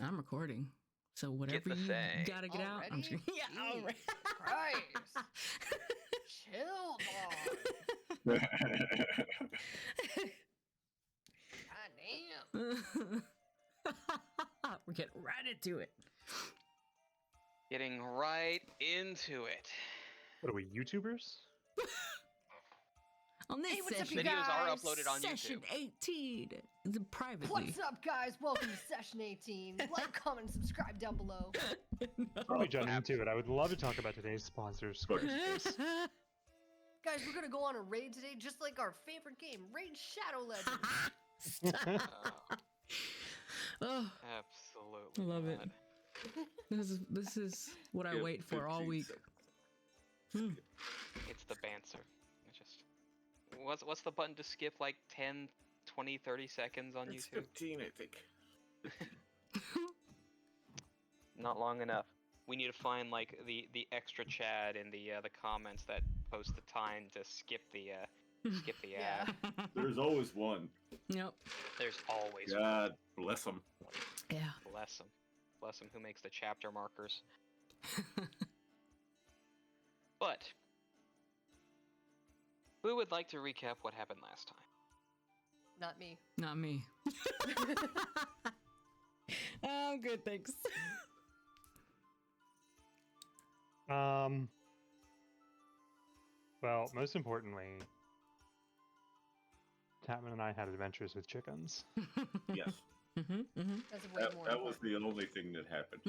I'm recording. So whatever Get the you thing. gotta get out. I'm just, yeah, all right. Christ. Chill, dog. God damn. We're getting right into it. Getting right into it. What are we, YouTubers? On this Hey, what's up, session, you Videos are guys? uploaded on session YouTube. 18, privately. What's up, guys? Welcome to Session 18. Like, comment, and subscribe down below. Before we jump into it, I would love to talk about today's sponsor, Squarespace. Guys, we're gonna go on a raid today, just like our favorite game, Raid Shadow Legends. Oh, Absolutely. love it. This is what I wait for all week. It's the banter. It's just what's the button to skip like 10, 20, 30 seconds on It's YouTube? 15, I think. Not long enough. We need to find like the extra Chad in the comments that post the time to skip the ad. Yeah. There's always one. Yep. There's always God bless them. Yeah. one. Bless him who makes the chapter markers. But who would like to recap what happened last time? Not me. Not me. I'm good, thanks. Well, most importantly, Tatman and I had adventures with chickens. Yes. That's way more That was important. the only thing that happened.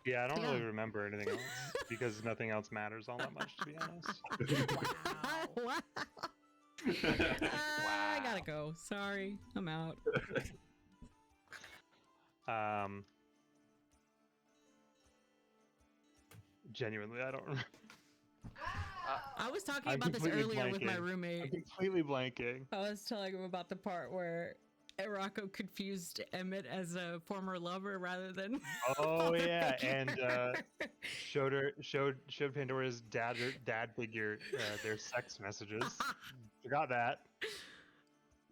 Yeah, I don't Yeah. really remember anything else because nothing else matters all that much, to be honest. Wow. I gotta go. Sorry, I'm out. Genuinely, I don't remember. I was talking I'm about this completely earlier with my blanking. I'm roommate. completely blanking. I was telling him about the part where Rocco confused Emmett as a former lover rather than. Oh yeah, figure. and showed Pandora's dad figure their sex messages. Forgot that.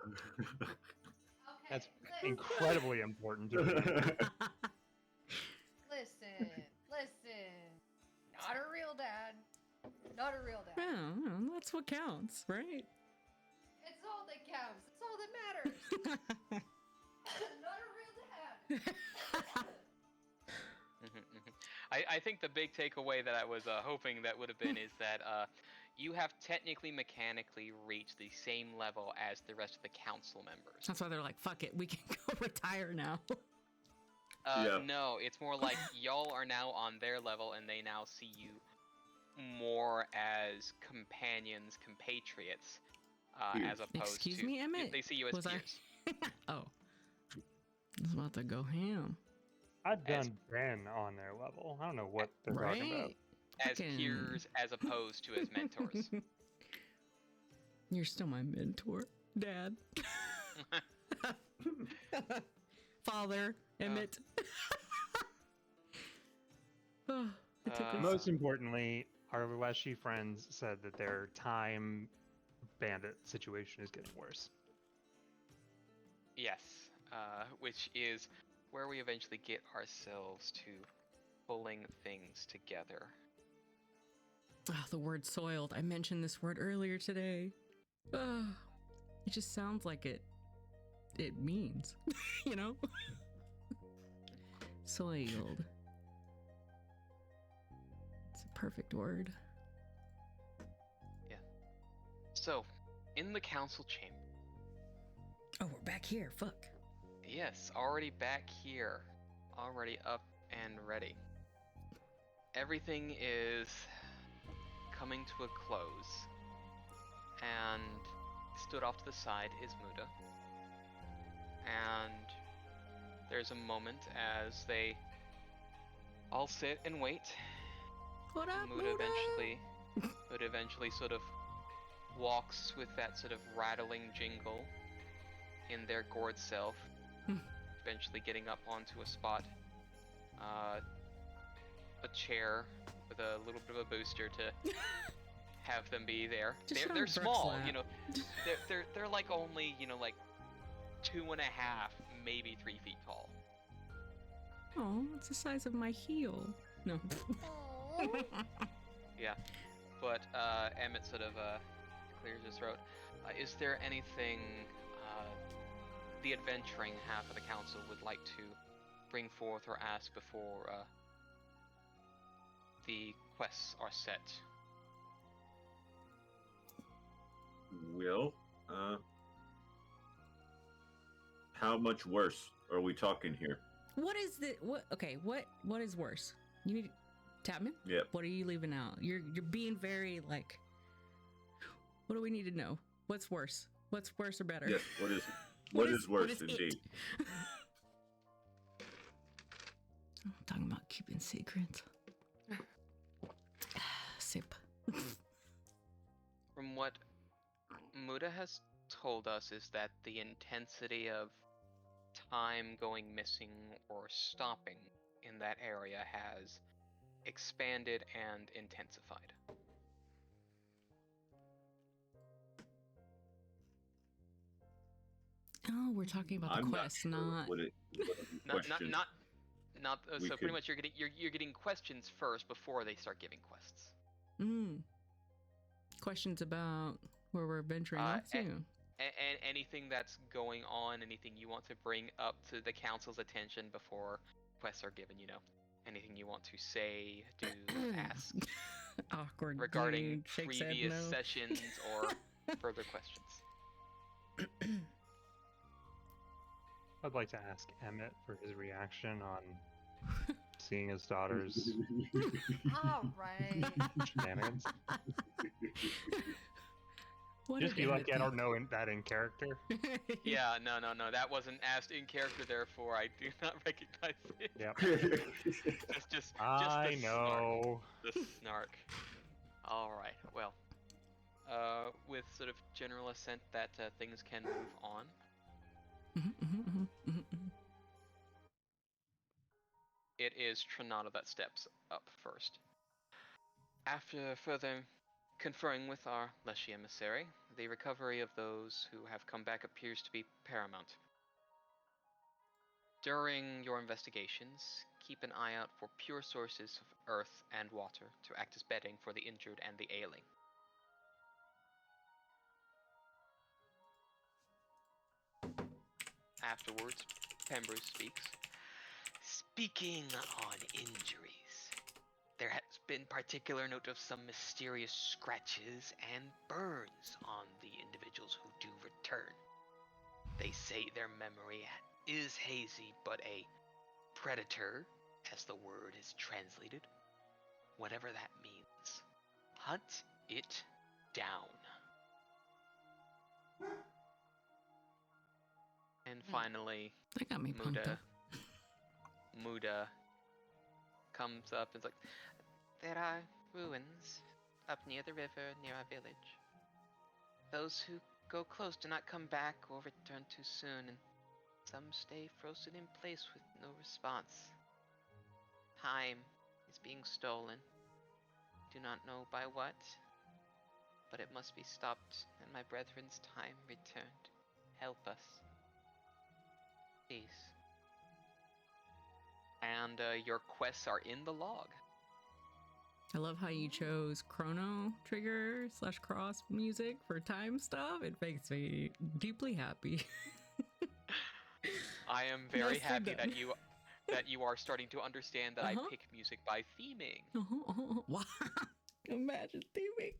Okay, That's incredibly important to me. Listen. Not a real dad. Not a real dad. Yeah, that's what counts, right? It's all that counts. It's all that matters. Not a real dad. I think the big takeaway that I was hoping that would have been is that you have technically mechanically reached the same level as the rest of the council members. That's why they're like, fuck it, we can go retire now. Yeah. No, it's more like y'all are now on their level and they now see you more as companions, compatriots, as opposed Excuse to... me, Emmett? They see you as Was I- peers. Oh. I was about to go ham. I've done Ben on their level. I don't know what they're talking about. Right? As Fucking- peers as opposed to as mentors. You're still my mentor, Dad. Father, Emmett. Oh, it took us- Most importantly, our Leshi friends said that their time bandit situation is getting worse. Yes, which is where we eventually get ourselves to pulling things together. Oh, the word soiled. I mentioned this word earlier today. It just sounds like it means, you know? Soiled. It's a perfect word. So, in the council chamber. Oh, we're back here. Fuck. Yes, already back here. Already up and ready. Everything is coming to a close. And stood off to the side is Muda. And there's a moment as they all sit and wait. What up, Muda Muda? eventually sort of walks with that sort of rattling jingle in their gourd self, eventually getting up onto a spot, a chair with a little bit of a booster to have them be there. Just They're on small, Brooke's you lap. know. They're like only, you know, like 2.5, maybe 3 feet tall. Oh, it's the size of my heel. No. Aw. Yeah, but Emmett sort of clears his throat. Is there anything the adventuring half of the council would like to bring forth or ask before the quests are set? Will, how much worse are we talking here? What is the what? Okay, what is worse? You need Tapman. Yep. What are you leaving out? You're being very like. What do we need to know? What's worse? What's worse or better? Yes. What is worse, it? indeed? I'm talking about keeping secrets. Sip. From what Muda has told us is that the intensity of time going missing or stopping in that area has expanded and intensified. Oh, we're talking about the I'm quest, not sure not. what the question. Not We so pretty could- much you're getting questions first before they start giving quests. Questions about where we're venturing Uh, off to. And anything that's going on, anything you want to bring up to the council's attention before quests are given, anything you want to say, do, ask Awkward. regarding dude shakes head previous no. sessions or further questions. I'd like to ask Emmett for his reaction on seeing his daughter's All right. shenanigans. What Just did be lucky I Emmett don't know that in character. think? Yeah, no, that wasn't asked in character, therefore I do not recognize it. Yep. Just I the know. Snark. The snark. All right. Well, with sort of general assent that things can move on. It is Trinata that steps up first. After further conferring with our Leshy emissary, the recovery of those who have come back appears to be paramount. During your investigations, keep an eye out for pure sources of earth and water to act as bedding for the injured and the ailing. Afterwards, Pembroke speaks. Speaking on injuries, there has been particular note of some mysterious scratches and burns on the individuals who do return. They say their memory is hazy, but a predator, as the word is translated, whatever that means, hunt it down. And finally, That got me pumped up. Muda comes up and is like, there are ruins up near the river near our village. Those who go close do not come back or return too soon, and some stay frozen in place with no response. Time is being stolen. Do not know by what, but it must be stopped, and my brethren's time returned. Help us. Please. And your quests are in the log. I love how you chose Chrono Trigger / Cross music for time stuff. It makes me deeply happy. I am very Nicely happy done. that you are starting to understand that I pick music by theming. Wow. Imagine theming.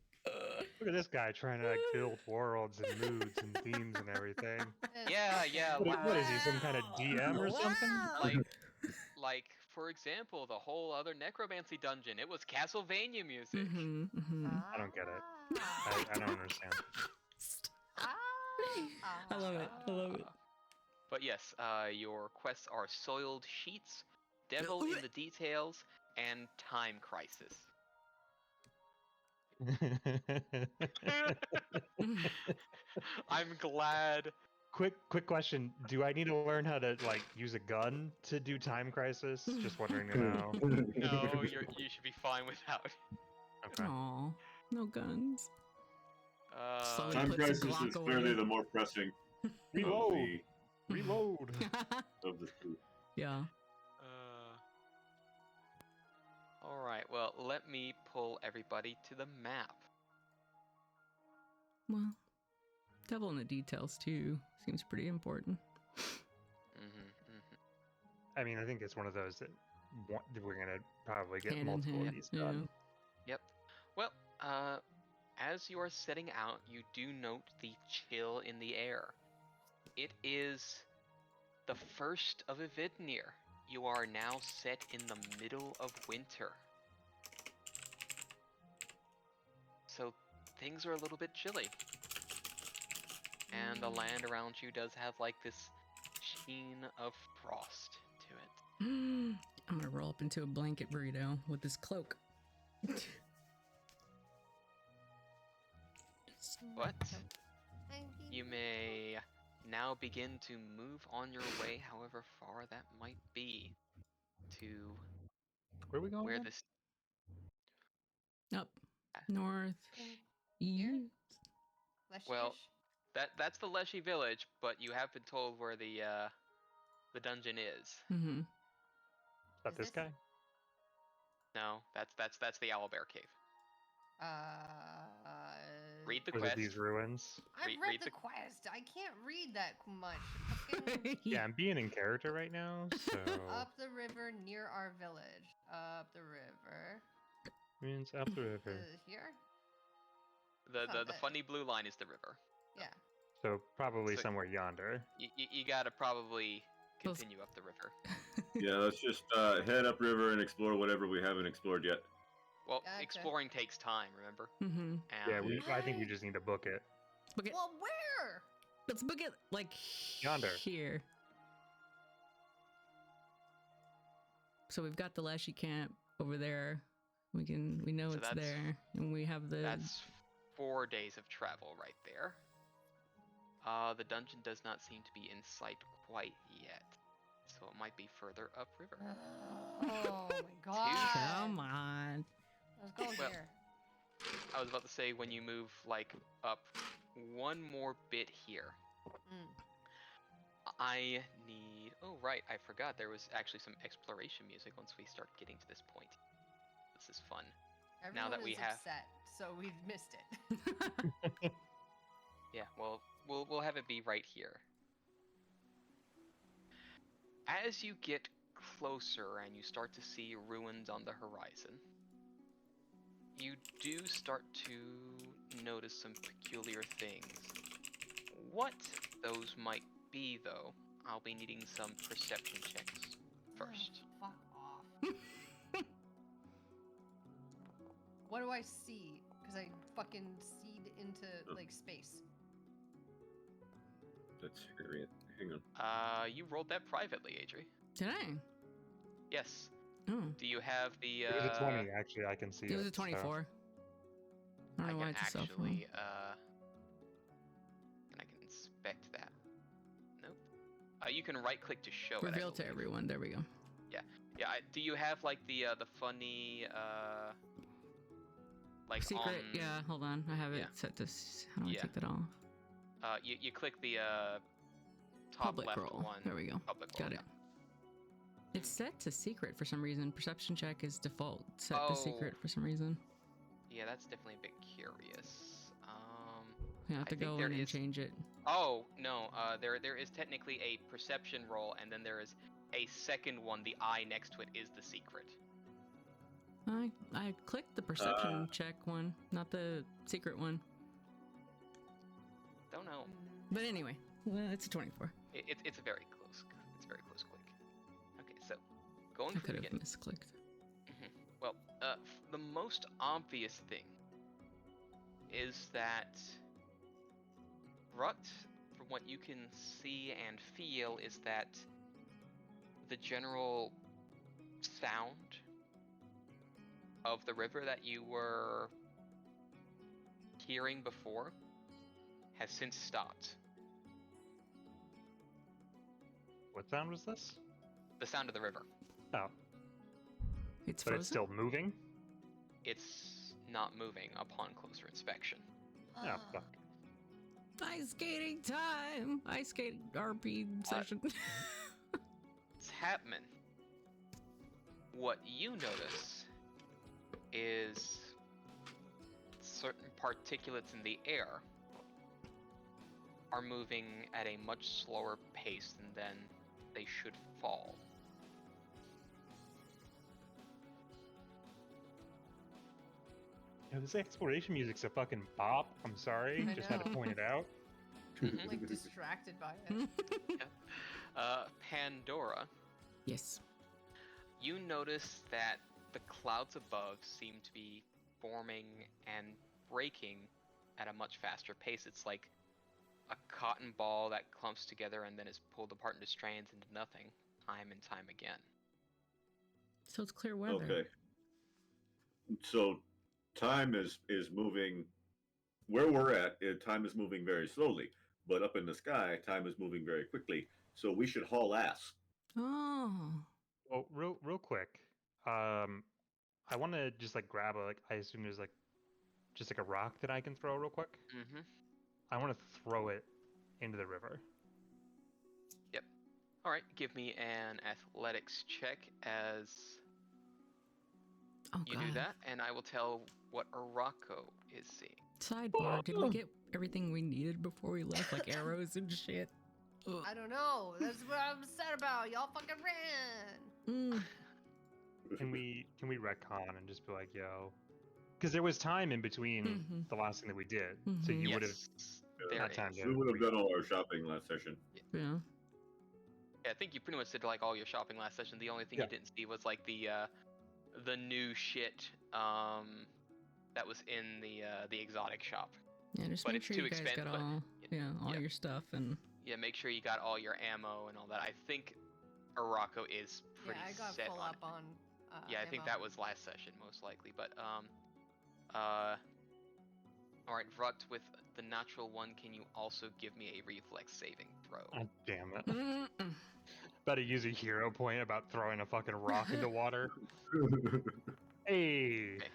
Look at this guy trying to like build worlds and moods and themes and everything. Yeah. What is he, some kind of DM or something? Like for example, the whole other necromancy dungeon. It was Castlevania music. I don't get it. I don't understand. I love it. I love it. But yes, your quests are Soiled Sheets, Devil in the Details, and Time Crisis. I'm glad. Quick question. Do I need to learn how to like use a gun to do Time Crisis? Just wondering to know. No, you should be fine without. Okay. Aw, no guns. Slowly Time puts a Crisis Glock is clearly away. the more pressing Reload. Reload. of the two. Yeah. All right. Well, let me pull everybody to the map. Well, devil in the details too seems pretty important. I mean, I think it's one of those that we're gonna probably get Hand in multiple of hand, these yeah. done. Yep. Well, as you are setting out, you do note the chill in the air. It is the first of Avidnir. You are now set in the middle of winter. So things are a little bit chilly. And the land around you does have like this sheen of frost to it. I'm gonna roll up into a blanket burrito with this cloak. But you may now begin to move on your way, however far that might be, to Where are we going? where again? this. Up north, Here? east. Well, that's the Leshy village, but you have been told where the dungeon is. Mm-hmm. Is that Is this this- guy? No, that's the Owlbear Cave. Read the Was quest. it these ruins? I read read the the- quest. I can't read that much. Fucking Yeah, I'm being in character right now, so up the river near our village. Up the river. means up the river. Here? The Something. funny blue line is the river. Yeah. So probably So- somewhere yonder. You gotta probably Those- continue up the river. Yeah, let's just head upriver and explore whatever we haven't explored yet. Well, Gotcha. exploring takes time, remember? Mm-hmm. Yeah, And I think we just need to book it. Book it. Well, where? Let's book it like Yonder. here. So we've got the Lashy camp over there. We know So it's that's- there, and we have the. that's 4 days of travel right there. The dungeon does not seem to be in sight quite yet, so it might be further upriver. Oh my god. Come on. Let's go Well- here. I was about to say when you move like up one more bit here, Mm. I need. Oh right, I forgot there was actually some exploration music once we start getting to this point. This is fun. Everyone that we is have- upset, so we've missed it. Yeah, well, we'll have it be right here. As you get closer and you start to see ruins on the horizon, you do start to notice some peculiar things. What those might be, though, I'll be needing some perception checks first. Oh, fuck off. What do I see? Because I fucking seed into like space. That's hang on. You rolled that privately, Adri. Did I? Yes. Oh, Do you have the? It was a 20, actually. I can see it was a so- 24. I I don't know why can it's a cell phone. actually, and I can inspect that. Nope. You can right click to show it. I Reveal to believe. everyone. There we go. Yeah. Do you have like the funny like Secret. on? Yeah, hold on. I have it yeah. set to. How do I Yeah. take that off? You click the top Public left roll. one. There we go. Public Got roll, it. It's set to secret for some reason. Perception check is default set to secret Oh. for some reason. Yeah, that's definitely a bit curious. You have I to think go there in and is- change it. Oh no, there is technically a perception roll, and then there is a second one. The eye next to it is the secret. I clicked the perception check one, not the secret one. Don't know. But anyway, well, it's a 24. It's a very close. It's a very close click. Okay, so going I from could the have beginning. misclicked. Well, the most obvious thing is that Rut, from what you can see and feel, is that the general sound of the river that you were hearing before has since stopped. What sound was this? The sound of the river. Oh, It's but frozen. it's still moving? It's not moving upon closer inspection. Oh, fuck. Ice skating time. Ice skate RP session. Tapman, what you notice is certain particulates in the air are moving at a much slower pace than they should fall. You know, this exploration music's a fucking bop. I'm sorry. I Just had to know. point it out. I'm like distracted by it. Pandora, Yes. you notice that the clouds above seem to be forming and breaking at a much faster pace. It's like a cotton ball that clumps together and then is pulled apart into strands into nothing, time and time again. So it's clear weather. Okay. So time is moving where we're at. Time is moving very slowly, but up in the sky, time is moving very quickly. So we should haul ass. Oh. Well, real quick. I want to just like grab a I assume there's like just like a rock that I can throw real quick. Mm-hmm. I want to throw it into the river. All right, give me an athletics check as Oh, you God. do that, and I will tell what Arako is seeing. Sidebar, did we get everything we needed before we left? Like arrows and shit? Ugh. I don't know. That's what I'm upset about. Y'all fucking ran. Can we retcon and just be like, yo, because there was time in between Mhm. the last thing that we did, so Mhm. you would have there had is. time to. We would have done all our shopping last session. Yeah. Yeah, I think you pretty much did like all your shopping last session. The only thing Yeah. you didn't see was like the new shit that was in the exotic shop. Yeah, just But make it's sure too you guys expensive, got but- all, all yeah. your stuff and Yeah, make sure you got all your ammo and all that. I think Arako is Yeah, pretty I got set full on up on. Yeah, I think ammo. that was last session most likely. But all right, Vrut, with the natural one, can you also give me a reflex saving throw? Oh, damn it! Mm-mm. Better use a hero point about throwing a fucking rock into water. Hey. Okay.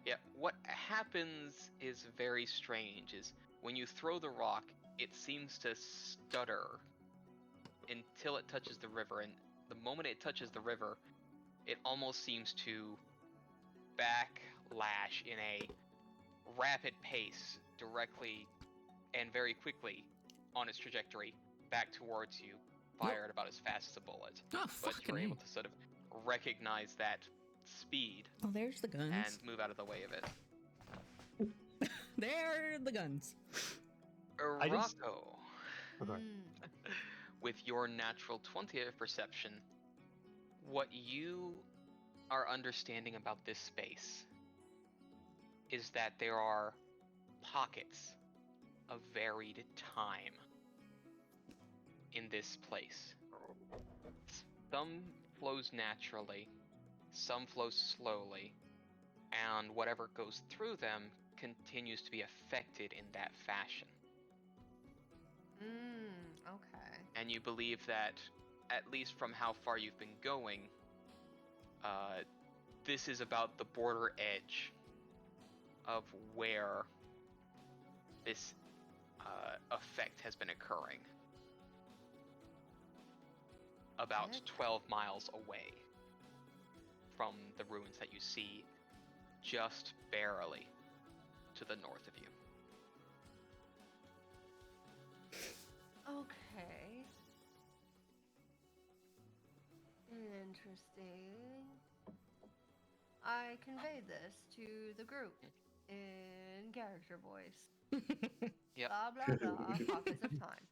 Yeah, what happens is very strange. Is when you throw the rock, it seems to stutter until it touches the river, and the moment it touches the river, it almost seems to backlash in a rapid pace directly and very quickly on its trajectory back towards you, fired about as fast as a bullet. Oh, But fucking you're able A. to sort of recognize that speed Oh, there's the guns. and move out of the way of it. There are the guns. I just- Rocco, Okay. Mm. with your natural 20 of perception, what you are understanding about this space is that there are pockets of varied time in this place. Some flows naturally, some flows slowly, and whatever goes through them continues to be affected in that fashion. Okay. And you believe that, at least from how far you've been going, this is about the border edge of where this effect has been occurring. About Okay. 12 miles away from the ruins that you see just barely to the north of you. Okay. Interesting. I conveyed this to the group in character voice. Yep. Blah blah blah. Pockets of time.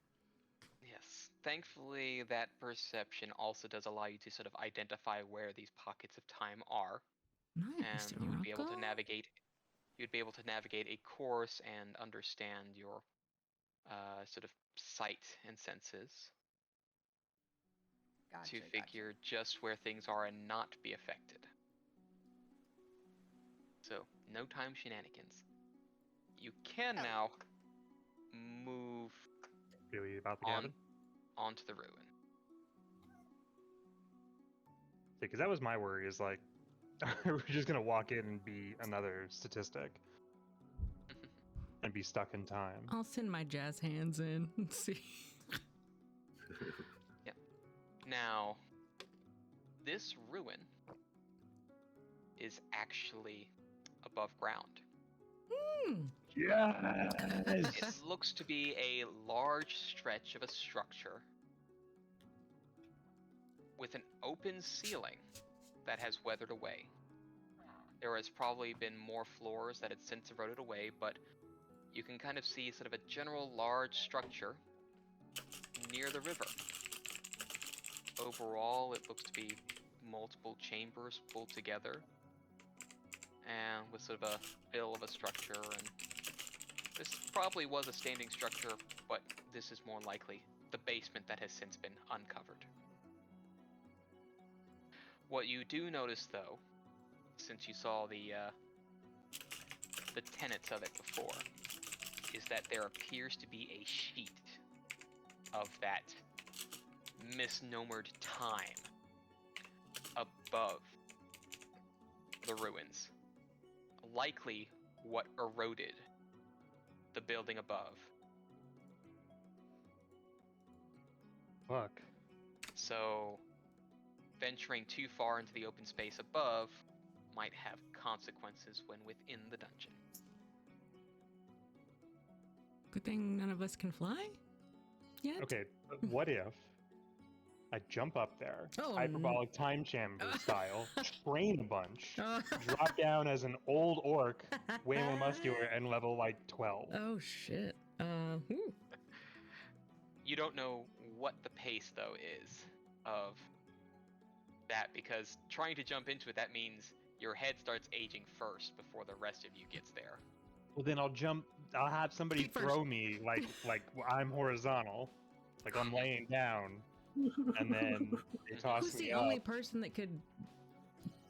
Yes. Thankfully, that perception also does allow you to sort of identify where these pockets of time are, Nice, and you would be able to Rocco. navigate. You'd be able to navigate a course and understand your sort of sight and senses Gotcha. to gotcha. figure just where things are and not be affected. So, no time shenanigans. You can Oh. now move Really about the on cabin? onto the ruin. Because that was my worry. Is like, we're just gonna walk in and be another statistic and be stuck in time. I'll send my jazz hands in and see. Now, this ruin is actually above ground. Yes. It looks to be a large stretch of a structure with an open ceiling that has weathered away. There has probably been more floors that had since eroded away, but you can kind of see sort of a general large structure near the river. Overall, it looks to be multiple chambers pulled together, and with sort of a fill of a structure. And this probably was a standing structure, but this is more likely the basement that has since been uncovered. What you do notice, though, since you saw the tenets of it before, is that there appears to be a sheet of that misnomered time above the ruins. Likely what eroded the building above. Fuck. So, venturing too far into the open space above might have consequences when within the dungeon. Good thing none of us can fly yet. Okay, but what if I jump up there, Oh, hyperbolic time chamber style, train a bunch, Oh. drop down as an old orc, way more muscular, and level like 12? Oh shit. Whew. You don't know what the pace, though, is of that, because trying to jump into it, that means your head starts aging first before the rest of you gets there. Well, then I'll jump. I'll have somebody Feet first. throw me like I'm horizontal, like I'm laying down, and then they toss Who's me the up. only person that could,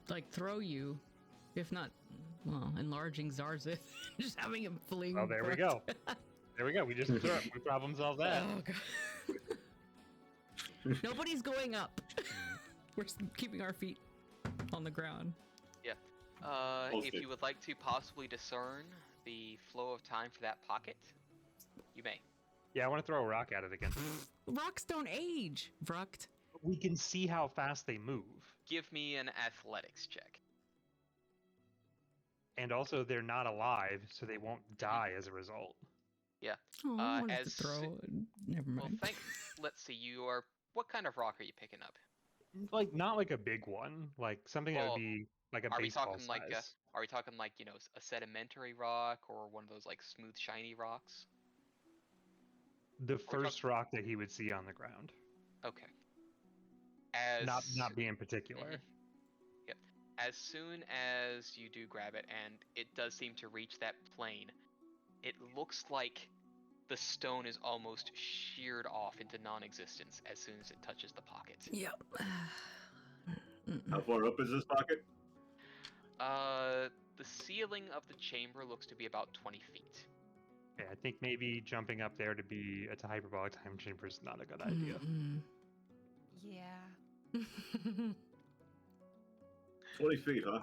like, throw you, if not, well, enlarging Zarzith, just having him fling. Oh, there we first. go. There we go. We just throw it. We problem solve that. Oh god. Nobody's going up. We're keeping our feet on the ground. If you would like to possibly discern the flow of time for that pocket, you may. Yeah, I want to throw a rock at it again. Rocks don't age, Vrucht. We can see how fast they move. Give me an athletics check. And also, they're not alive, so they won't die as a result. Oh, I wanted to as throw. Never Well, mind. let's see, what kind of rock are you picking up? Like, not like a big one. Like, something that Well, would be like a Are we baseball talking size. like are we talking like, a sedimentary rock or one of those like smooth shiny rocks? The first rock that he would see on the ground. Okay. As Not being particular. Yep. As soon as you do grab it and it does seem to reach that plane, it looks like the stone is almost sheared off into non-existence as soon as it touches the pocket. Yep. How far up is this pocket? The ceiling of the chamber looks to be about 20 feet. Okay, I think maybe jumping up there to be a hyperbolic time chamber is not a good idea. Yeah. 20 feet, huh?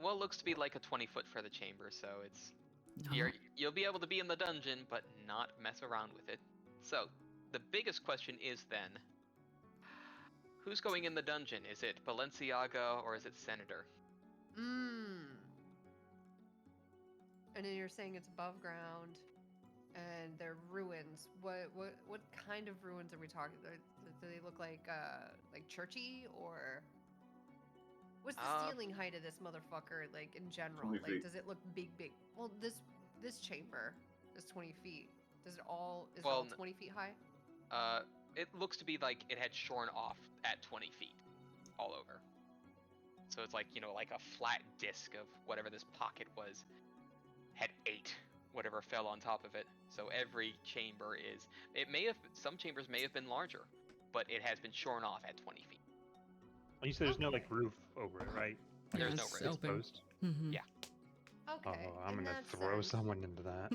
Well, it looks to be like a 20-foot for the chamber, so it's No. you'll be able to be in the dungeon, but not mess around with it. So, the biggest question is then, who's going in the dungeon? Is it Balenciaga or is it Senator? And then you're saying it's above ground, and they're ruins. What kind of ruins are we talking? Do they look like churchy, or what's the ceiling height of this motherfucker? Like in general, 20 like feet. does it look big? Well, this chamber is 20 feet. Is it all 20 feet high? It looks to be like it had shorn off at 20 feet all over. So it's like, like a flat disc of whatever this pocket was had ate whatever fell on top of it. So every chamber some chambers may have been larger, but it has been shorn off at 20 feet. You said there's no like Okay. roof over it, right? Yeah, There's no it's roof. open. Exposed. Mhm. Yeah. Okay. Oh, I'm in gonna that throw sense, someone into that.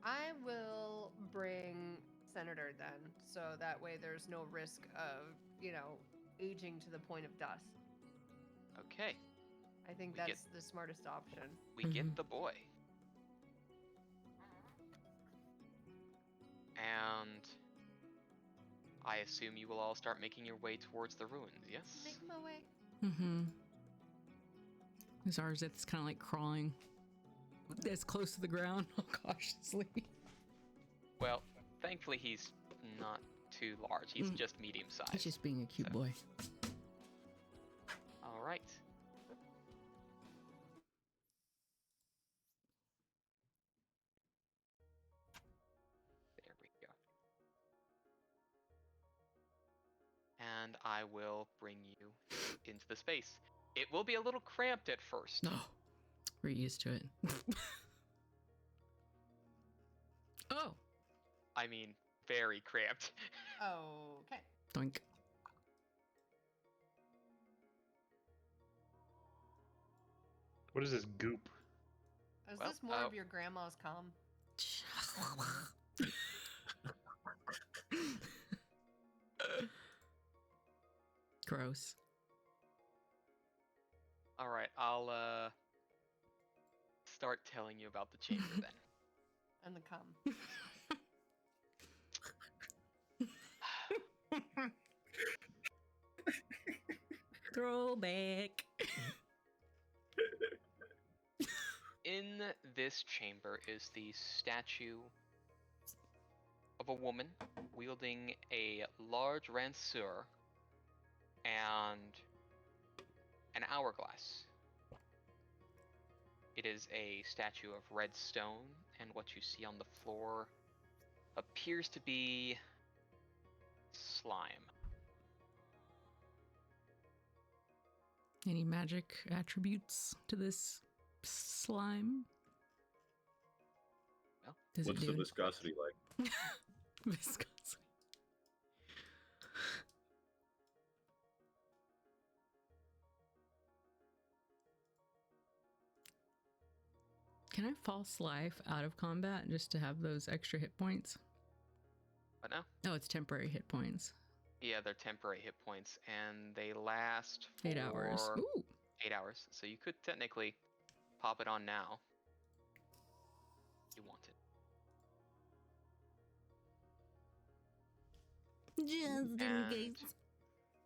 I will bring Senator then, so that way there's no risk of, aging to the point of dust. Okay, I think We get- that's the smartest option. we get Mhm. the boy. And I assume you will all start making your way towards the ruins, yes? Making my way. Mm-hmm. Zarzeth's kind of like crawling as close to the ground, cautiously. Well, thankfully he's not too large. He's Mm. just medium sized. He's just being a cute So. boy. All right. There we go. And I will bring you into the space. It will be a little cramped at first. No, we're used to it. Oh, I mean, very cramped. Okay. doink. What is this goop? Is Well, this more of your grandma's cum? Gross. All right, I'll start telling you about the chamber then. And the cum. Throwback. In this chamber is the statue of a woman wielding a large ranseur and an hourglass. It is a statue of red stone, and what you see on the floor appears to be slime. Any magic attributes to this slime? Well, Does What's it the do viscosity like? viscosity? Can I false life out of combat just to have those extra hit points? But no? Oh, it's temporary hit points. Yeah, they're temporary hit points, and they last for 8 hours. Ooh. 8 hours. So you could technically pop it on now. If you wanted. Just in And- case.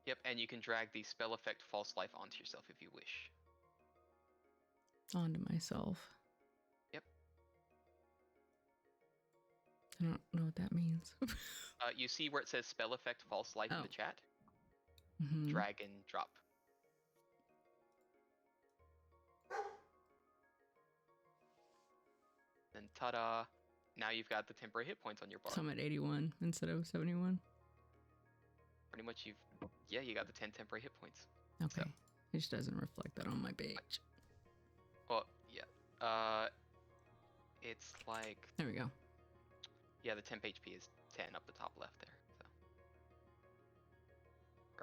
Yep, and you can drag the spell effect false life onto yourself if you wish. Onto myself. Yep. I don't know what that means. You see where it says spell effect false life in Oh. the chat? Mhm. Drag and drop. Then ta-da! Now you've got the temporary hit points on your bar. So I'm at 81 instead of 71. Pretty much you got the 10 temporary hit points. Okay. So- It just doesn't reflect that on my page. Well, yeah. It's like, There we go. yeah, the temp HP is 10 up the top left there. So.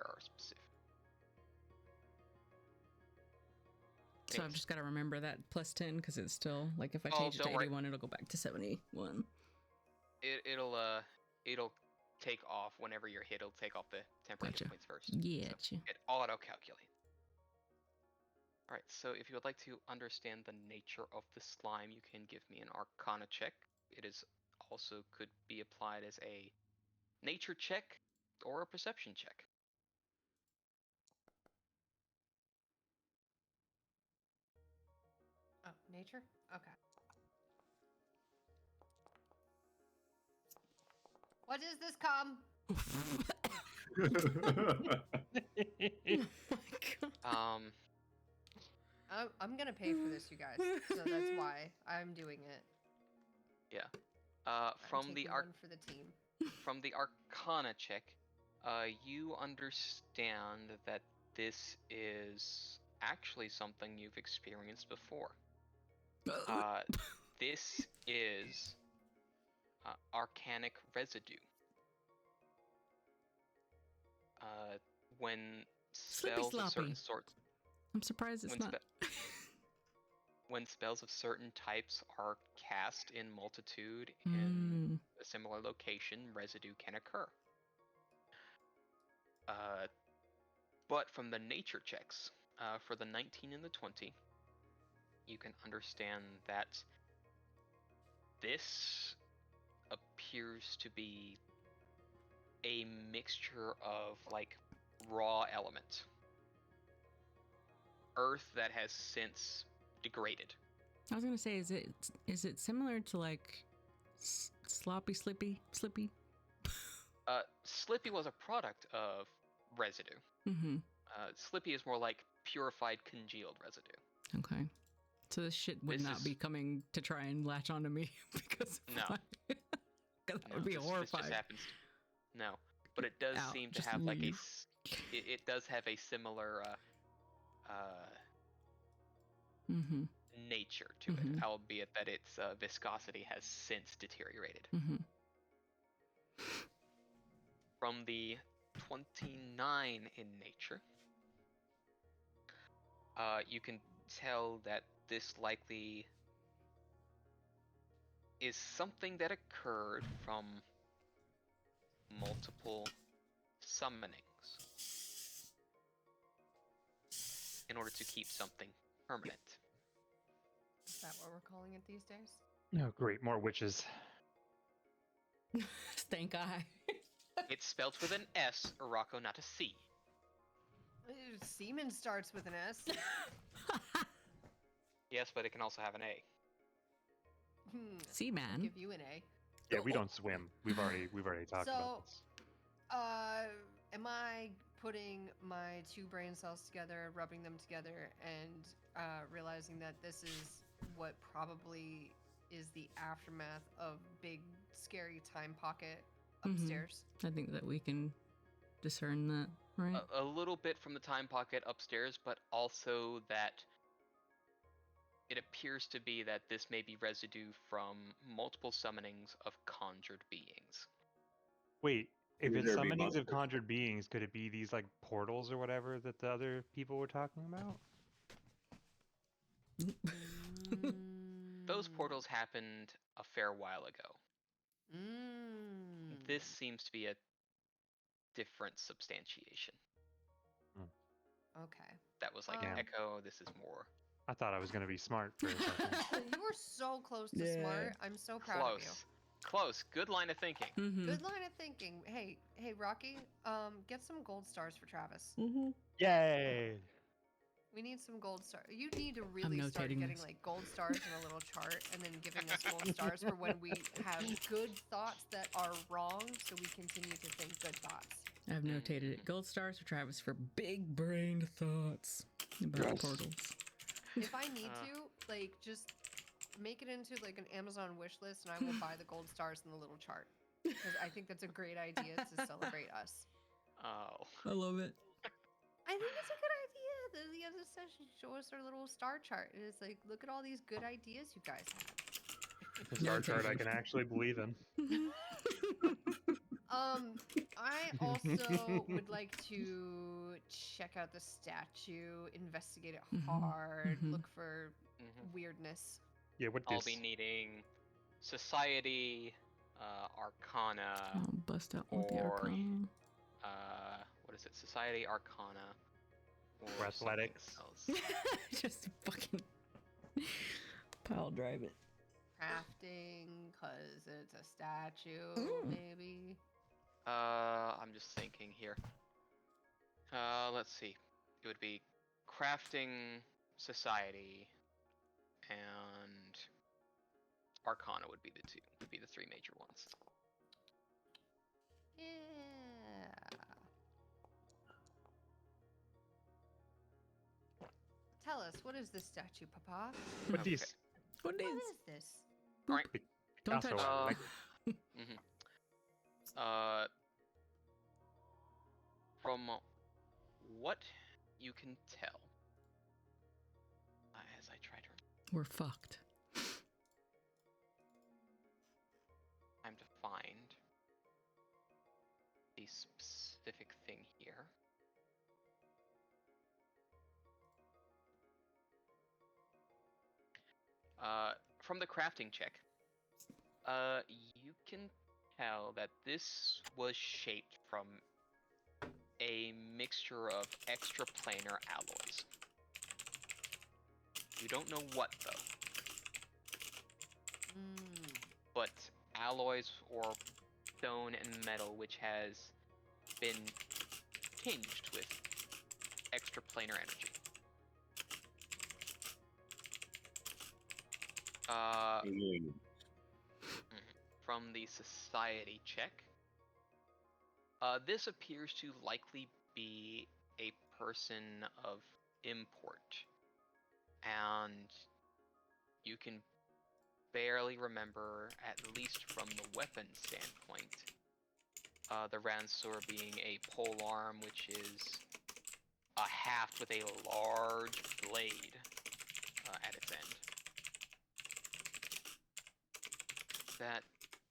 Or specific. So I've just got to remember that plus 10 because it's still, like, if I Oh, change it to don't worry. 81, it'll go back to 71. It'll take off whenever you're hit. It'll take off the temporary Gotcha. hit points first. Yeah. So it auto-calculates. Alright, so if you would like to understand the nature of the slime, you can give me an Arcana check. It is also could be applied as a nature check or a perception check. Oh, nature? Okay. What is this cum? Oh my God. I'm gonna pay for this, you guys. So that's why I'm doing it. I'm From the taking Arc one for the team. from the Arcana check, you understand that this is actually something you've experienced before. This is arcanic residue. When Slippy spells of certain sloppy. sorts, I'm surprised it's when not. when spells of certain types are cast in multitude in a similar location, residue can occur. But from the nature checks, for the 19 and the 20, you can understand that this appears to be a mixture of like raw element, earth that has since degraded. I was gonna say, is it similar to like sloppy, slippy? Slippy was a product of residue. Mm-hmm. Slippy is more like purified congealed residue. Okay. So this shit would This not is- be coming to try and latch onto me because of No. my- 'cause I would be this horrified. just happens. No, but it does Out, seem to just have like leave. it does have a similar Mm-hmm. nature to Mhm. it, albeit that its viscosity has since deteriorated. Mm-hmm. From the 29 in nature, you can tell that this likely is something that occurred from multiple summonings in order to keep something permanent. Is that what we're calling it these days? Oh, great, more witches. Stank eye. It's spelt with an S, Rocco, not a C. Semen starts with an S. Yes, but it can also have an A. See, man. Give you an A. Yeah, we don't swim. We've already talked about this. Am I putting my two brain cells together, rubbing them together, and realizing that this is what probably is the aftermath of big, scary time pocket upstairs? I think that we can discern that, right? A little bit from the time pocket upstairs, but also that it appears to be that this may be residue from multiple summonings of conjured beings. Wait, if Could it's there be summonings of multiple- conjured beings, could it be these like portals or whatever that the other people were talking about? Those portals happened a fair while ago. Mm. This seems to be a different substantiation. Okay. That was like Yeah. echo, this is more I thought I was gonna be smart for a second. You were so close to Yeah. smart. I'm so proud of you. close. Close. Good line of thinking. Mm-hmm. Good line of thinking. Hey, Rocky. Get some gold stars for Travis. Mm-hmm. Yay! We need some gold stars. You need to really start notating getting this. like gold stars in a little chart, and then giving us gold stars for when we have good thoughts that are wrong, so we continue to think good thoughts. I've notated it. Gold stars for Travis for big brained thoughts about Yes. portals. If I need to, like, just make it into like an Amazon wish list, and I will buy the gold stars in the little chart because I think that's a great idea to celebrate us. Oh. I love it. I think it's a good idea. The other session show us our little star chart, and it's like, look at all these good ideas you guys have. The star chart I can actually believe in. I also would like to check out the statue, investigate it hard, mhm. look for Mhm. weirdness. Yeah, what I'll this? be needing society, arcana, Bust out with the Or- arcana. what is it? Society, arcana, or Or athletics. something else. Just fucking pile drive it. Crafting, cause it's a statue, Mm. maybe. I'm just thinking here. Let's see. It would be crafting, society, and arcana would be the three major ones. Yeah. Tell us, what is this statue, Papa? What Okay. these? What What is? is this? All right. Don't Picasso, touch. Uh, like, From what you can tell, as I try to We're fucked. time to find the specific thing here. From the crafting check, you can tell that this was shaped from a mixture of extraplanar alloys. You don't know what though, but alloys or stone and metal which has been tinged with extraplanar energy. Alien. From the society check, this appears to likely be a person of import, and you can barely remember, at least from the weapon standpoint, the Ransor being a polearm, which is a haft with a large blade at its end. That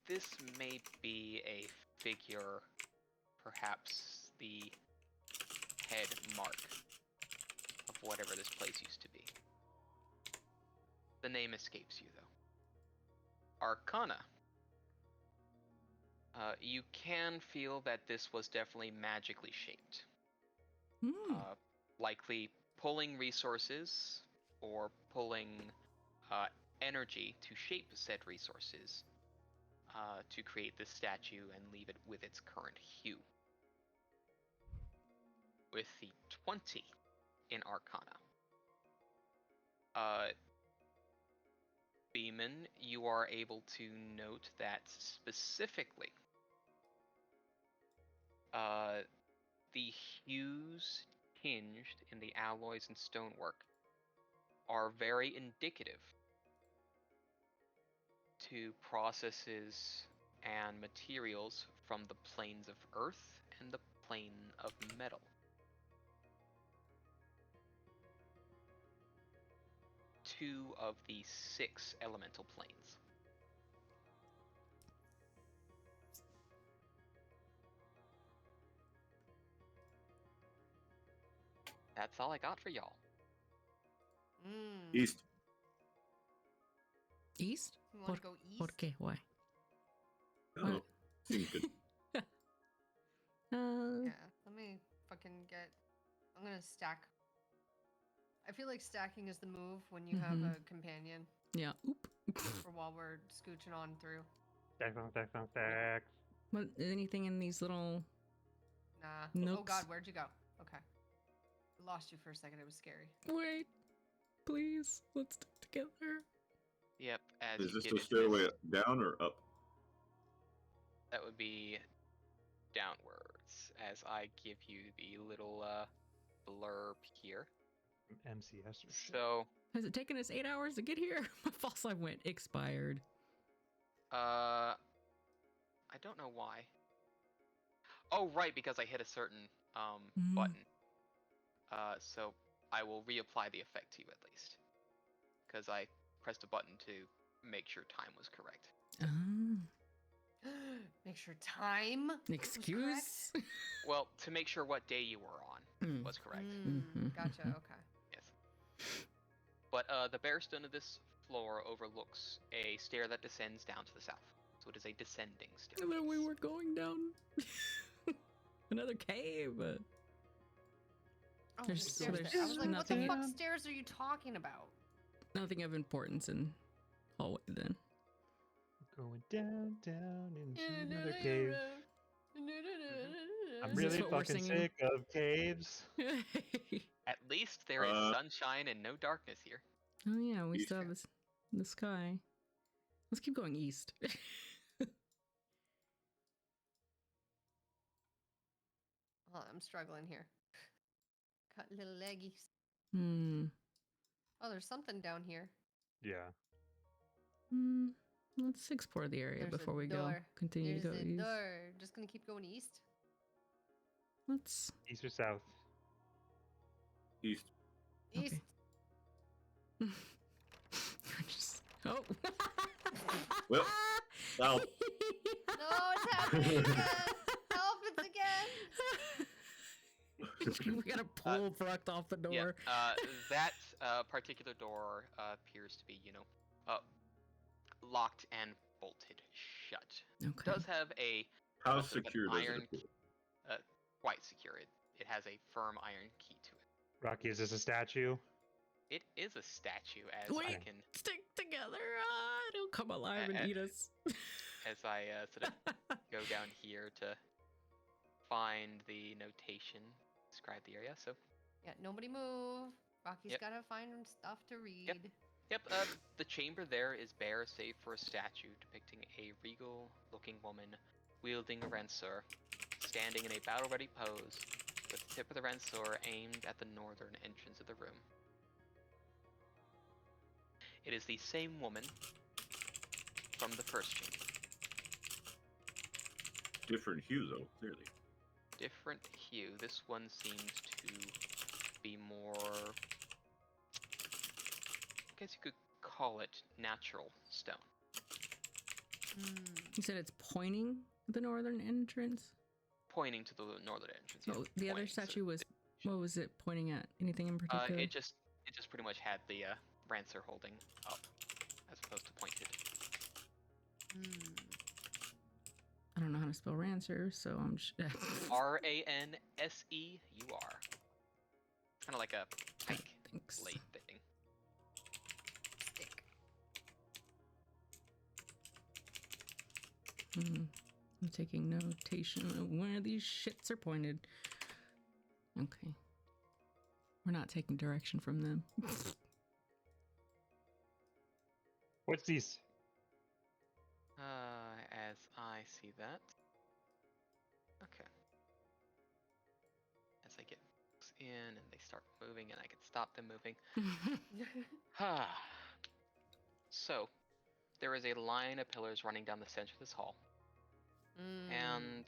this may be a figure, perhaps the head mark of whatever this place used to be. The name escapes you, though. Arcana. You can feel that this was definitely magically shaped. Likely pulling resources or pulling energy to shape said resources to create this statue and leave it with its current hue. With the 20 in Arcana. Beeman, you are able to note that specifically the hues tinged in the alloys and stonework are very indicative to processes and materials from the planes of earth and the plane of metal. Two of the 6 elemental planes. That's all I got for y'all. East. East? You want to go east? ¿Por qué? Why? Oh, What? seems good. Yeah, let me fucking get... I'm gonna stack. I feel like stacking is the move when you have a companion. Yeah. Oop. For while we're scooching on through. Stack. What, anything in these little Nah. nooks? Oh god, where'd you go? Okay. I lost you for a second. It was scary. Wait, please, let's stick together. Yep, as Is you this get the into stairway this, down or up? that would be downwards, as I give you the little blurb here. MCS or shit. So, Has it taken us 8 hours to get here? My false life went expired. I don't know why. Oh, right, because I hit a certain button. So I will reapply the effect to you at least, because I pressed a button to make sure time was correct. Make sure time was Excuse? correct? Well, to make sure what day you were on was correct. Gotcha, okay. Yes. But the bare stone of this floor overlooks a stair that descends down to the south. So it is a descending staircase. And then we were going down another cave. Oh, There's- stairs there's there. I was like, what the nothing- fuck stairs are you talking about? Nothing of importance in hallway then. Going down into another cave. I'm Is this really what we're fucking singing? sick of caves. At least there is sunshine and no darkness here. Oh yeah, we East. still have this, the sky. Let's keep going east. Oh, I'm struggling here. Cut little leggies. Oh, there's something down here. Yeah. Let's explore the area There's a before we go. door. Continue to There's go a east. door. Just gonna keep going east. Let's. East or south? East. East. Okay. Oh. Well, south. No, it's happening again. Help, it's again. We gotta pull Fruct off the door. Yeah, that particular door appears to be, locked and bolted shut. Okay. It does have a How sort of an secure does iron it appear? quite secure. It has a firm iron key to it. Rocky, is this a statue? It is a statue, as I Wait. can, Stick together. It'll come alive and eat us. as I sort of go down here to find the notation describe the area. So Yeah, nobody move. Rocky's Yep. gotta find stuff to read. yep, the chamber there is bare save for a statue depicting a regal-looking woman wielding a ransor, standing in a battle-ready pose, with the tip of the ransor aimed at the northern entrance of the room. It is the same woman from the first chamber. Different hue, though, clearly. Different hue. This one seems to be more, I guess you could call it natural stone. You said it's pointing the northern entrance? Pointing to the northern entrance. Yeah, Oh, the other pointing, so statue was, what was it pointing at? Anything in particular? it just pretty much had the Rancer holding up, as opposed to pointed. I don't know how to spell Rancer, so I'm just... Ranseur. It's kind of like a pike Thanks. blade thing. Stick. I'm taking notation of where these shits are pointed. Okay. We're not taking direction from them. What's these? As I see that. Okay. As I get in and they start moving and I can stop them moving. So, there is a line of pillars running down the center of this hall. And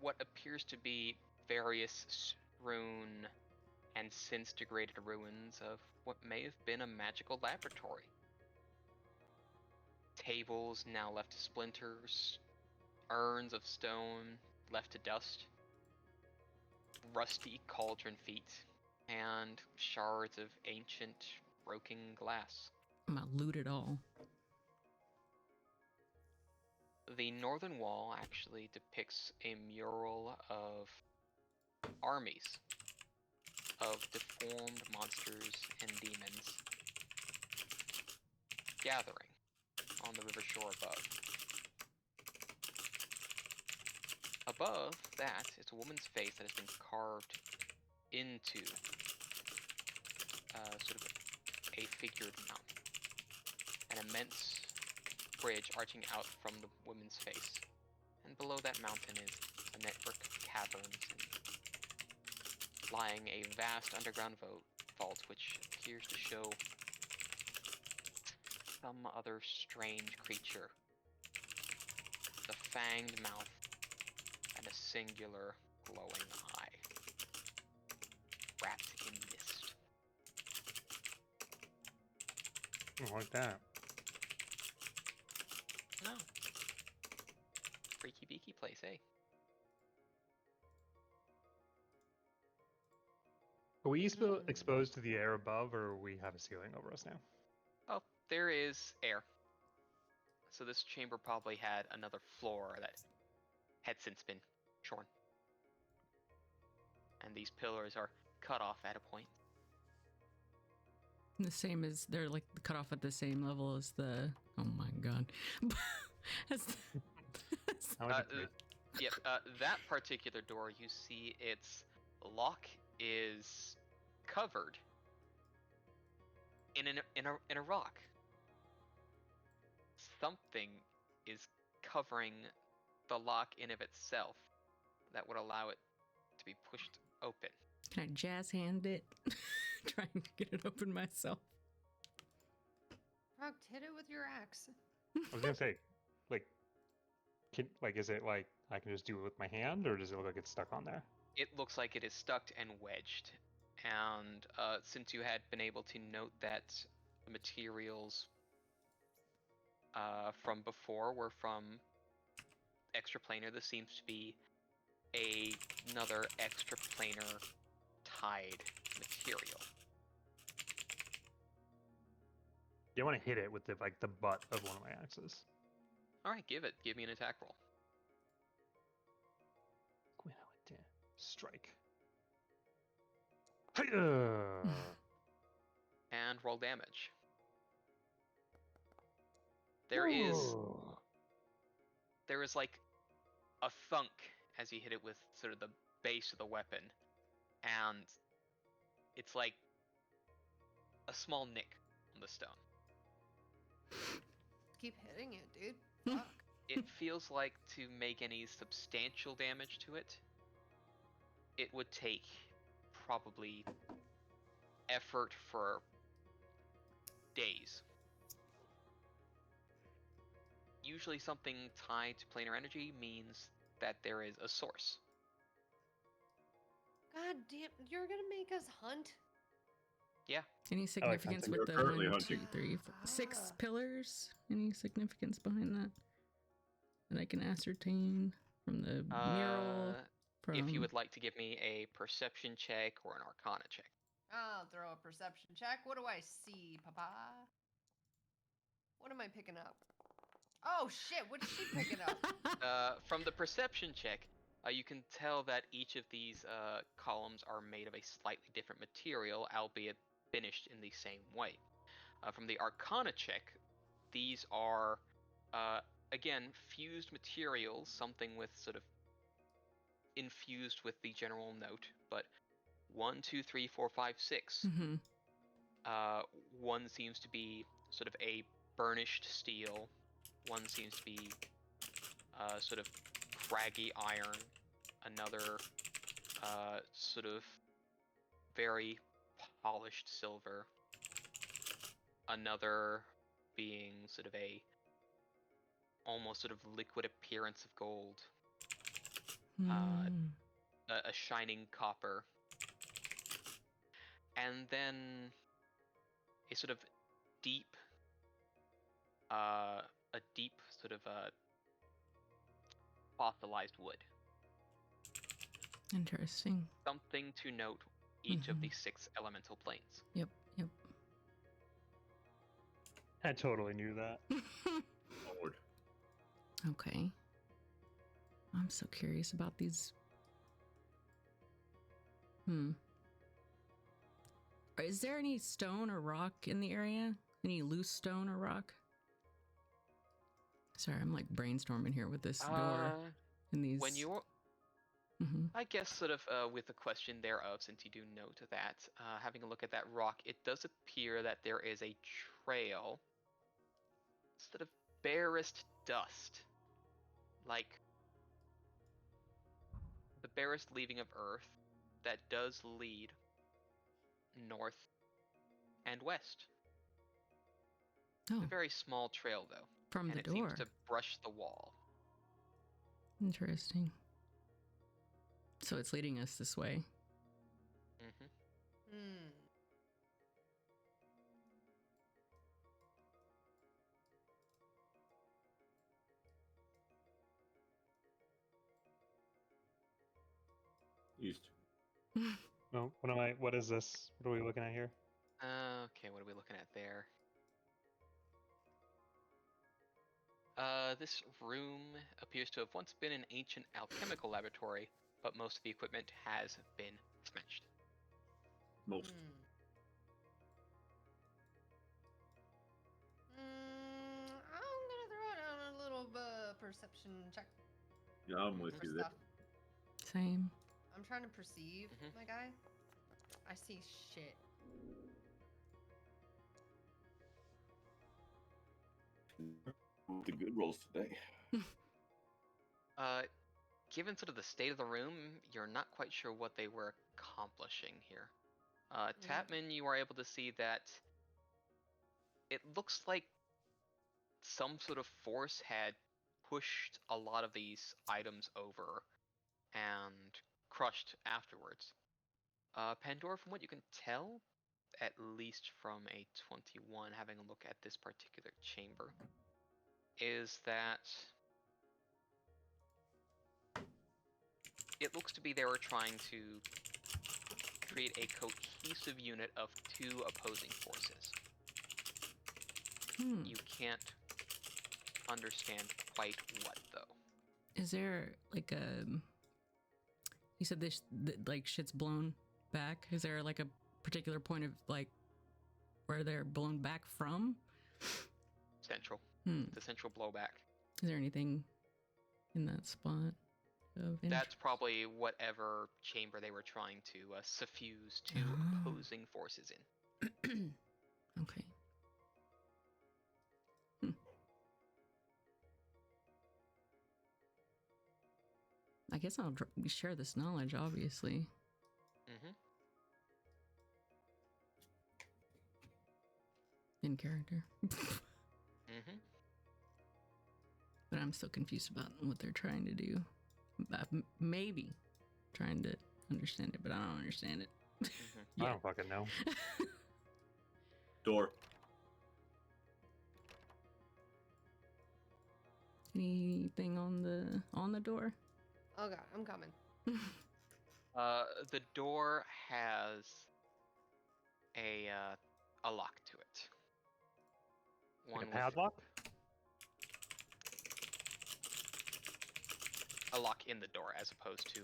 what appears to be various strewn and since degraded ruins of what may have been a magical laboratory. Tables now left to splinters, urns of stone left to dust, rusty cauldron feet, and shards of ancient broken glass. I'm gonna loot it all. The northern wall actually depicts a mural of armies of deformed monsters and demons gathering on the river shore above. Above that is a woman's face that has been carved into sort of a figured mountain. An immense bridge arching out from the woman's face. And below that mountain is a network of caverns and lying a vast underground vault which appears to show some other strange creature. The fanged mouth and a singular glowing eye, wrapped in mist. I don't like that. No. Freaky beaky place, eh? Are we exposed to the air above, or we have a ceiling over us now? Oh, there is air. So this chamber probably had another floor that had since been shorn. And these pillars are cut off at a point. The same as they're like cut off at the same level as the. Oh my god. As the, How much it Yep, that particular door, you see its lock is covered in a rock. Something is covering the lock in of itself that would allow it to be pushed open. Can I jazz hand it? Trying to get it open myself. Rock, hit it with your axe. I was gonna say, is it like I can just do it with my hand, or does it look like it's stuck on there? It looks like it is stuck and wedged. And since you had been able to note that the materials from before were from extraplanar, this seems to be another extraplanar tied material. Yeah, I want to hit it with the butt of one of my axes. All right, give me an attack roll. Strike. Hi-ya! And roll damage. There is like a thunk as you hit it with sort of the base of the weapon, and it's like a small nick on the stone. Keep hitting it, dude. Fuck. It feels like to make any substantial damage to it, it would take probably effort for days. Usually something tied to planar energy means that there is a source. God damn, you're gonna make us hunt? Any significance hunting. with the You're currently 1, hunting. 2, 3, 4, 6 Ah. pillars? Any significance behind that that I can ascertain from the mural? From If you would like to give me a perception check or an arcana check. I'll throw a perception check. What do I see, Papa? What am I picking up? Oh shit, what's she picking up? From the perception check, you can tell that each of these columns are made of a slightly different material, albeit finished in the same way. From the arcana check, these are, again, fused materials, something with sort of infused with the general note, but 1, 2, 3, 4, 5, 6. hmm One seems to be sort of a burnished steel. One seems to be sort of craggy iron. Another sort of very polished silver. Another being sort of a almost sort of liquid appearance of gold. A shining copper. And then a sort of deep sort of fossilized wood. Interesting. Something to note each of Mhm. the 6 elemental planes. Yep. I totally knew that. Onward. Okay. I'm so curious about these. Is there any stone or rock in the area? Any loose stone or rock? Sorry, I'm like brainstorming here with this door and these. When you're, Mhm. I guess, sort of with the question thereof, since you do note that, having a look at that rock, it does appear that there is a trail, sort of barest dust, like the barest leaving of Earth, that does lead north and west. Oh, It's a very small trail, though, from and the it door. seems to brush the wall. Interesting. So it's leading us this way. Mm-hmm. Hmm. East. No, what is this? What are we looking at here? Okay, what are we looking at there? This room appears to have once been an ancient alchemical laboratory, but most of the equipment has been smashed. Most. I'm gonna throw down a little perception check Yeah, I'm with for you there. stuff. Same. I'm trying to perceive, Mhm. my guy. I see shit. The good rolls today. Given sort of the state of the room, you're not quite sure what they were accomplishing here. Tapman, you are able to see that it looks like some sort of force had pushed a lot of these items over and crushed afterwards. Pandora, from what you can tell, at least from a 21, having a look at this particular chamber, is that it looks to be they were trying to create a cohesive unit of 2 opposing forces. You can't understand quite what, though. Is there like a? You said this like shit's blown back. Is there like a particular point of like where they're blown back from? Central. Hmm. The central blowback. Is there anything in that spot? of That's probably whatever chamber they were trying to suffuse two Oh. opposing forces in. Okay. Hmm. I guess I'll share this knowledge, obviously. Mm-hmm. In character. Mm-hmm. But I'm still confused about what they're trying to do. Maybe trying to understand it, but I don't understand it. Mm-hmm. I don't fucking know. Door. Anything on the door? Oh god, I'm coming. The door has a lock to it. Like a with padlock? a lock in the door as opposed to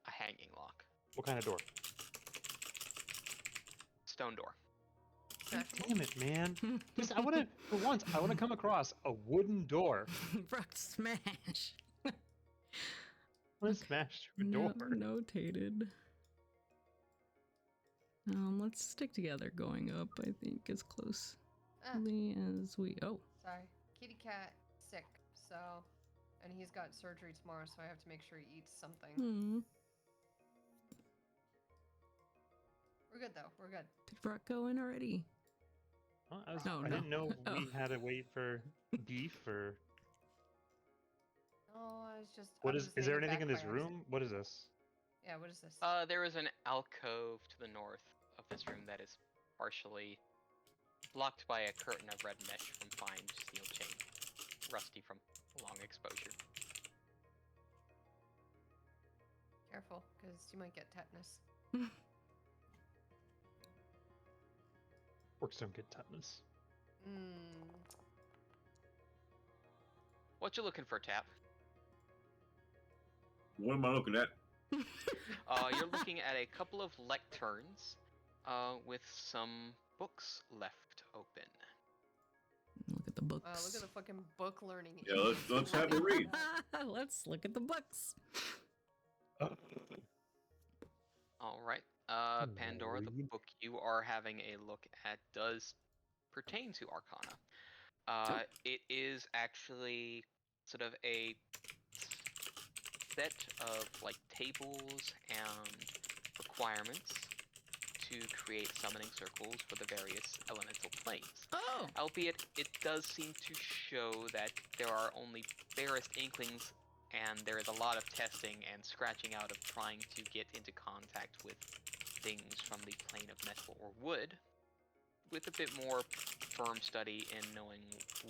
a hanging lock. What kind of door? Stone door. God damn it, man. Just, I want to, for once, I want to come across a wooden door. Rock smash. I want to smash through a door. Notated. Let's stick together going up, I think, as closely as we... Oh. Sorry. Kitty cat sick, so... And he's got surgery tomorrow, so I have to make sure he eats something. We're good, though. We're good. Did Rock go in already? Well, I Oh, didn't know no. we had to wait for beef or... Oh, I was just... What I is was there hanging anything back in this by room? What is this? Yeah, what is this? There is an alcove to the north of this room that is partially blocked by a curtain of red mesh from fine steel chain, rusty from long exposure. Careful, because you might get tetanus. Orcs don't get tetanus. What you looking for, Tap? What am I looking at? You're looking at a couple of lecterns with some books left open. Look at the books. Look at the fucking book learning. Yeah, let's have a read. Let's look at the books. All right. Pandora, the book you are having a look at does pertain to Arcana. It is actually sort of a set of like tables and requirements to create summoning circles for the various elemental planes. Oh! Albeit, it does seem to show that there are only barest inklings, and there is a lot of testing and scratching out of trying to get into contact with things from the plane of metal or wood, with a bit more firm study in knowing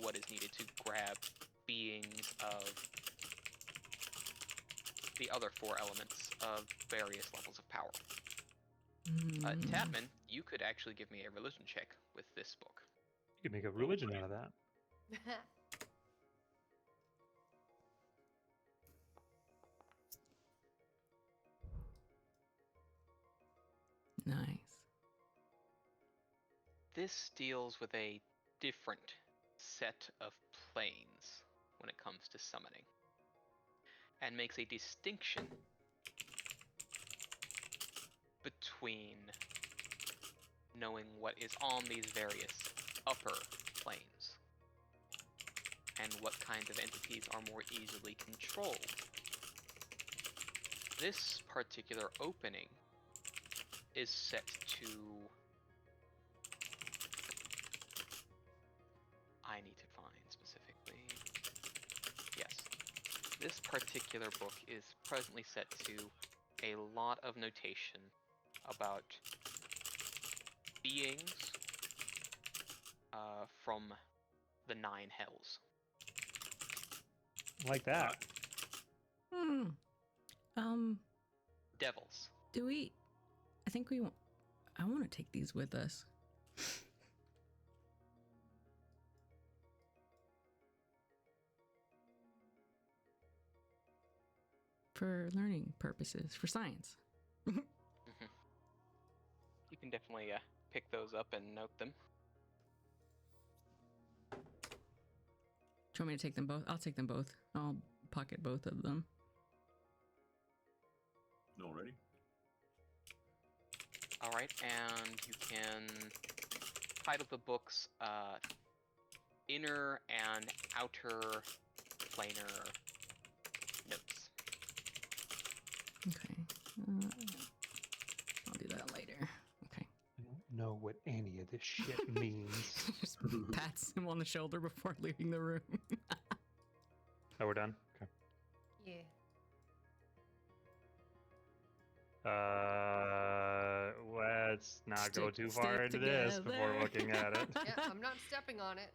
what is needed to grab beings of the other four elements of various levels of power. Tapman, you could actually give me a religion check with this book. You could make a religion out of that. Nice. This deals with a different set of planes when it comes to summoning, and makes a distinction between knowing what is on these various upper planes and what kinds of entities are more easily controlled. This particular opening is set to... I need to find specifically... Yes. This particular book is presently set to a lot of notation about beings from the Nine Hells. Like that. Devils. Do we... I think we want... I want to take these with us. For learning purposes, for science. You can definitely pick those up and note them. Do you want me to take them both? I'll take them both. I'll pocket both of them. already. All right, and you can title the books Inner and Outer Planar Notes. Okay. I'll do that later. Okay. I don't know what any of this shit means. Just pats him on the shoulder before leaving the room. Oh, we're done? Okay. Yeah. Let's not go too far Stick into this before together. looking at it. Yeah, I'm not stepping on it.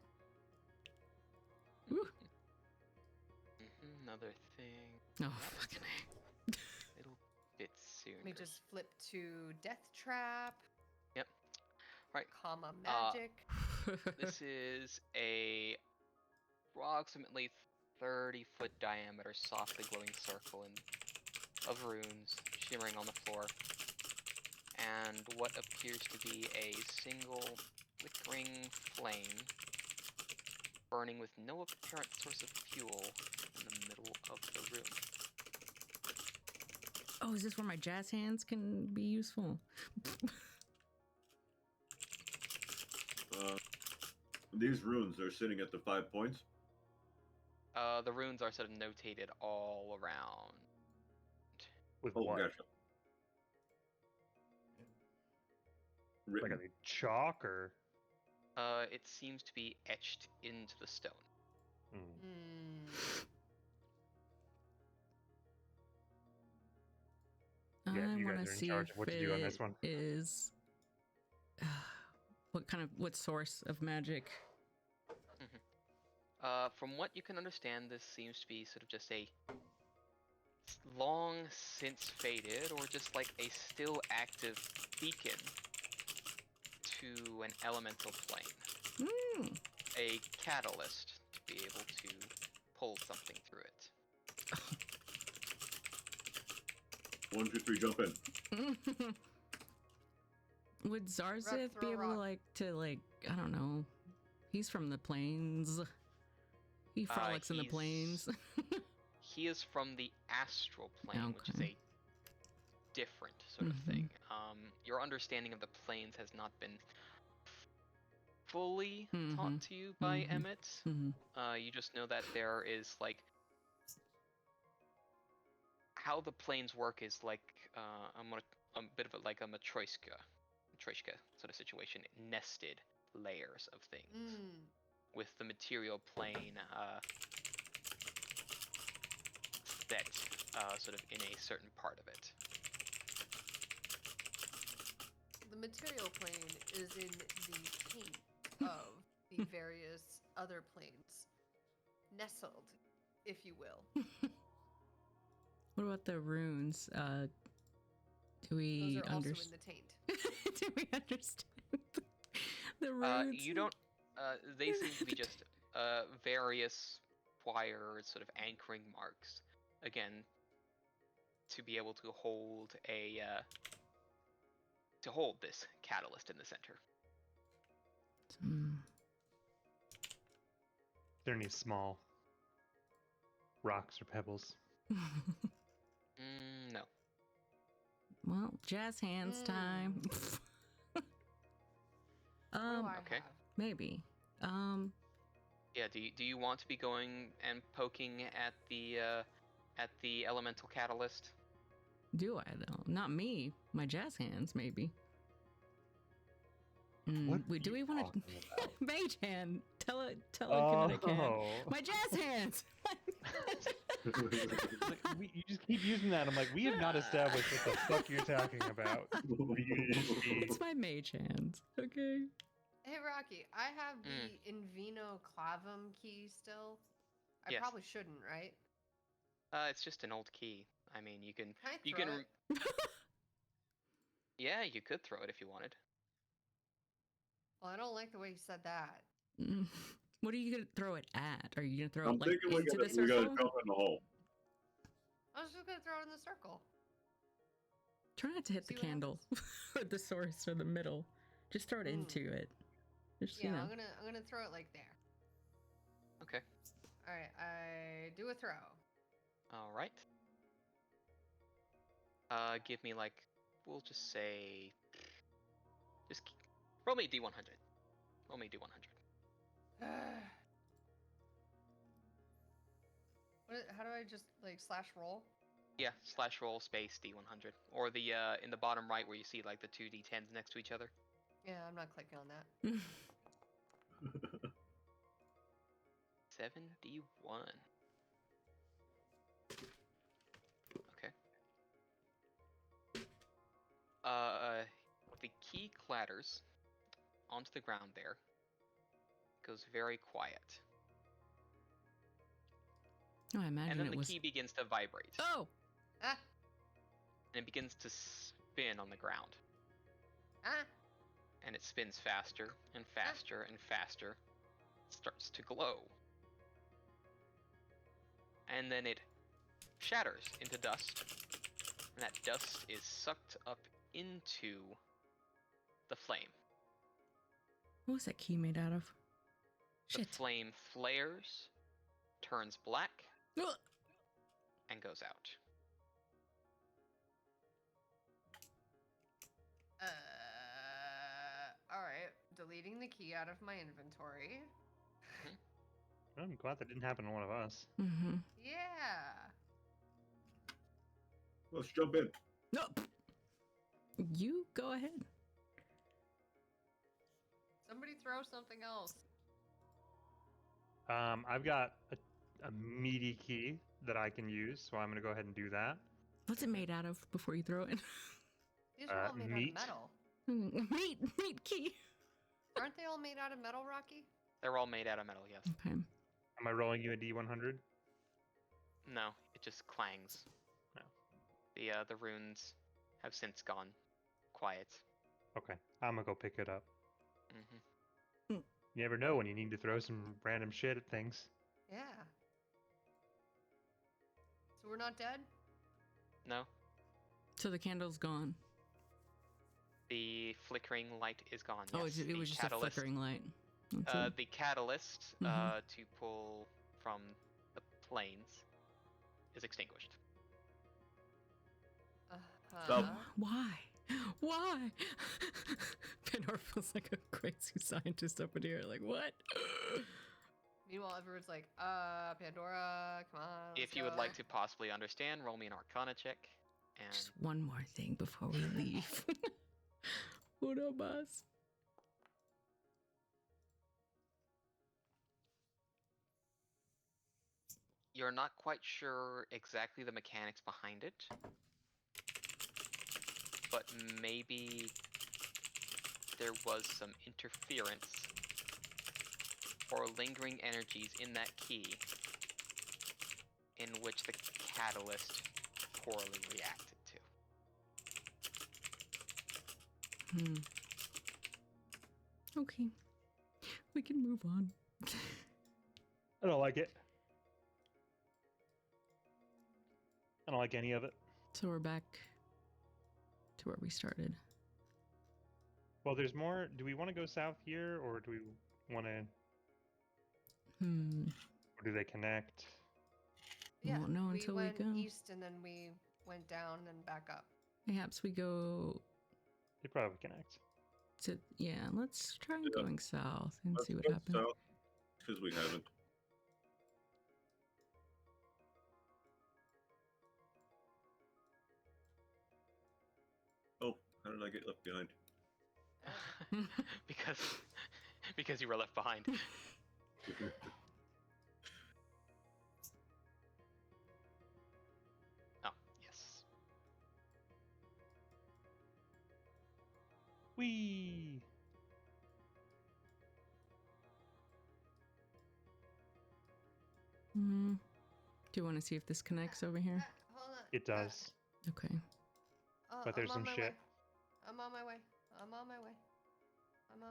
Woo. Another thing. Oh, fucking A. Little bit sooner. Let me just flip to Death Trap. Yep. Right. Comma magic. This is a approximately 30-foot diameter, softly glowing circle of runes shimmering on the floor, and what appears to be a single flickering flame burning with no apparent source of fuel in the middle of the room. Oh, is this where my jazz hands can be useful? These runes are sitting at the 5 points. The runes are sort of notated all around. With Oh, what? gotcha. Like, Written. are they chalk or? It seems to be etched into the stone. Hmm. Yeah, I you want guys to are in see charge of what to do on this if one. it is what source of magic. From what you can understand, this seems to be sort of just a long since faded, or just like a still active beacon to an elemental plane. Hmm. A catalyst to be able to pull something through it. 1, 2, 3, jump in. Would Zarzith throw be a able rock. to I don't know. He's from the plains. He frolics in the he's- plains. He is from the astral plane, which is Okay. a different sort of thing. Your understanding of the planes has not been fully taught to you by Emmett. You just know that there is like how the planes work is like a bit of like a matryoshka sort of situation, nested layers of things, with the material plane set sort of in a certain part of it. The material plane is in the taint of the various other planes, nestled, if you will. What about the runes? Do we Those are also in understand? the taint. Do we understand the runes? You don't. They seem to be just various wires, sort of anchoring marks. Again, to be able to hold this catalyst in the center. Are there any small rocks or pebbles? No. Well, jazz hands time. What do I okay. have? Maybe. Yeah. Do you want to be going and poking at the elemental catalyst? Do I though? Not me. My jazz hands, maybe. What Do are we you want talking to about? mage hand? Tell it that I can. Oh. My jazz hands. Like, you just keep using that. I'm like, we have not established what the fuck you're talking about. You just be- It's my mage hands. Okay. Hey, Rocky, I have the Invino Clavum key still. I Yes. probably shouldn't, right? It's just an old key. I mean, you can. Can I You throw can. it? Yeah, you could throw it if you wanted. Well, I don't like the way you said that. What are you gonna throw it at? Are you gonna throw I'm it like thinking we into the gotta circle? jump in the hole. I was just gonna throw it in the circle. Try not to hit the See what candle or the source or the middle. Just throw it into it. Just Yeah, you know. I'm gonna throw it like there. Okay. All right, I do a throw. All right. Give me like, we'll just say, roll me D100. Roll me D100. How do I just like slash roll? Yeah, slash roll space D100, or the in the bottom right where you see like the two D10s next to each other. Yeah, I'm not clicking on that. 71. Okay. The key clatters onto the ground there. Goes very quiet. Oh, I imagine And then it the was. key begins to vibrate. Oh! Ah, And it begins to spin on the ground. ah. And it spins faster and faster and faster. It starts to glow. And then it shatters into dust. And that dust is sucked up into the flame. What was that key made out of? The Shit. flame flares, turns black, Ugh. and goes out. All right. Deleting the key out of my inventory. I'm glad that didn't happen to one of us. Mm-hmm. Yeah. Let's jump in. No. You go ahead. Somebody throw something else. I've got a meaty key that I can use, so I'm gonna go ahead and do that. What's it made out of before you throw it in? These are all made meat. out of metal. meat key. Aren't they all made out of metal, Rocky? They're all made out of metal, yes. Okay. Am I rolling you a D100? No, it just clangs. No. The runes have since gone quiet. Okay, I'm gonna go pick it up. Mm-hmm. You never know when you need to throw some random shit at things. Yeah. So we're not dead? No, So the candle's gone. the flickering light is gone. Oh, yes. it The was just catalyst, a flickering light. That's it. The catalyst Mhm. to pull from the planes is extinguished. Uh-huh. Why? Why? Pandora feels like a crazy scientist up in here. Like, what? Meanwhile, everyone's like, Pandora, come on. If you would like to possibly understand, roll me an Arcana check. And Just one more thing before we leave. Uno más. you're not quite sure exactly the mechanics behind it, but maybe there was some interference or lingering energies in that key in which the catalyst poorly reacted to. Okay. We can move on. I don't like it. I don't like any of it. So we're back to where we started. Well, there's more. Do we want to go south here, or do we want to? Or do they connect? We Yeah, won't know we until we went go. east and then we went down and back up. Perhaps we go They probably connect. to, yeah, let's try Yeah. going south and Let's see what go happens. south, because we haven't. Oh, how did I get left behind? because you were left behind. Oh, yes. Whee! Do you want to see if this connects over here? Hold on. It does. Okay. But there's I'm on some my shit. way. I'm on my way. I'm on my way. I'm on.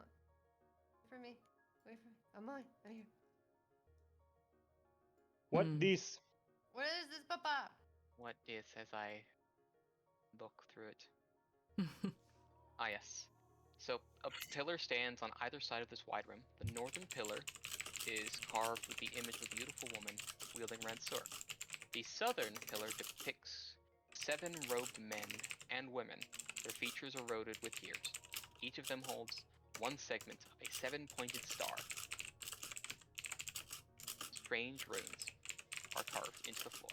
Wait for me. Wait for me. I'm on. Right here. What Hmm. this? What is this, Papa? What is as I look through it? Ah, yes. So a pillar stands on either side of this wide room. The northern pillar is carved with the image of a beautiful woman wielding red sword. The southern pillar depicts 7 robed men and women, their features eroded with years. Each of them holds one segment of a 7-pointed star. Strange runes are carved into the floor.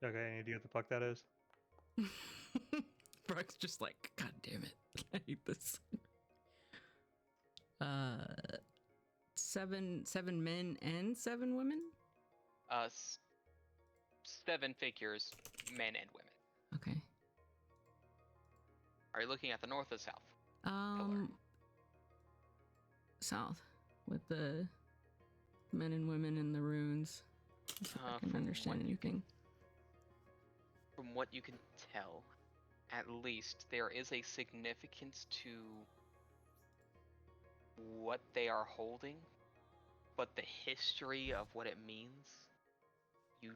Okay, any idea what the fuck that is? Brock's just like, God damn it. I hate this. Seven men and 7 women? 7 figures, men and women. Okay. Are you looking at the north or south? Pillar. South with the men and women and the runes. If I can understand anything. From what you can tell, at least, there is a significance to what they are holding, but the history of what it means, you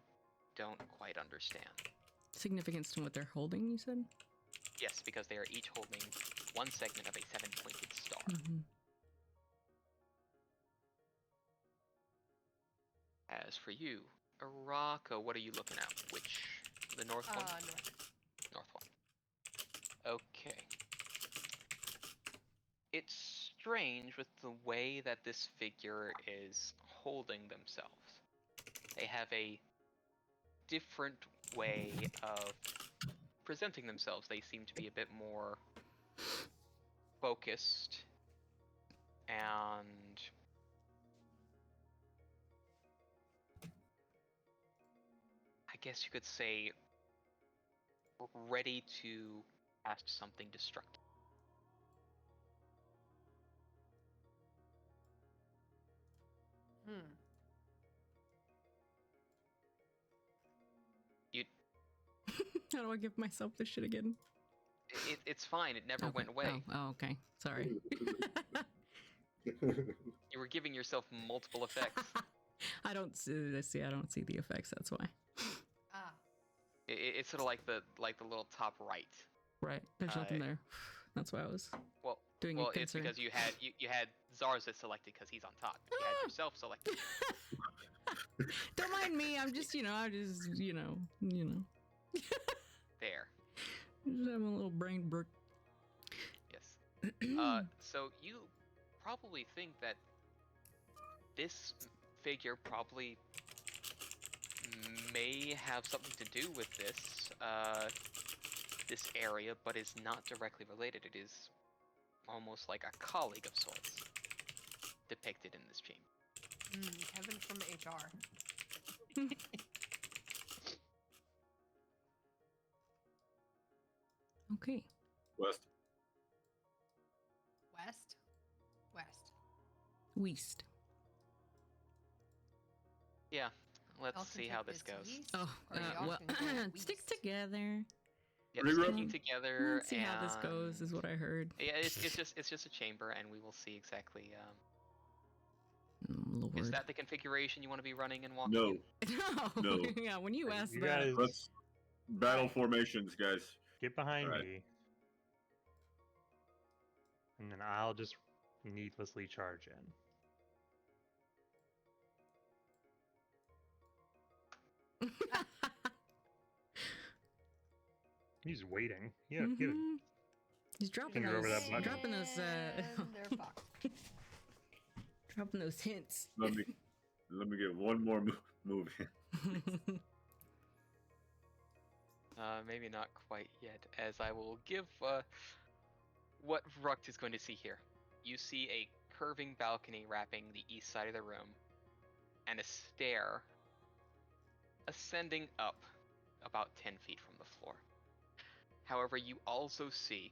don't quite understand. Significance to what they're holding, you said? Yes, because they are each holding one segment of a 7-pointed star. Mm-hmm. As for you, Araka, what are you looking at? Which? The north one? North. North one. Okay. It's strange with the way that this figure is holding themselves. They have a different way of presenting themselves. They seem to be a bit more focused and I guess you could say ready to cast something destructive. How do I give myself this shit again? It's fine. It never went away. Oh, okay. Sorry. You were giving yourself multiple effects. I don't see. I don't see the effects. That's why. Ah. It's sort of like the little top right. Right. There's nothing there. That's why I was doing Well, a concern. it's because you had Zarza selected because he's on top. You had yourself selected. Don't mind me. I'm just, There. Just having a little brain burp. Yes. So you probably think that this figure probably may have something to do with this area, but is not directly related. It is almost like a colleague of sorts depicted in this chamber. Kevin from HR. Okay. West. West? West. West. Yeah, let's Y'all can see take how this goes. east, Oh, or y'all well, can go stick west. together. Yep, Reroll. sticking together. Let's see how this goes, is what I heard. Yeah, it's just a chamber, and we will see exactly. Lord. Is that the configuration you want to be running and walking? No. No. No. Yeah, when you asked You that. guys Let's battle formations, guys. get behind Alright. me. And then I'll just needlessly charge in. He's waiting. Yeah, give it. Mhm. He's dropping Finger those, over that button. dropping those, And they're fucked. dropping those hints. Let me get one more move in. Maybe not quite yet, as I will give what Rukt is going to see here. You see a curving balcony wrapping the east side of the room, and a stair ascending up about 10 feet from the floor. However, you also see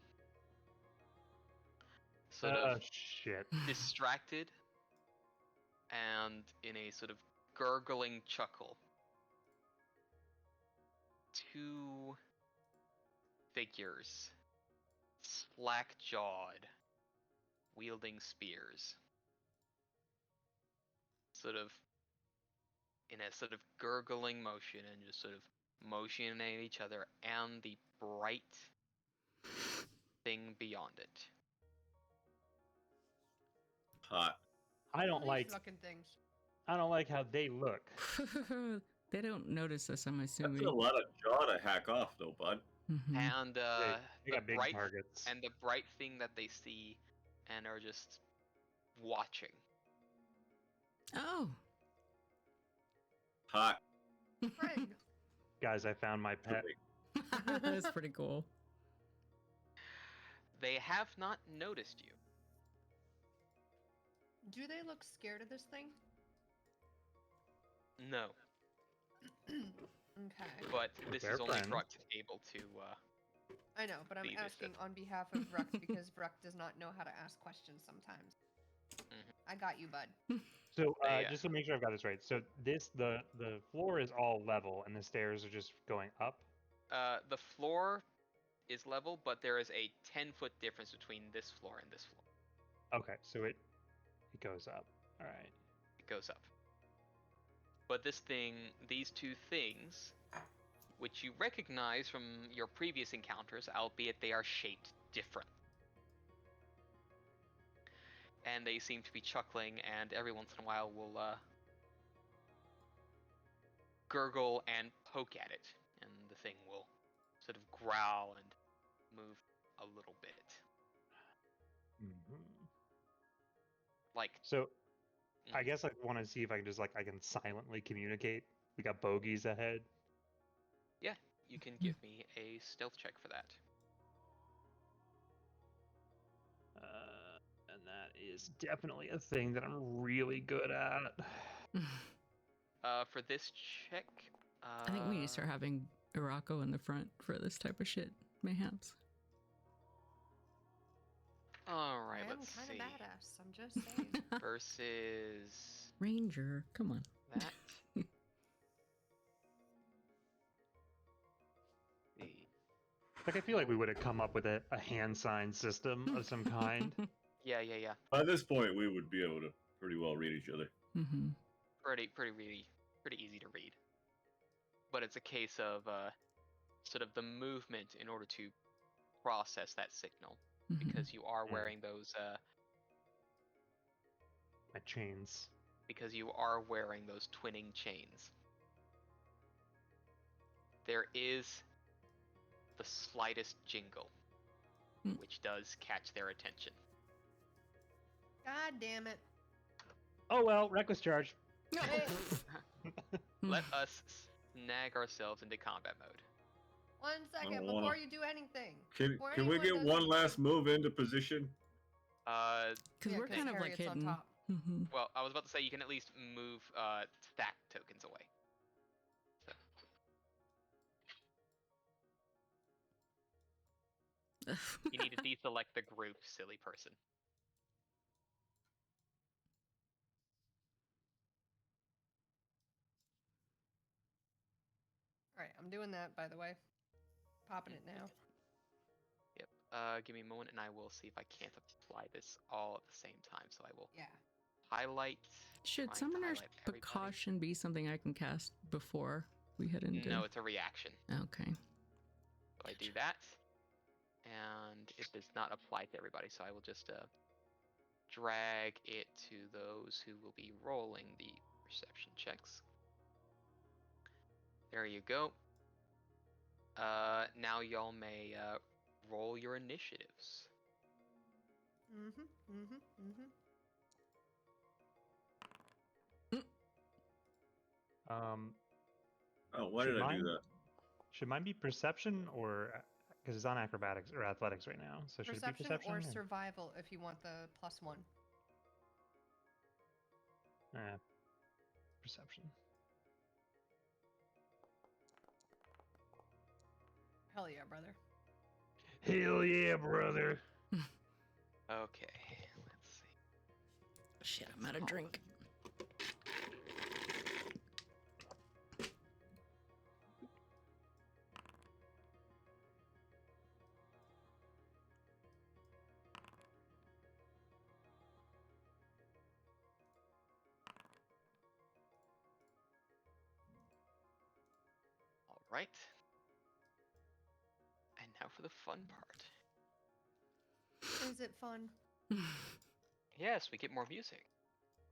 sort of Shit. distracted and in a sort of gurgling chuckle, 2 figures, slack-jawed, wielding spears, sort of in a sort of gurgling motion and just sort of motioning at each other and the bright thing beyond it. Hot. I don't These like fucking things. how they look. They don't notice us, I'm That's assuming. a lot of jaw to hack off, though, bud. Mhm. And They the got big bright targets. and the bright thing that they see and are just watching. Oh. Hot. Friend. Guys, I found my pet. That's pretty cool. They have not noticed you. Do they look scared of this thing? No, Okay. but this they're is only friends. Bruck able to. I know, but I'm See this asking stuff. on behalf of Ruck because Ruck does not know how to ask questions sometimes. I got you, bud. So Yeah. just to make sure I've got this right. So the floor is all level and the stairs are just going up. The floor is level, but there is a 10-foot difference between this floor and this floor. Okay, so it goes up. All right. It goes up. But these two things, which you recognize from your previous encounters, albeit they are shaped different. And they seem to be chuckling, and every once in a while will gurgle and poke at it, and the thing will sort of growl and move a little bit. Like, So I guess I want to see if I can just I can silently communicate. We got bogeys ahead. yeah, you can give me a stealth check for that. And that is definitely a thing that I'm really good at. For this check, I think we need to start having Irako in the front for this type of shit, mayhaps. All right, I am let's kind see. of badass. I'm just saying. Versus Ranger, come on. that. I feel like we would have come up with a hand sign system of some kind. Yeah. By this point, we would be able to pretty well read each other. Mm-hmm. Pretty easy to read. But it's a case of sort of the movement in order to process that signal, because you are wearing those My chains. because you are wearing those twinning chains. There is the slightest jingle, which does catch their attention. God damn it. Oh well, reckless charge. Hey, Let us snag ourselves into combat mode. 1 second don't before wanna- you do anything. Can Before we anyone get does one anything. last move into position? Because Yeah, we're 'cause kind of like Harriet's on hidden. top. Mm-hmm. Well, I was about to say you can at least move stack tokens away. So, you need to deselect the group, silly person. Alright, I'm doing that, by the way. Popping it now. Yep. Give me a moment, and I will see if I can't apply this all at the same time. So I will Yeah. highlight. Should trying to Summoner's highlight everybody. Precaution be something I can cast before we head into? No, it's a reaction. Okay. So I do that, and it does not apply to everybody. So I will just drag it to those who will be rolling the perception checks. There you go. Now y'all may roll your initiatives. Oh, why Should did I mine- do that? Should mine be perception or because it's on acrobatics or athletics right now? So should it be Perception perception or survival if you want the +1. Perception. Hell yeah, brother. Hell yeah, brother. Okay, let's see. Shit, I'm out of drink. All right. And now for the fun part. Is it fun? Yes, we get more music.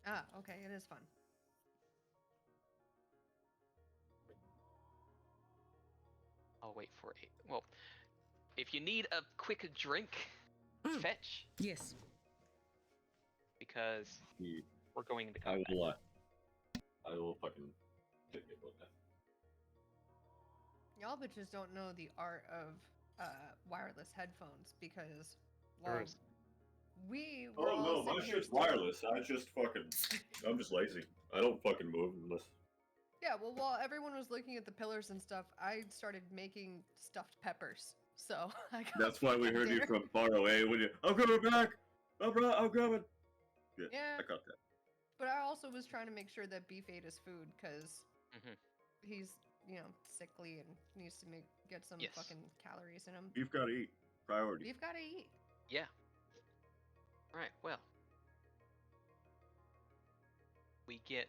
Ah, okay, it is fun. I'll wait for it. Well, if you need a quick drink, fetch, Yes. because Yeah, we're going into I combat. will. I will fucking think about that. Y'all bitches don't know the art of wireless headphones because, There well, is. we were Oh all no, sitting my here shit's still- wireless. I'm just lazy. I don't fucking move unless. Yeah, well, while everyone was looking at the pillars and stuff, I started making stuffed peppers. So I got That's why we heard you dinner. from far away. When you, I'm coming back. I'm coming. Yeah, Yeah, I got that. but I also was trying to make sure that Beef ate his food because Mhm. he's, sickly and needs to get some Yes. fucking calories in him. You've got to eat. Priority. Beef gotta eat. Yeah. Right. Well, we get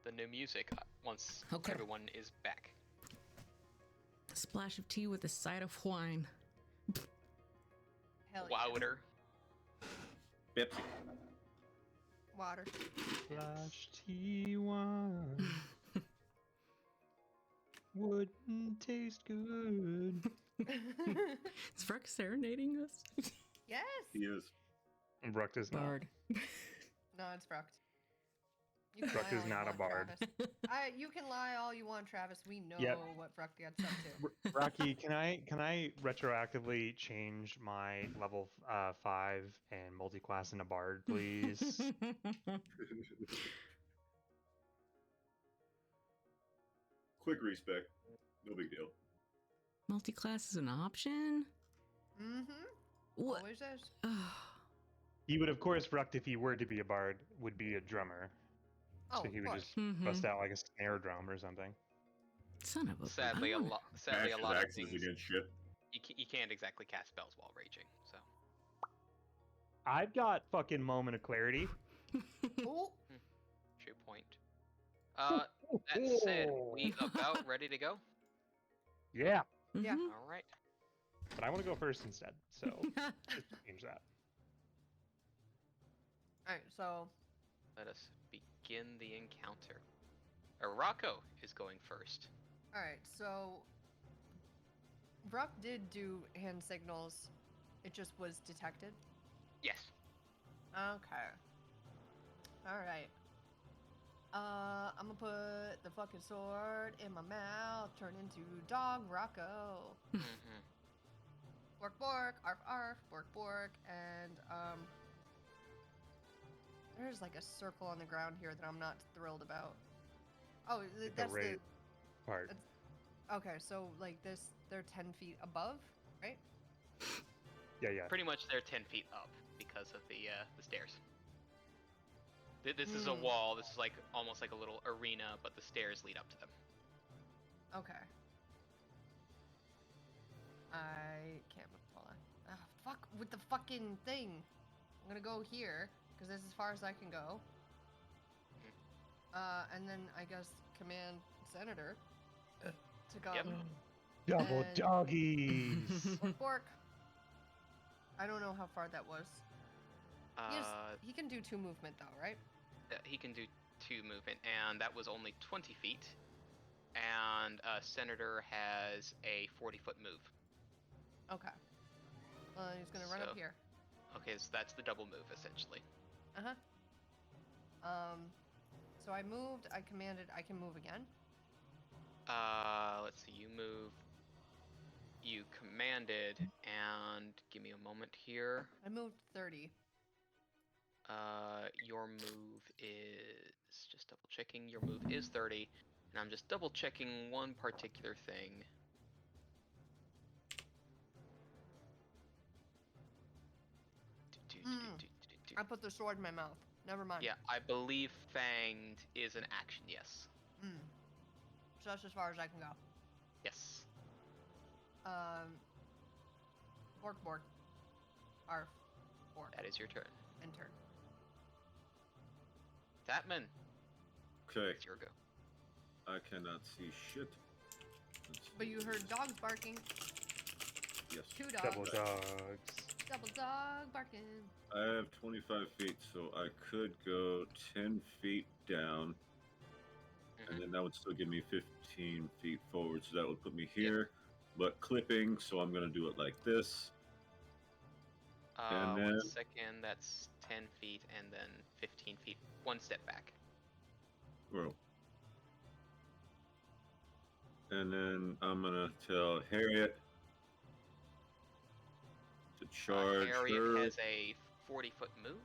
the new music once Okay. everyone is back. A splash of tea with a side of wine. Hell yeah. Louder. Pepsi. Water. Flash T1 wouldn't taste good. Is Fruck serenading us? Yes. He is. Bruck is not. Bard. No, it's Fruct. You can Bruck lie is all you not a want, bard. Travis. You can lie all you want, Travis. We know Yep. what Fruct gets up to. Rocky, can I retroactively change my level 5 and multi-class into Bard, please? Quick respec. No big deal. Multi-class is an option? Mm-hmm. What? Always is. He would, of course, Rucked, if he were to be a Bard, would be a drummer. Oh, So he of would course. just Mhm. bust out like a snare drum or something. Son of a. Sadly, I a don't- lot. Smash Sadly, a his lot of axes things. against shit. You can't exactly cast spells while raging. So I've got fucking moment of clarity. Oh, true point. That said, we about ready to go. Yeah, Yeah. Mhm. All right. but I want to go first instead. So just change that. alright, so Let us begin the encounter. Rocco is going first. alright, so Ruck did do hand signals. It just was detected. Yes. Okay. Alright. I'm gonna put the fucking sword in my mouth, turn into Dog Rocco. hmm Bork bork, arf arf, bork bork, and there's like a circle on the ground here that I'm not thrilled about. Oh, The that's the. rate part. Okay, so like this, they're 10 feet above, right? Yeah, yeah. Pretty much they're 10 feet up because of the stairs. This is a Hmm. wall. This is like almost like a little arena, but the stairs lead up to them. Okay. I can't. Hold on. Ah, fuck with the fucking thing. I'm gonna go here because this is as far as I can go. And then I guess command Senator to come. Yep. Double And- doggies. Bork bork. I don't know how far that was. Yes, Uh, he can do 2 movement though, right? he can do 2 movement, and that was only 20 feet. And Senator has a 40-foot move. Okay. Well, he's gonna run So- up here. Okay, so that's the double move essentially. So I moved. I commanded. I can move again. Let's see. You move. You commanded, and give me a moment here. I moved 30. Your move is just double checking. Your move is 30, and I'm just double checking one particular thing. I put the sword in my mouth. Never mind. Yeah, I believe fanged is an action. Yes. So that's as far as I can go. Yes. Bork bork. Arf. Bork. That is your turn. Enter. Tatman, Okay, it's your go. I cannot see shit. Let's But you see. heard dogs barking. Yes. 2 Double dogs. dogs. Double dog barking. I have 25 feet, so I could go 10 feet down, and then that would still give me 15 feet forward, so that would put me here. But clipping, so I'm gonna do it like this. And then 1 second, that's 10 feet, and then 15 feet. 1 step back. Whoa. And then I'm gonna tell Harriet to charge Harriet has a 40-foot move.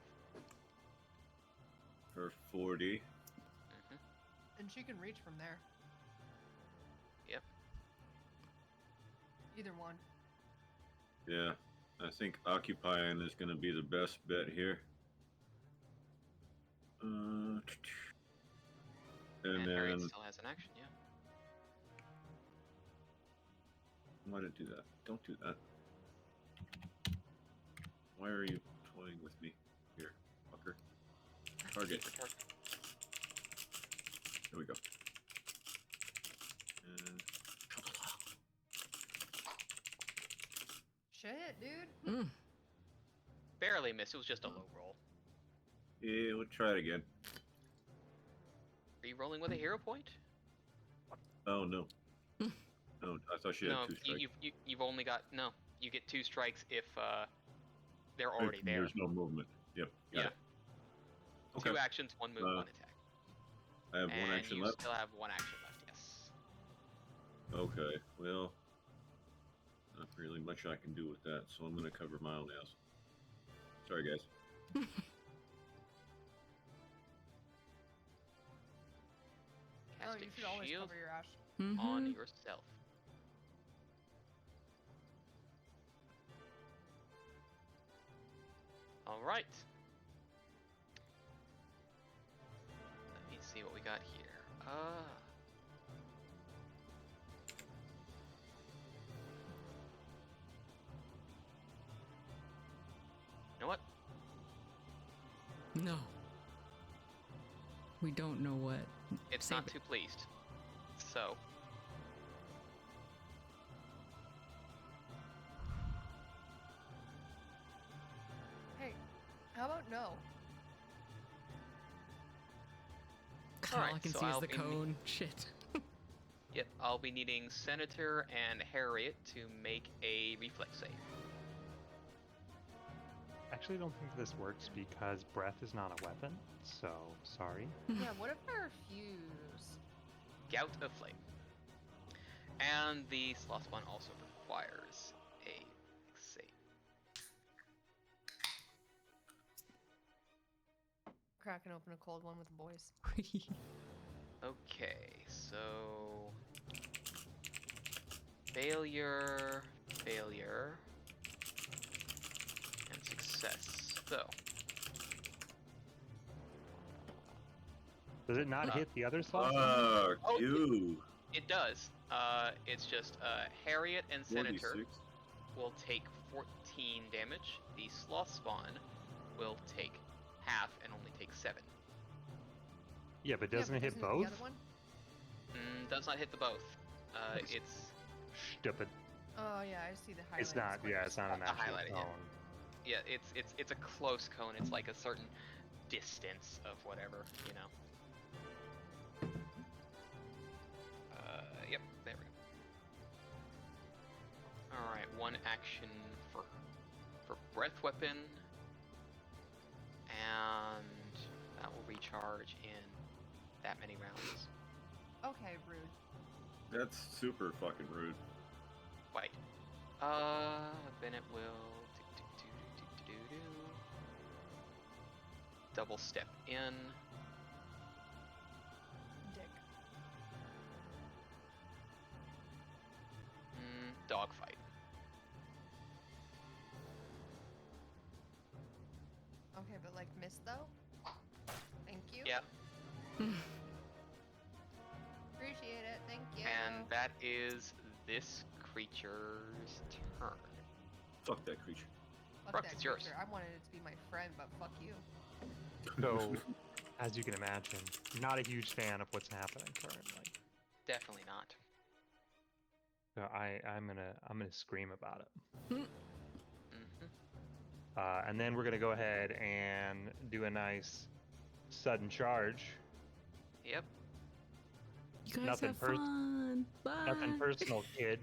her 40. And she can reach from there. Yep. Either one. Yeah, I think occupying is gonna be the best bet here. And then Harriet still has an action, yeah. why did it do that? Don't do that. Why are you toying with me? Here, fucker. Target. There we go. And Shit, dude. Mm. Barely missed. It was just a low roll. yeah, we'll try it again. Re-rolling with a hero point? Oh no. No, I thought she had No, 2 strikes. you've only got you get 2 strikes if they're If already there. There's no movement. Yep. Got Yeah. it. Okay. 2 actions, 1 move, 1 attack. I have and 1 action you left. still have 1 action left, yes. Okay. Well, not really much I can do with that, so I'm gonna cover my own ass. Sorry, guys. Oh, Cast you a should always shield cover your ash. on Mhm. yourself. Alright. Let me see what we got here. You know what? No. We don't know what. It's Save not it. too pleased. So. Hey, how about no? All I Alright, can so see is I'll the be cone. Shit. Yep, I'll be needing Senator and Harriet to make a reflex save. Actually, don't think this works because breath is not a weapon. So sorry. Yeah, what if I refuse? Gout of Flame. And the Sloth one also requires a save. Cracking open a cold one with the boys. Okay, so failure, failure, and success. So Does it not hit the other slots? Fuck Oh, you. it does. It's just Harriet and Senator 46. will take 14 damage. The Sloth Spawn will take half and only take 7. Yeah, but doesn't Yeah, it but hit isn't both? The other one? Does not hit the both. That's- It's Stupid. Oh yeah, I see the highlight. It's not. Yeah, it's not an I actual highlighted it. cone. yeah, it's a close cone. It's like a certain distance of whatever, you know. Yep, there we go. All right, 1 action for breath weapon, and that will recharge in that many rounds. Okay, rude. That's super fucking rude. Wait. Then it will double step in. Dick. Dogfight. Okay, but like miss though? Thank you. Yeah, Appreciate it. Thank you. and that is this creature's turn. Fuck that creature. Fuck Brooke, that it's yours. creature. I wanted it to be my friend, but fuck you. So, as you can imagine, not a huge fan of what's happening currently. Definitely not. So I'm gonna scream about it. Mm-hmm. And then we're gonna go ahead and do a nice sudden charge. Yep. You guys Nothing have pers- fun. Bye. Nothing personal, kid.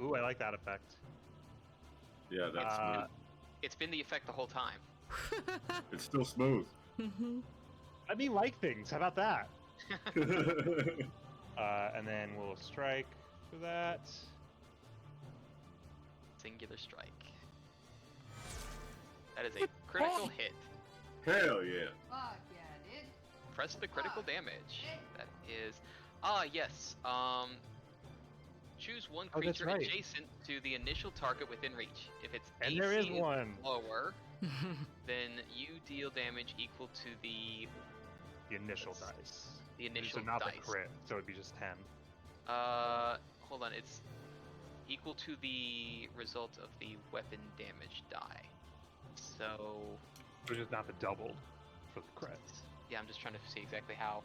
Ooh, I like that effect. Yeah, that's smooth. It's been the effect the whole time. It's still smooth. Let me like things. How about that? And then we'll strike for that. Singular strike. That is a critical hit. Hell yeah. Fuck yeah, dude. Press the critical damage. That is... yes. Choose one Oh, that's creature right. adjacent to the initial target within reach. If its And AC there is one. lower, then you deal damage equal to the The initial That's- dice. the initial so not dice. the crit, so it'd be just 10. Hold on. It's equal to the result of the weapon damage die. So So just not the doubled for the crit. yeah, I'm just trying to see exactly how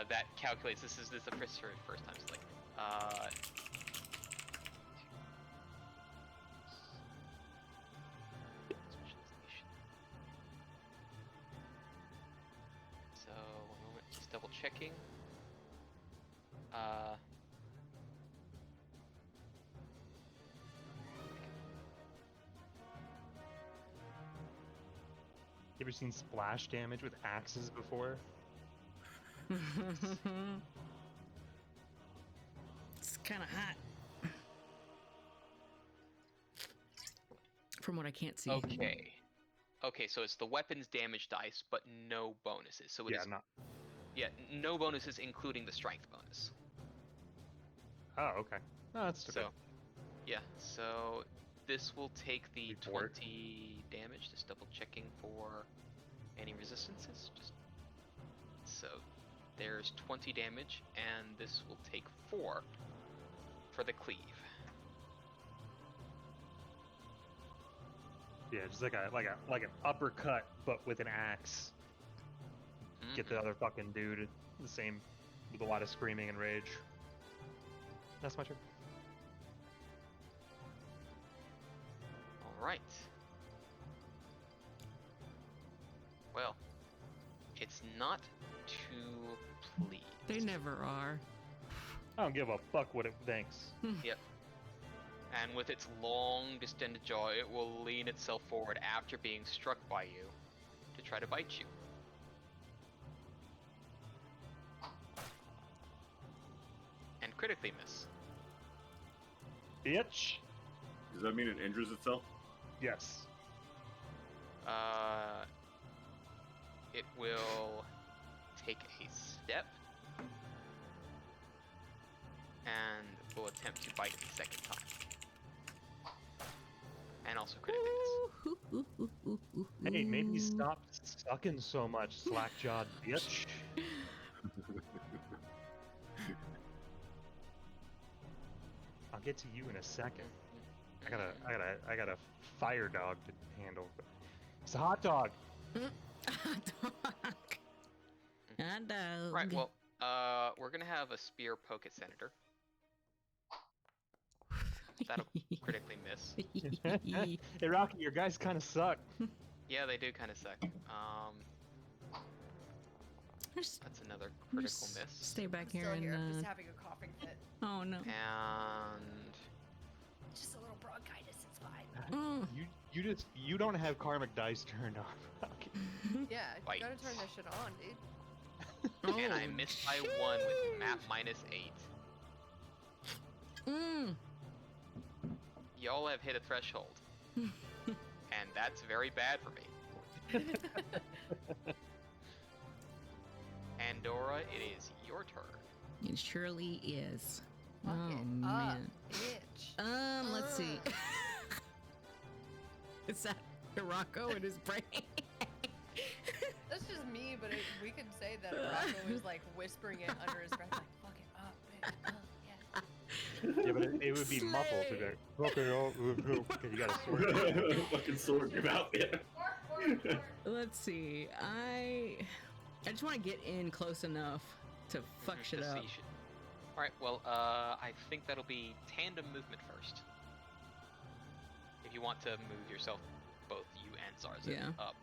that calculates. This is the first time. So like specialization. So one moment, just double checking. You ever seen splash damage with axes before? It's kind of hot. From what I can't see. Okay. Okay, so it's the weapons damage dice, but no bonuses. So it is Yeah, not. no bonuses, including the strength bonus. Oh, okay. No, that's still So, good. yeah. So this will take the D4. 20 damage. Just double checking for any resistances. Just so there's 20 damage, and this will take 4 for the cleave. Yeah, just like an uppercut, but with an axe. Get the other fucking dude the same with a lot of screaming and rage. That's my turn. All right. Well, it's not too pleased. They never are. I don't give a fuck what it thinks. Yep. And with its long, distended jaw, it will lean itself forward after being struck by you to try to bite you. And critically miss. Bitch. Does that mean it injures itself? Yes. It will take a step and will attempt to bite it the second time. And also critically miss. Hey, maybe stop sucking so much, slack-jawed bitch. I'll get to you in a second. I got a fire dog to handle. It's a hot dog. Hot dog. Right, well, we're gonna have a spear poke at Senator. That'll critically miss. Hey, Rocky, your guys kind of suck. Yeah, they do kind of suck. Just That's another critical miss. stay back I'm here still and. here. I'm just having a coughing fit. Oh no. And Just a little bronchitis. It's fine. You don't have karmic dice turned on, Rocky. Yeah, Bite. you gotta turn this shit on, dude. and I missed by 1 with map -8. Mm. Y'all have hit a threshold. And that's very bad for me. Pandora, it is your turn. It surely is. Fuck Oh it man. up, bitch. Let's see. Is that Rocco in his brain? That's just me, but we could say that Rocco was like whispering it under his breath, like, fuck it up, bitch. Yeah. Yeah, but it would be muffled to go. Okay, you got a sword. Fucking sword in your mouth. Yeah. Let's see. I just want to get in close enough to fuck shit up. Alright, well, I think that'll be tandem movement first. If you want to move yourself, both you Zarzith Yeah. up.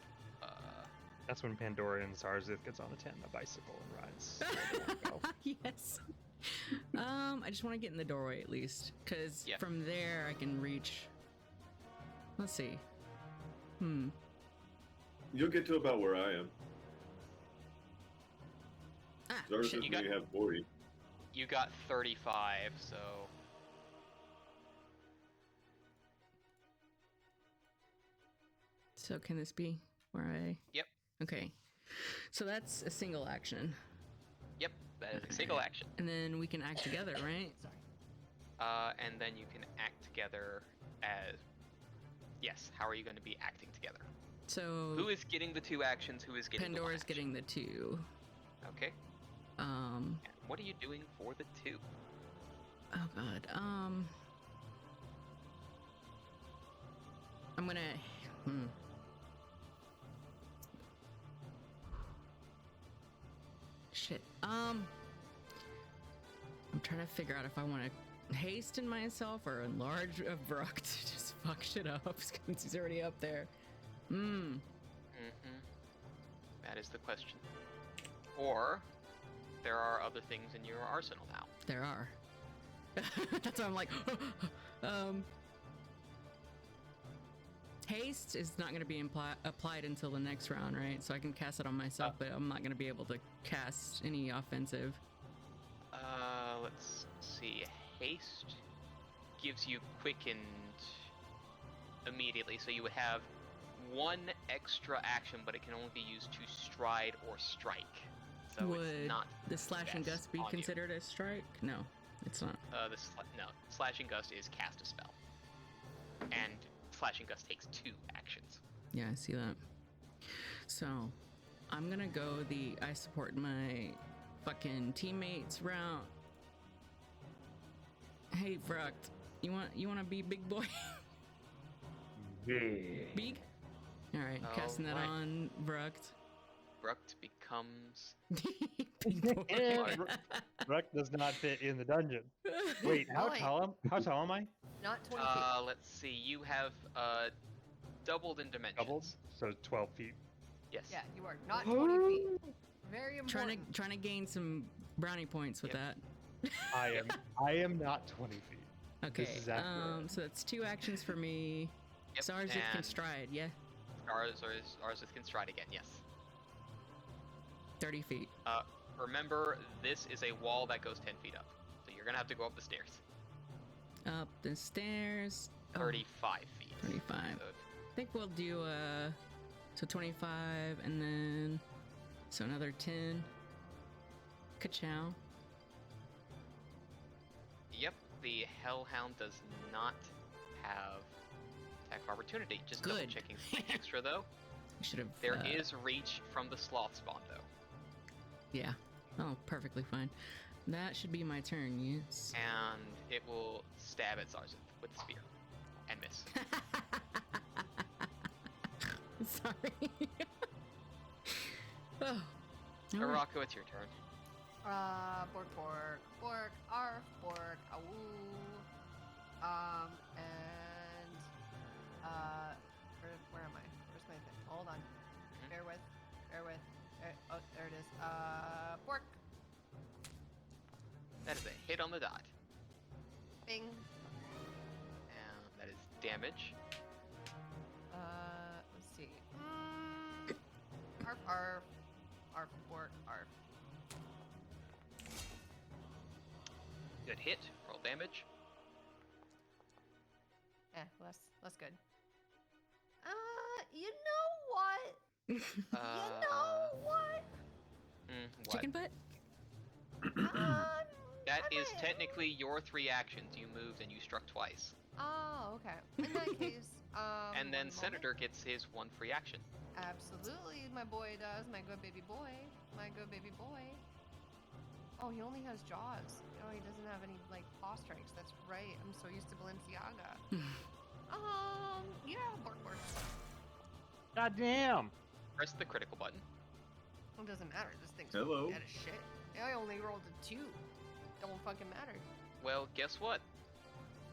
That's when Pandora and Zarzith gets on a bicycle and rides. where they wanna go. Yes. I just want to get in the doorway at least, because Yeah. from there I can reach. Let's see. You'll get to about where I am. Ah, Zarzith shit. You may got- have 40. You got 35, so So can this be where I? Yep. Okay. So that's a single action, yep, that is a single action. and then we can act together, right? Sorry. And then you can act together as. Yes. How are you going to be acting together? So Who is getting the 2 actions? Who is getting Pandora's the 1 getting the 2. action? Okay. And what are you doing for the 2? Oh god. I'm gonna. Shit. I'm trying to figure out if I want to hasten myself or enlarge a Brook to just fuck shit up since he's already up there. That is the question. Or there are other things in your arsenal now. There are. That's why I'm like. Haste is not going to be applied until the next round, right? So I can cast it on myself, but I'm not going to be able to cast any offensive. Let's see. Haste gives you quickened immediately, so you would have 1 extra action, but it can only be used to stride or strike. So Would it's not the slash and best gust be on you. considered a strike? No, it's not. No, slashing gust is cast a spell, and slashing gust takes 2 actions. Yeah, I see that. So I'm gonna go I support my fucking teammates route. Hey, Fruct, you want to be big boy? Yeah. Big? All right, casting that Alright. on Bruct. Bruct becomes Big boy. Ruck does not fit in the dungeon. Wait, how Boy. tall am I? Not 20 feet. let's see. You have doubled in dimensions. Doubled, so 12 feet. Yes. Yeah, you are not 20 feet. Very important. trying to gain some brownie points with Yep. that. I am not 20 feet. Okay. This is accurate. So that's 2 actions for me. Yep, Zarzith can and stride, yeah. Zarzith can stride again. Yes. 30 feet. Remember, this is a wall that goes 10 feet up, so you're gonna have to go up the stairs. Up the stairs. Oh, 35 feet. 35. So I think we'll do so 25 and then so another 10. Ka-chow. Yep, the Hellhound does not have attack of opportunity. Just double Good. checking something extra though. We should have. There is reach from the sloth spawn though, Yeah. Oh, perfectly fine. That should be my turn. Yes. and it will stab at Zarzith with the spear and miss. Sorry. Oh. All right. Arako, it's your turn. Bork, bork, bork, arf, bork, awoo. And, where am I? Where's my thing? Hold on. Bear with. Oh, there it is. Bork. That is a hit on the dot, Bing. and that is damage. Let's see. Arf, arf. Arf, bork, arf. Good hit. Roll damage. Less good. You know what? You know what? What? Chicken butt. That I is might- technically your 3 actions. You moved and you struck twice. Oh, okay. In that case, And then one Senator gets his 1 free action. moment. Absolutely, my boy does. My good baby boy. My good baby boy. Oh, he only has jaws. Oh, he doesn't have any like paw strikes. That's right. I'm so used to Balenciaga. Yeah, bork bork. God damn! Press the critical button. It doesn't matter. This thing's Hello. out of shit. I only rolled a 2. Don't fucking matter. Well, guess what?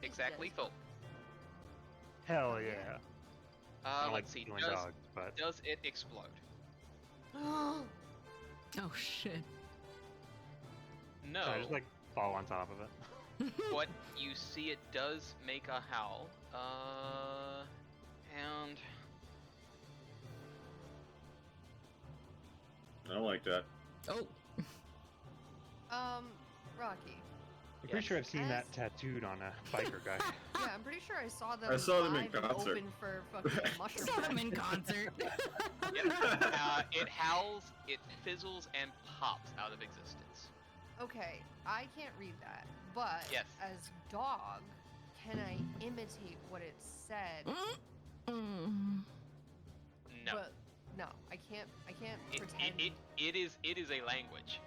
Exact does. lethal. Hell Oh, yeah. yeah. I don't like Let's see. killing dogs, but Does it explode? Oh, Oh shit. No. I just like fall on top of it. But you see it does make a howl. And I don't like that. Oh. Rocky. I'm pretty sure I've seen that As- tattooed on a biker guy. Yeah, I'm pretty sure I saw them. I saw them in live and concert. Open for fucking mushroom. Saw them Fest. in concert. it howls, it fizzles, and pops out of existence. Okay, I can't read that, but Yes. as dog, can I imitate what it said? Mm. No. But no, I can't. I can't It pretend. is a language.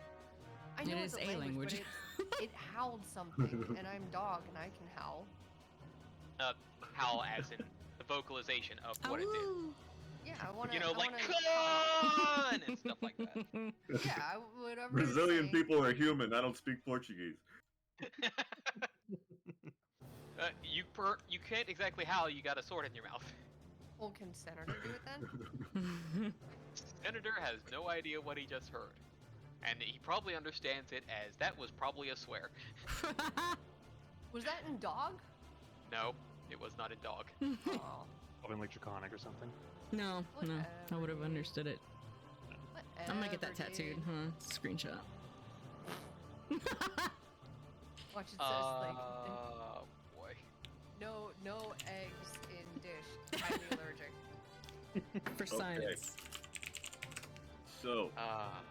I know It it's is a a language, language. but it howled something, and I'm dog, and I can howl. Howl as in the vocalization of what it did. Ow. Yeah, I want to. You know, like come on and stuff like that. Yeah, whatever. it's Brazilian saying. people are human. I don't speak Portuguese. You can't exactly howl. You got a sword in your mouth. Well, can Senator do it then? Senator has no idea what he just heard, and he probably understands it as that was probably a swear. Was that in dog? No, it was not a dog. Oh, Probably like draconic or something. No, I would have understood it. I'm gonna get that whatever, tattooed, dude. huh? Screenshot. Watch it says like Boy. no eggs in dish. Highly allergic. For Okay. science. So,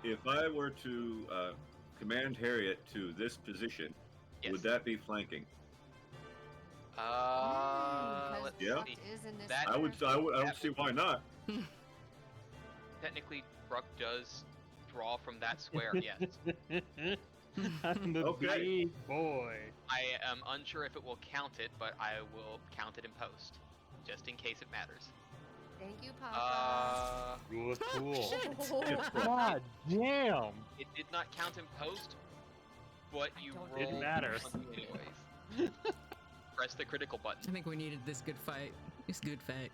if I were to command Harriet to this position, Yes. would that be flanking? Let's Yeah. see. Is in this That- I would. I don't see why not. Technically, Bruck does draw from that square, yes. I'm the Okay. big boy. I am unsure if it will count it, but I will count it in post, just in case it matters. Thank you, Papa. Rule of cool. Shit. God damn. It did not count in post, but I you don't rolled Didn't matter. something anyways. Press the critical I button. think we needed this good fight. This good fight.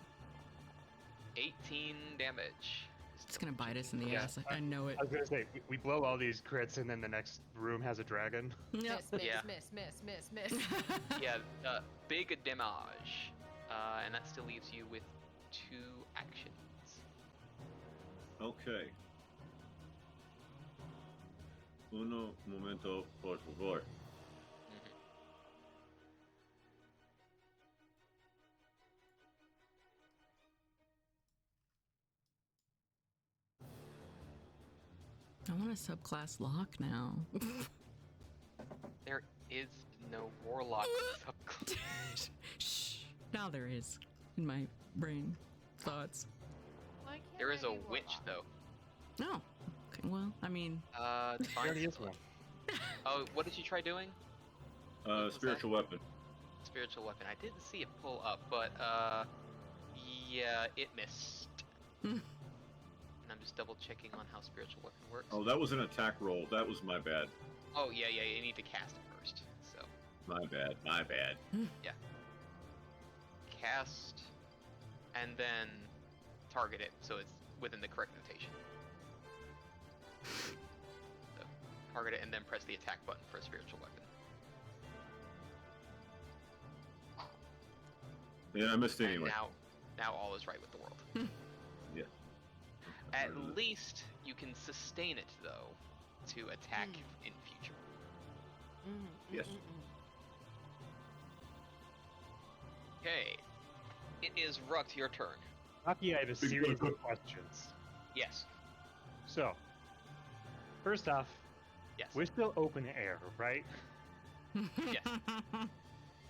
18 damage. It's gonna bite us in the Yeah. ass. I know it. I was gonna say, we blow all these crits and then the next room has a dragon. Yep. Miss, Yeah. miss. Yeah, big damage. And that still leaves you with 2 actions. Okay. Uno momento, por favor. I want a subclass lock now. There is no warlock subclass. Shh. Now there is in my brain thoughts. Why can't There is I a be witch, warlock? though. No. Okay, well, I mean, Divine Already is Sentinel. one. Oh, what did you try doing? was Spiritual weapon. Spiritual weapon. I didn't see it pull up, but yeah, it missed. Hmm. And I'm just double checking on how spiritual weapon works. Oh, that was an attack roll. That was my bad. Oh yeah, you need to cast it first. So My bad. My bad. cast, and then target it so it's within the correct notation. So target it and then press the attack button for a spiritual weapon. Yeah, I missed it And anyway. now all is right with the world. Yeah. At least you can sustain it though to attack in future. Yes. Okay, it is Ruck, your turn. Rocky, I have a Big series boy. of questions. Yes. So, first off, Yes. we're still open air, right? Yes.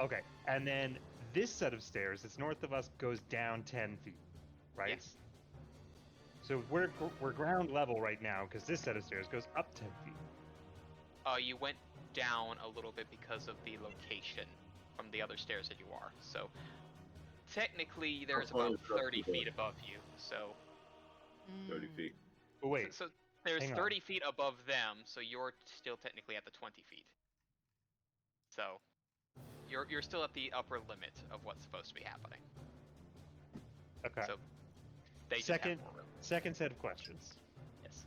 Okay, and then this set of stairs that's north of us goes down 10 feet, right? Yes. So we're ground level right now because this set of stairs goes up 10 feet. You went down a little bit because of the location from the other stairs that you are. So technically, there's far about is Ruck 30 from feet above you. So 30 Mm. feet. But wait, so there's hang on. 30 feet above them. So you're still technically at the 20 feet. So you're still at the upper limit of what's supposed to be happening. Okay. So they just Second- have more room. Second set of questions. Yes.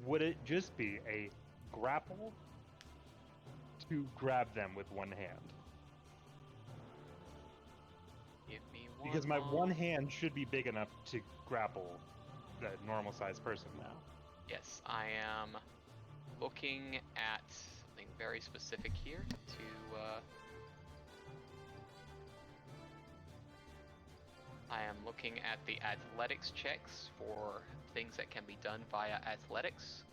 Would it just be a grapple to grab them with one hand? Give me one. Because my one moment. hand should be big enough to grapple the normal-sized person now. Yes, I am looking at something very specific here to. I am looking at the athletics checks for things that can be done via athletics.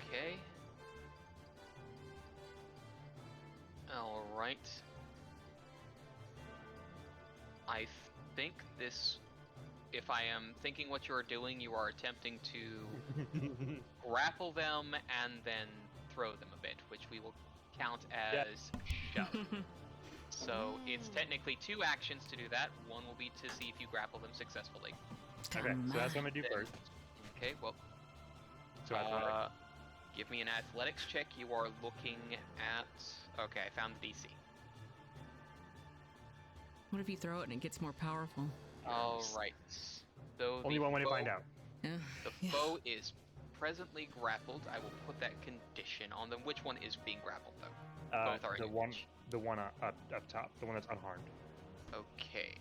Okay. Alright. I think this. If I am thinking what you are doing, you are attempting to grapple them and then throw them a bit, which we will count as shove. So it's technically 2 actions to do that. One will be to see if you grapple them successfully. Okay, so that's what I'm gonna do Then- first. Okay, well, So athletic. give me an athletics check. You are looking at. Okay, I found the DC. What if you throw it and it gets more powerful? All right. So Only the one way to foe- find out. Yeah. The Yeah. foe is presently grappled. I will put that condition on them. Which one is being grappled, though? Both are The engaged. one up top, the one that's unharmed. Okay.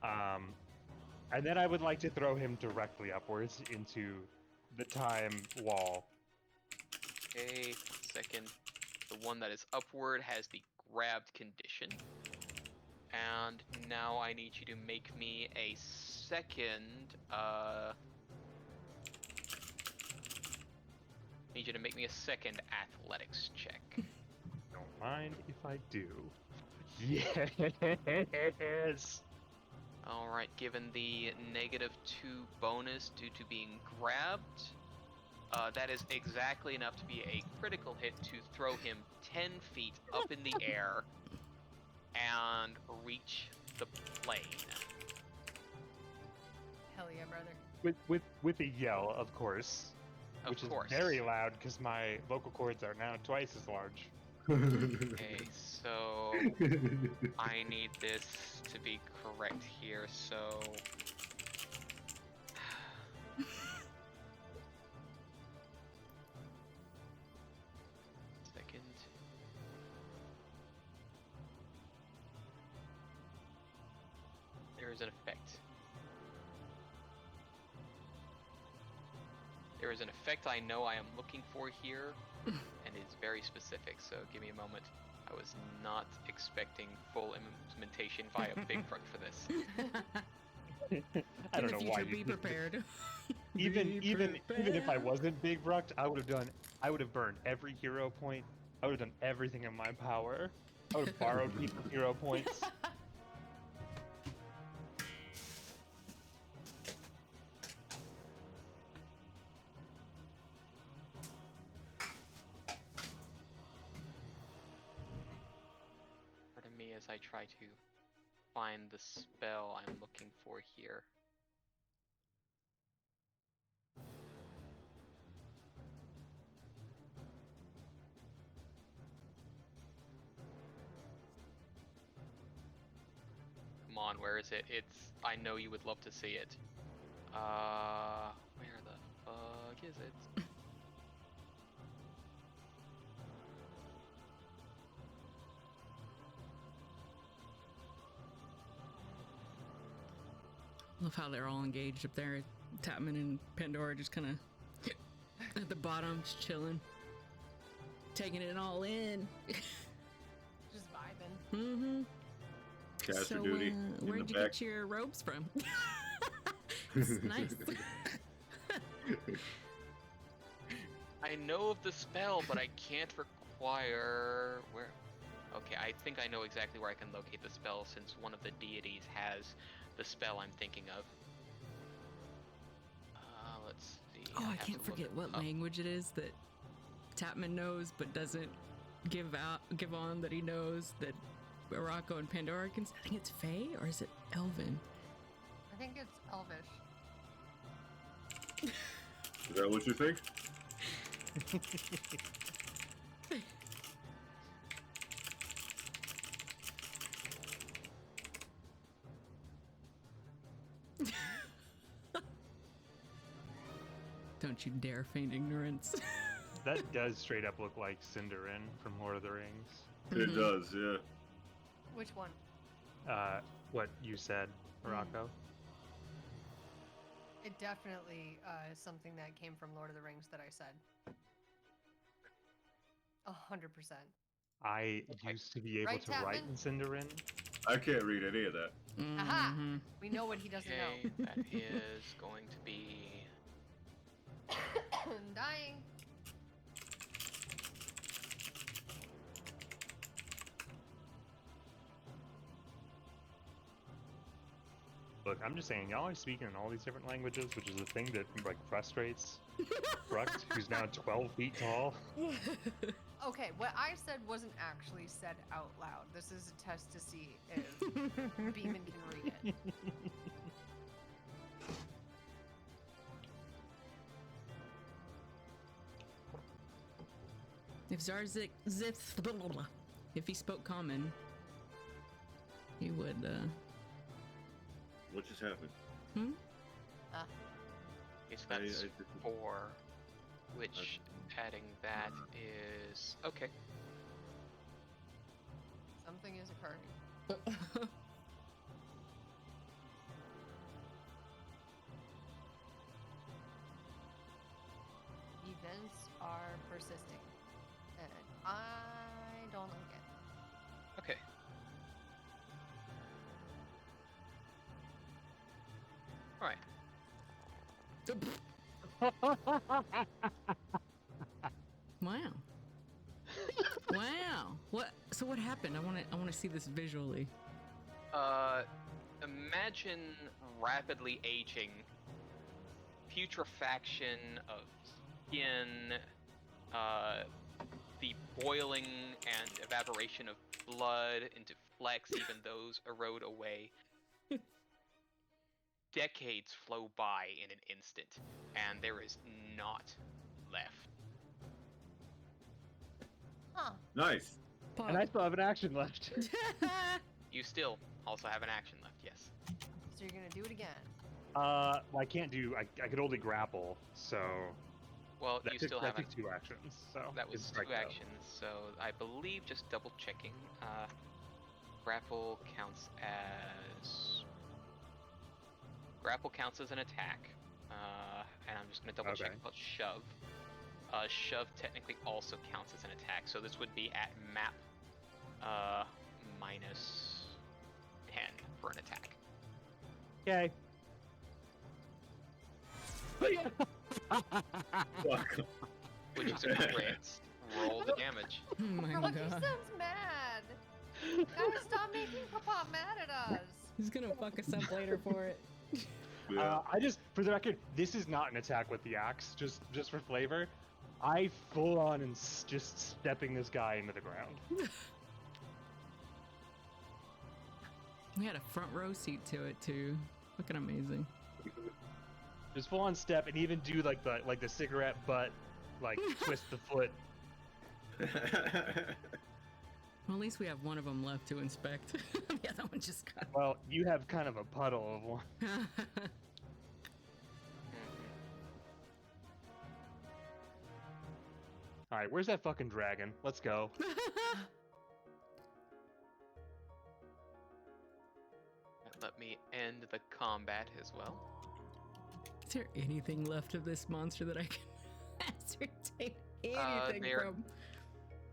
And then I would like to throw him directly upwards into the time wall. Okay. Second. The one that is upward has the grabbed condition. And now I need you to make me a second. Need you to make me a second athletics check. Don't mind if I do. Yes. Alright, given the -2 bonus due to being grabbed, that is exactly enough to be a critical hit to throw him 10 feet up in the air and reach the plane. Hell yeah, brother. With a yell, of course, Of which course. is very loud because my vocal cords are now twice as large. Okay, so I need this to be correct here, so... Second. There is an effect. There is an effect I know I am looking for here, and it's very specific, so give me a moment. I was not expecting full implementation via Bigfront for this. I In don't the know future, why be you prepared. even Be if I prepared. wasn't Big Rucked, I would have burned every hero point. I would have done everything in my power. I would have borrowed people's hero points. Pardon me as I try to find the spell I'm looking for here. Come on, where is it? I know you would love to see it. Where the fuck is it? Love how they're all engaged up there. Tapman and Pandora just kind of at the bottom, just chilling, taking it all in. Just vibing. Mm-hmm. Caster So, duty in where'd the you back. get your robes from? It's nice. I know of the spell, but I can't require where. Okay, I think I know exactly where I can locate the spell since one of the deities has the spell I'm thinking of. Let's see. Oh, I have to can't look forget it what up. language it is that Tapman knows but doesn't give on that he knows that Rocco and Pandora can. I think it's Fae, or is it Elven? I think it's Elvish. Is that what you think? Don't you dare feign ignorance. That does straight up look like Cinderin from Lord of the Rings. It does, yeah. Which one? What you said, Rocco. It definitely is something that came from Lord of the Rings that I said. 100%. I used to be able Right, to write in Cinderin. I can't read any of that. Aha! Mhm. We know what he doesn't Okay, that is going to be... know. Dying. Look, I'm just saying, y'all are speaking in all these different languages, which is a thing that like frustrates Bruct, who's now 12 feet tall. Okay, what I said wasn't actually said out loud. This is a test to see if Beeman can read it. If Zarzik if he spoke common, he would What just happened? hmm? Okay, so that's 4, which adding that is... Okay. Something is occurring. Events are persisting. And I don't like it. Okay. Alright. Wow. Wow. What? So what happened? I want to see this visually. Imagine rapidly aging putrefaction of skin, the boiling and evaporation of blood into flecks, even those erode away. Decades flow by in an instant, and there is naught left. Huh. Nice. And I still have an action left. You still also have an action left, yes. So you're gonna do it again. Well, I can't do. I could only grapple, so Well, that you took, still that have took 2 actions. So that was it's 2 right, though. actions, so I believe, just double checking, grapple counts as an attack, and I'm just gonna double check Okay. about shove. Shove technically also counts as an attack, so this would be at map minus 10 for an attack. Okay. Fuck. Which is a crit. Roll the damage. Oh my Rocky god. sounds mad. Guys, stop making Papa mad at us. He's gonna fuck us up later for it. Yeah. I just, for the record, this is not an attack with the axe. Just for flavor, I full on and just stepping this guy into the ground. We had a front row seat to it too. Fucking amazing. Just full on step and even do like the cigarette butt, like twist the foot. Well, at least we have one of them left to inspect. The other one just got. Well, you have kind of a puddle of one. All right, where's that fucking dragon? Let's go. Let me end the combat as well. Is there anything left of this monster that I can ascertain anything there- from?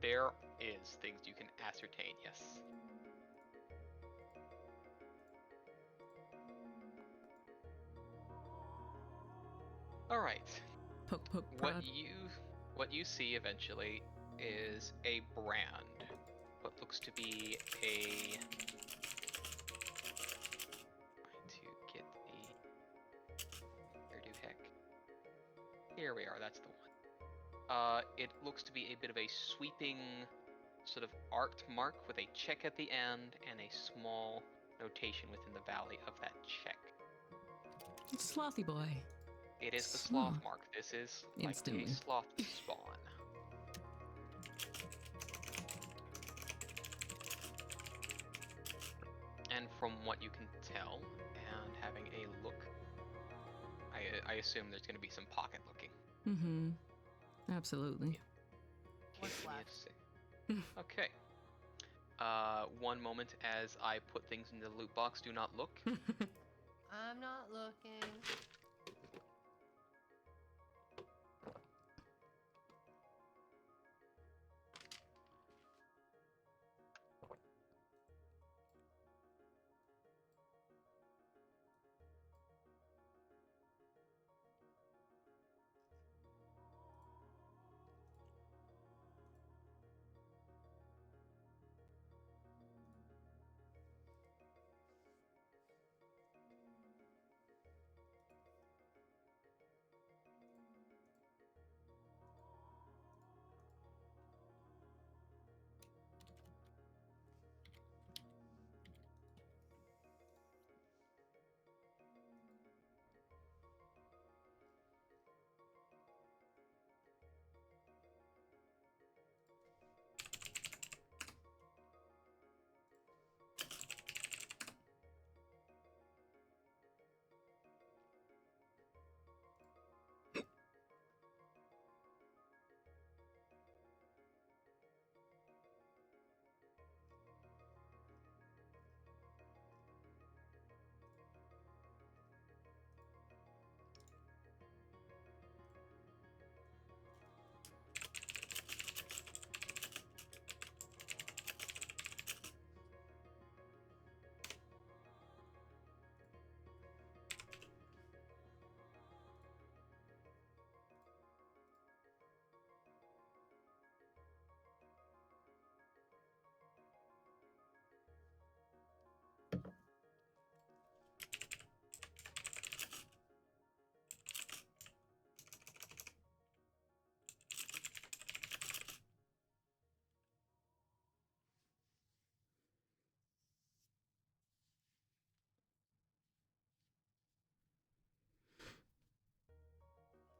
There is things you can ascertain, yes. All right. Poke, poke, prod. What you see eventually is a brand. What looks to be a... Trying to get the... Where do heck? Here we are, that's the one. It looks to be a bit of a sweeping sort of arced mark with a check at the end and a small notation within the valley of that check. It's Slothy Boy. It is the Small. sloth mark. This is like Instantly. a sloth spawn. And from what you can tell, and having a look I assume there's going to be some pocket looking. Mm-hmm. Absolutely. What's Give me a left? sec. Okay. One moment as I put things in the loot box. Do not look. I'm not looking.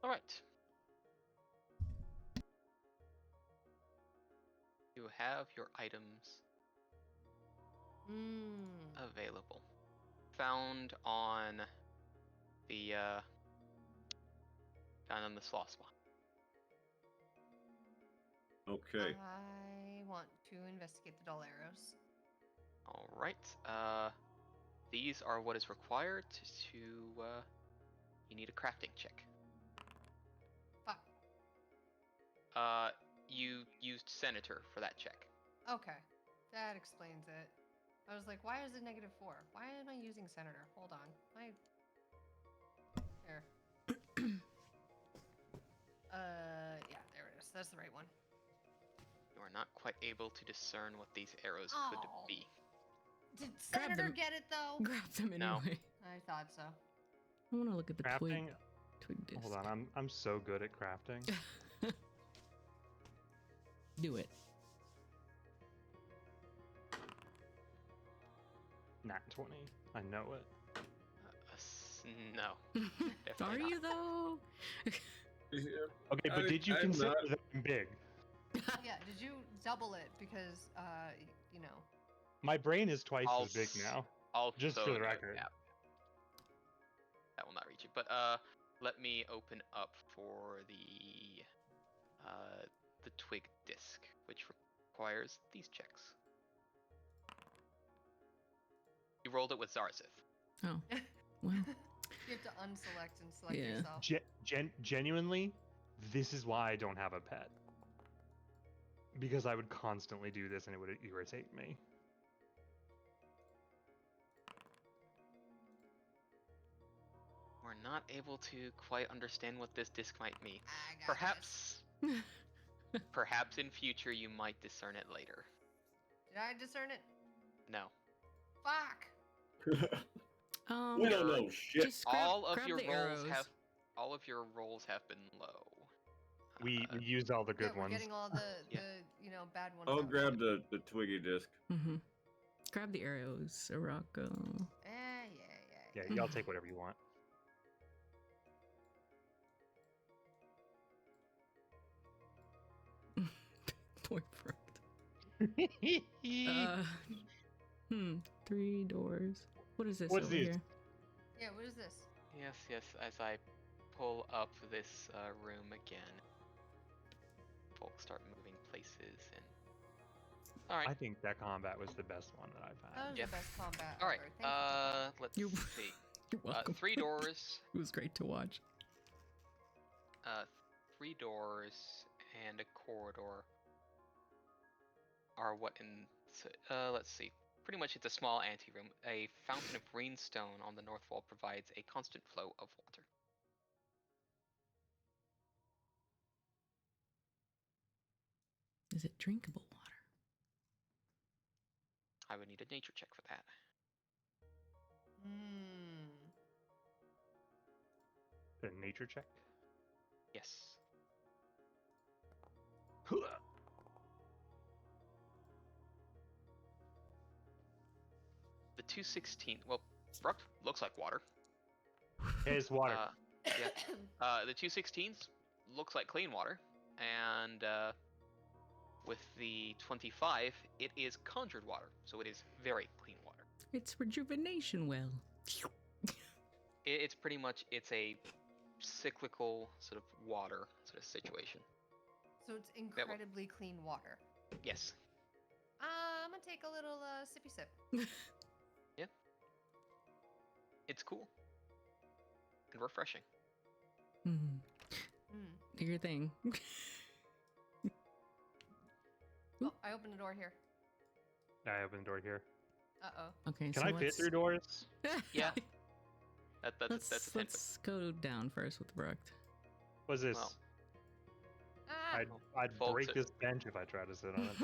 All right. You have your items available. Found on the sloth spot. Okay. I want to investigate the dull arrows. All right. These are what is required to. You need a crafting check. Fuck. You used Senator for that check. Okay. That explains it. I was like, why is it -4? Why am I using Senator? Hold on. Here. Yeah, there it is. That's the right one. You are not quite able to discern what these arrows could Oh. be. Did Grab Senator them. get it though? Grab them No. anyway. I thought so. I want to look at the Crafting. twig disc. Hold on, I'm so good at crafting. Do it. Nat 20. I know it. No. Are Definitely you though? Okay, but did you I'm consider not. that I'm big? Yeah, did you double it? Because, you know. My brain is twice I'll as big s- now. Also Just for the note record. that will not reach it. But let me open up for the twig disc, which requires these checks. You rolled it with Zarzith. Oh, well. You have to unselect and select Yeah. yourself. Genuinely, this is why I don't have a pet. Because I would constantly do this and it would irritate me. We're not able to quite understand what this disc might mean. I got Perhaps, perhaps in future you might discern it later. Did I discern it? No. Fuck! We don't know shit. Just grab, all of grab your the rolls arrows. have been low. We used all the good Yeah, we're ones. getting all the, Yeah. bad ones I'll out. grab the twiggy disc. Mm-hmm. Grab the arrows, Arako. Yeah. Yeah, y'all take whatever you want. Boyfriend. 3 doors. What is this What's over this? here? Yeah, what is this? Yes, as I pull up this room again. Folks start moving places and. All right. I think that combat was the best one that I've That had. was Yeah. the best combat All right. ever. Thank you. Let's You- see. You're welcome. 3 doors. It was great to watch. 3 doors and a corridor are what in. Let's see. Pretty much, it's a small anteroom. A fountain of green stone on the north wall provides a constant flow of water. Is it drinkable water? I would need a nature check for that. The nature check. Yes. The 216. Well, Bruck looks like water. It's water. The 216s looks like clean water, and with the 25, it is conjured water, so it is very clean water. It's rejuvenation well. It's pretty much a cyclical sort of water sort of situation. So it's incredibly clean water. Yes. I'm gonna take a little sippy sip. Yeah. It's cool and refreshing. Do your thing. Oh, I opened the door here. I opened the door here. Uh-oh. Okay, Can so I fit through doors? Yeah. That's a 10. Let's go down first with Brooke. What's this? Well, I'd folks break are- this bench if I tried to sit on it.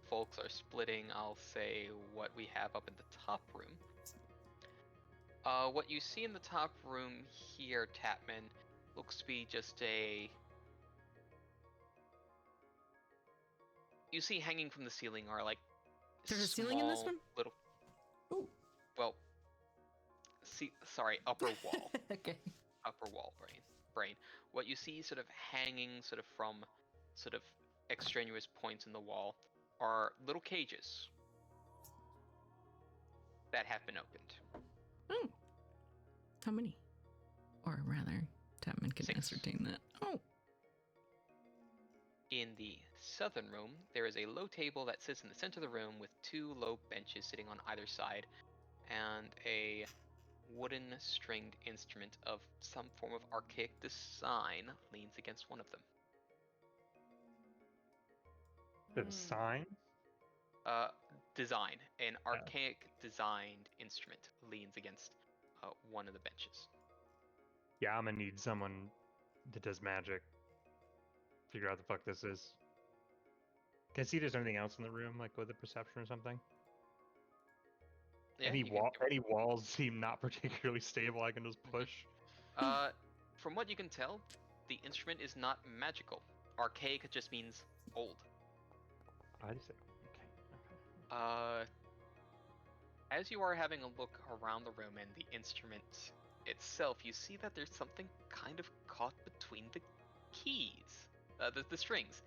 Folks are splitting. I'll say what we have up in the top room. What you see in the top room here, Tapman, looks to be just a. You see hanging from the ceiling are like. There's a ceiling in this small one? Little. Ooh. Well. Upper wall. Okay. Upper wall brain. What you see sort of hanging sort of from sort of extraneous points in the wall are little cages that have been opened. Oh. How many? Or rather, Tapman can 6. ascertain that. Oh. In the southern room, there is a low table that sits in the center of the room with 2 low benches sitting on either side, and a wooden stringed instrument of some form of archaic design leans against one of them. The sign? Design. An archaic designed instrument leans against one of the benches. Yeah, I'm gonna need someone that does magic. Figure out the fuck this is. Can I see if there's anything else in the room, like with a perception or something? Yeah, any you can any walls seem not particularly stable. I can just push. From what you can tell, the instrument is not magical. Archaic just means old. I just okay. As you are having a look around the room and the instrument itself, you see that there's something kind of caught between the keys, the strings,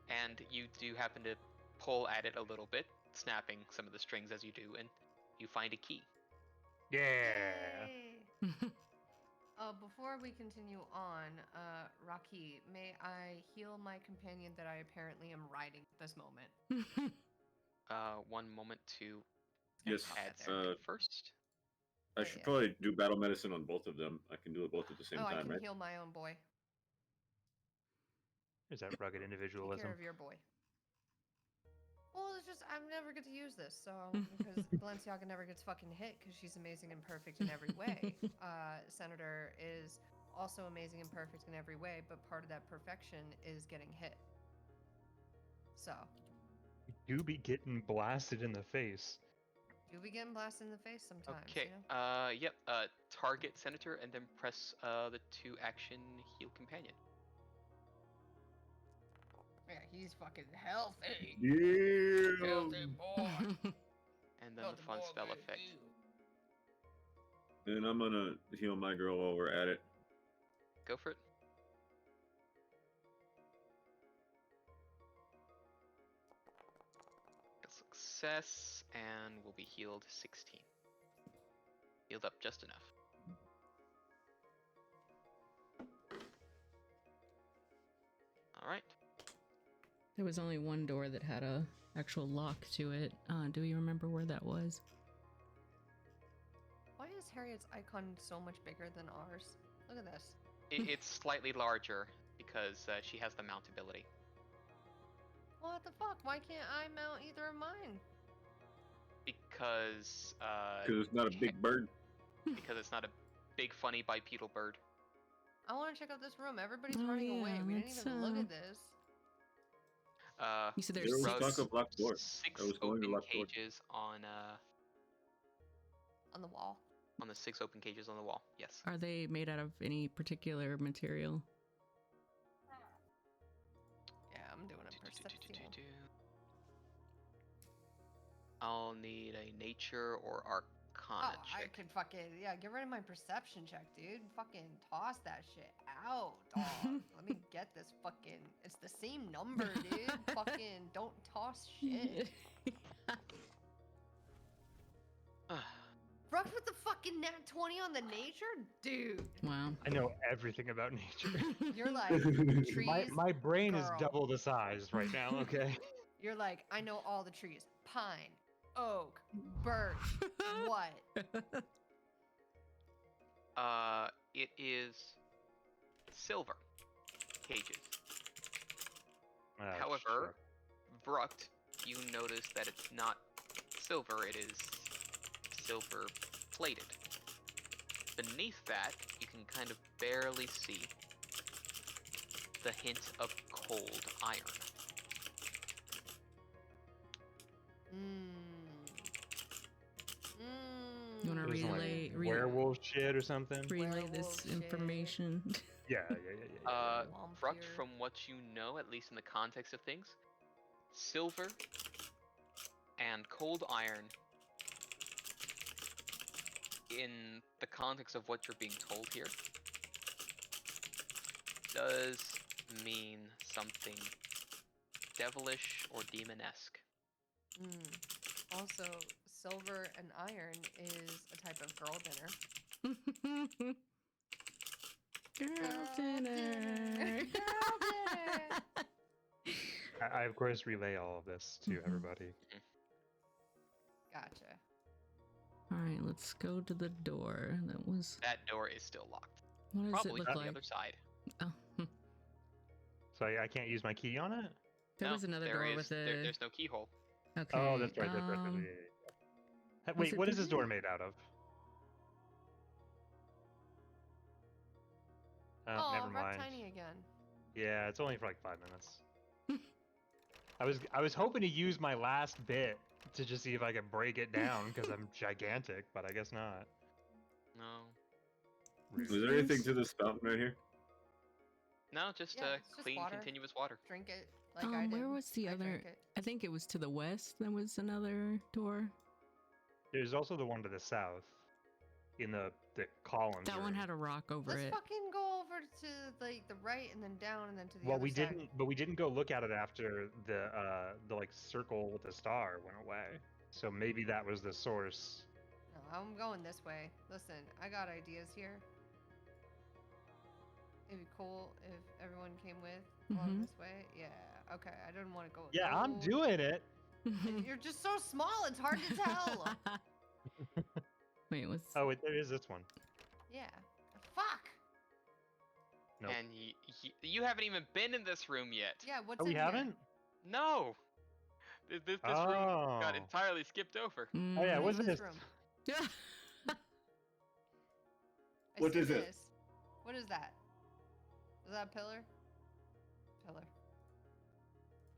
and you do happen to pull at it a little bit, snapping some of the strings as you do, and you find a key. Yeah. Yay. Before we continue on, Rocky, may I heal my companion that I apparently am riding at this moment? One moment to Yes. add something first. I Yeah, should yeah. probably do battle medicine on both of them. I can do it both at the same I time, can right? heal my own boy. Is that rugged Take individualism? care of your boy. Well, it's just I never get to use this, so because Balenciaga never gets fucking hit because she's amazing and perfect in every way. Senator is also amazing and perfect in every way, but part of that perfection is getting hit. So You do be getting blasted in the face. you'll be getting blasted in the face sometimes. Okay. You know? Yep. Target Senator and then press the 2-action heal companion. Yeah, he's fucking healthy. Yeah. Healthy boy. And then the fun spell effect. And I'm gonna heal my girl while we're at it. Go for it. A success, and will be healed 16. Healed up just enough. There was only one door that had a actual lock to it. Do you remember where that was? Why is Harriet's icon so much bigger than ours? Look at this. It's slightly larger because she has the mount ability. What the fuck? Why can't I mount either of mine? Because it's not a big bird. because it's not a big funny bipedal bird. I want to check out this room. Everybody's Oh, running away. yeah, We didn't let's, even look at this. You said There there's was six. talk of locked door. Six I was going to open lock door. cages on On the wall. the 6 open cages on the wall. Yes. Are they made out of any particular material? Yeah, I'm doing a perception. I'll need a nature or arcana Oh, I check. could fucking, yeah, get rid of my perception check, dude. Fucking toss that shit out, dog. Let me get this fucking, it's the same number, dude. Fucking don't toss shit. Rock with the fucking nat 20 on the nature? Dude. Wow. I know everything about nature. You're like, trees, my brain is girl. double the size right now, okay? You're like, I know all the trees. Pine, oak, birch, what? It is silver cages. Ah, However, shit. Bruct, you notice that it's not silver, it is silver plated. Beneath that, you can kind of barely see the hint of cold iron. You want to There's some, like, relay werewolf shit or something? relay Werewolf this shit. information? Yeah. Bruct, Vampire. from what you know, at least in the context of things, silver and cold iron, in the context of what you're being told here, does mean something devilish or demonesque. Also, silver and iron is a type of girl dinner. Girl dinner. Girl dinner. I of course relay all of this to everybody. Gotcha. All right, let's go to the door. That door is still locked. What does Probably it look from like? the other side. Oh, So I can't use my key on it? there No, was another there door is- with a. there's no keyhole. Okay. Oh, that's right. Yeah. was Wait, it what is the- this door made out of? Oh, Never Rock mind. Tiny again. Yeah, it's only for like 5 minutes. I was hoping to use my last bit to just see if I could break it down because I'm gigantic, but I guess not. No. Was there anything to this fountain right here? No, just Yeah, it's just clean, water. continuous water. Drink it like I did. Where was the I other? drank it. I think it was to the west. There was another door. There's also the one to the south, in the columns. That one room. had a rock over Let's it. fucking go over to like the right and then down and then to the Well, other we side. didn't go look at it after the like circle with the star went away. So maybe that was the source. No, I'm going this way. Listen, I got ideas here. It'd be cool if everyone came with along Mhm. this way. Yeah. Okay. I didn't want to go. Yeah, I'm no- doing it. You're just so small. It's hard to tell. Wait, what's? Oh, there is this one. Yeah. Fuck. Nope. And you haven't even been in this room yet. Yeah. What's Oh, we in here? haven't? No. This room got Oh. entirely skipped over. Oh yeah, Mm. what's What's this? room? Yeah. I What see is it? this. What is that? Is that a pillar? Pillar.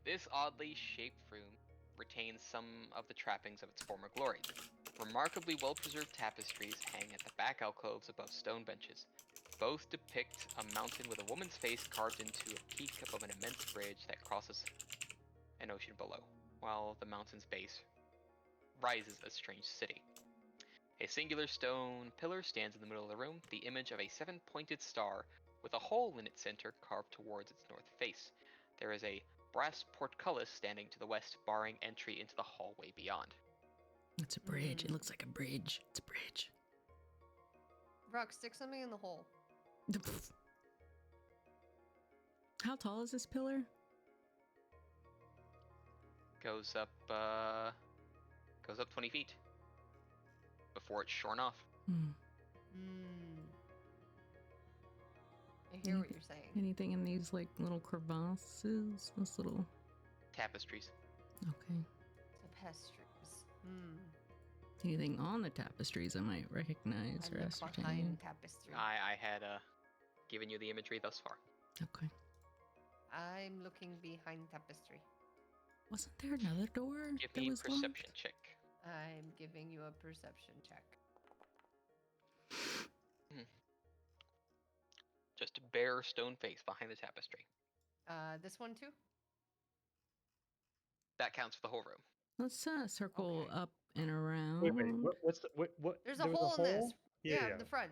This oddly shaped room retains some of the trappings of its former glory. Remarkably well-preserved tapestries hang at the back alcoves above stone benches. Both depict a mountain with a woman's face carved into a peak above an immense bridge that crosses an ocean below, while the mountain's base rises a strange city. A singular stone pillar stands in the middle of the room, the image of a 7-pointed star with a hole in its center carved towards its north face. There is a brass portcullis standing to the west, barring entry into the hallway beyond. It's a bridge. It looks like a bridge. It's a bridge. Rock, stick something in the hole. How tall is this pillar? goes up 20 feet before it's shorn off. Hmm. I hear what you're saying. Anything in these like little crevasses? This little. Tapestries. Okay. Tapestries. Anything on the tapestries I might recognize I or look ascertain? behind tapestry. I had given you the imagery thus far. Okay. I'm looking behind tapestry. Wasn't there another door Give that me was perception locked? check. I'm giving you a perception check. Just a bare stone face behind the tapestry. This one too? That counts for the whole room. Let's circle Okay. up and around. Wait. What's the what? There's a there was hole in this. Yeah. In the front.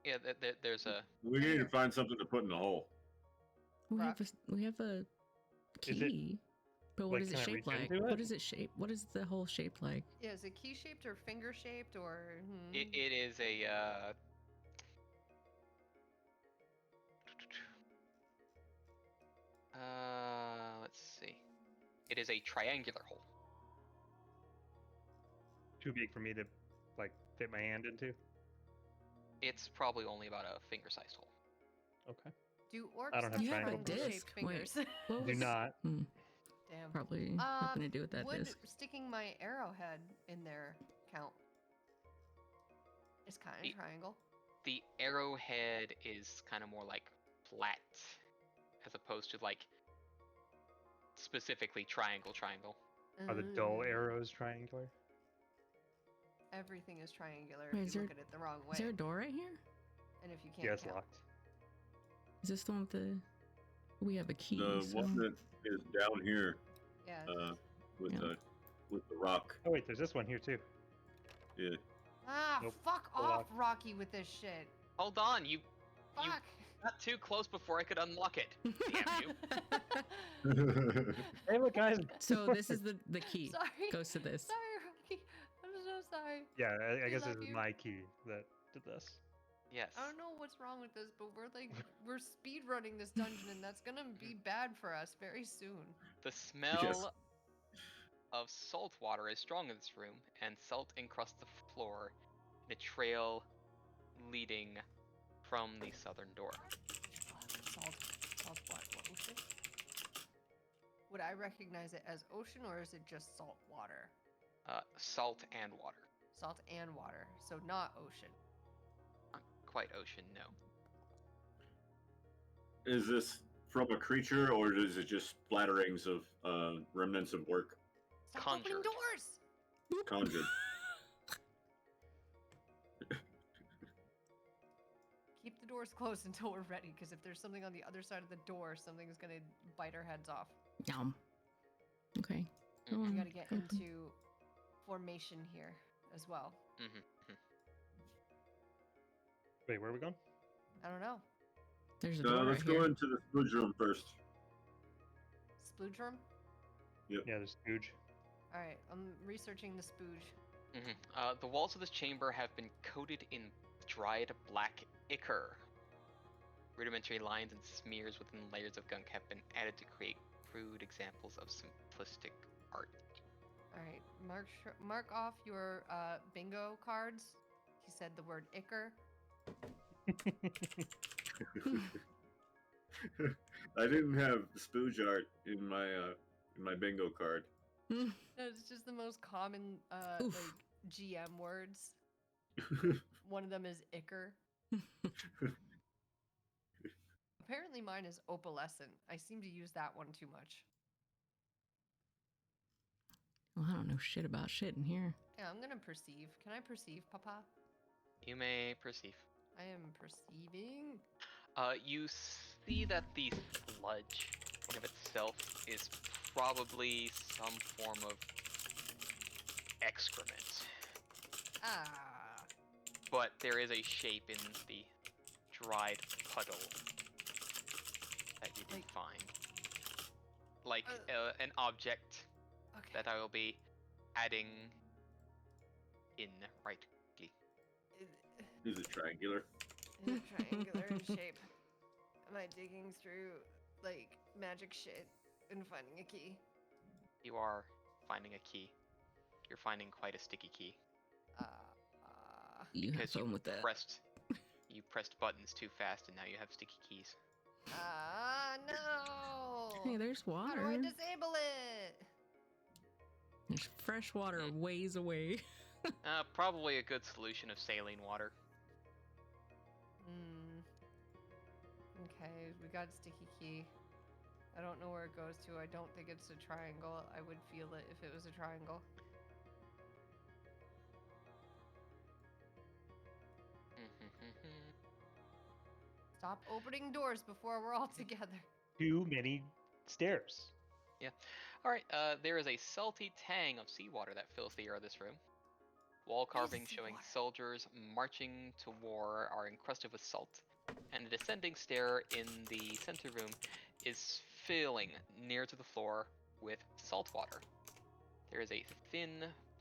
Yeah, there's a. We need to Here. find something to put in the hole. We Rock. have a Is it- key. But what like, is it can I shaped reach like? into What it? is it shaped? What is the hole shaped like? Yeah, is it key shaped or finger shaped or? It is a. Let's see. It is a triangular hole. Too big for me to like fit my hand into. It's probably only about a finger-sized hole. Okay. Do orcs I don't have You have a triangle triangle-shaped disc. fingers? What Do was- not. Damn. Probably nothing to do with that Would disc. sticking my arrowhead in there count? It's kind of The- triangle. The arrowhead is kind of more like flat, as opposed to like specifically triangle. Are the dull Mm. arrows triangular? Everything is triangular Wait, if is you there- look at it the wrong way. Is there a door right here? And if you can't Yeah, it's count. locked. Is this the one with the? We have a key. The so... one that is down here Yeah. with Yeah. the rock. Oh wait, there's this one here too. Yeah. Fuck Still off, locked. Rocky, with this shit. Hold on, you Fuck. got too close before I could unlock it. Damn you. Hey, look, guys. So this is the key. Sorry. Goes to this. Sorry, Rocky. I'm so sorry. Yeah, I We guess this love is you. my key that did this. Yes. I don't know what's wrong with this, but we're speed running this dungeon, and that's gonna be bad for us very soon. The smell of salt water is strong in this room, and salt encrusts the floor in a trail leading from the southern door. Salt what ocean? Would I recognize it as ocean, or is it just salt water? Salt and water. Salt and water, so not ocean. Not quite ocean, no. Is this from a creature, or is it just splatterings of remnants of work? Stop Conjured. opening doors! Conjured. Keep the doors closed until we're ready, because if there's something on the other side of the door, something's gonna bite our heads off. Yum. Okay. Mhm. Go We on, gotta get open. into formation here as well. Wait, where are we going? I don't know. There's a door Let's right go here. into the spooge room first. Splooge room? Yeah, there's Stooge. Alright, I'm researching the spooge. The walls of this chamber have been coated in dried black ichor. Rudimentary lines and smears within layers of gunk have been added to create crude examples of simplistic art. Alright, mark off your bingo cards. He said the word ichor. I didn't have spooge art in my bingo card. It's just the most common Oof. like GM words. One of them is ichor. Apparently mine is opalescent. I seem to use that one too much. Well, I don't know shit about shit in here. Yeah, I'm gonna perceive. Can I perceive, Papa? You may perceive. I am perceiving. You see that the sludge in of itself is probably some form of excrement. Ah. But there is a shape in the dried puddle that you can Like- find. Like an object Okay. that I will be adding in right. Is it triangular? Is it triangular in shape? Am I digging through like magic shit and finding a key? You are finding a key. You're finding quite a sticky key. You have Because fun with that. You pressed buttons too fast and now you have sticky keys. No! Hey, there's water. How do I disable it? There's fresh water ways away. Probably a good solution of saline water. Okay, we got a sticky key. I don't know where it goes to. I don't think it's a triangle. I would feel it if it was a triangle. Stop opening doors before we're all together. Too many stairs. Yeah. Alright, there is a salty tang of seawater that fills the air of this room. Wall carvings showing soldiers marching to war are encrusted with salt, and the descending stair in the center room is filling near to the floor with salt water. There is a thin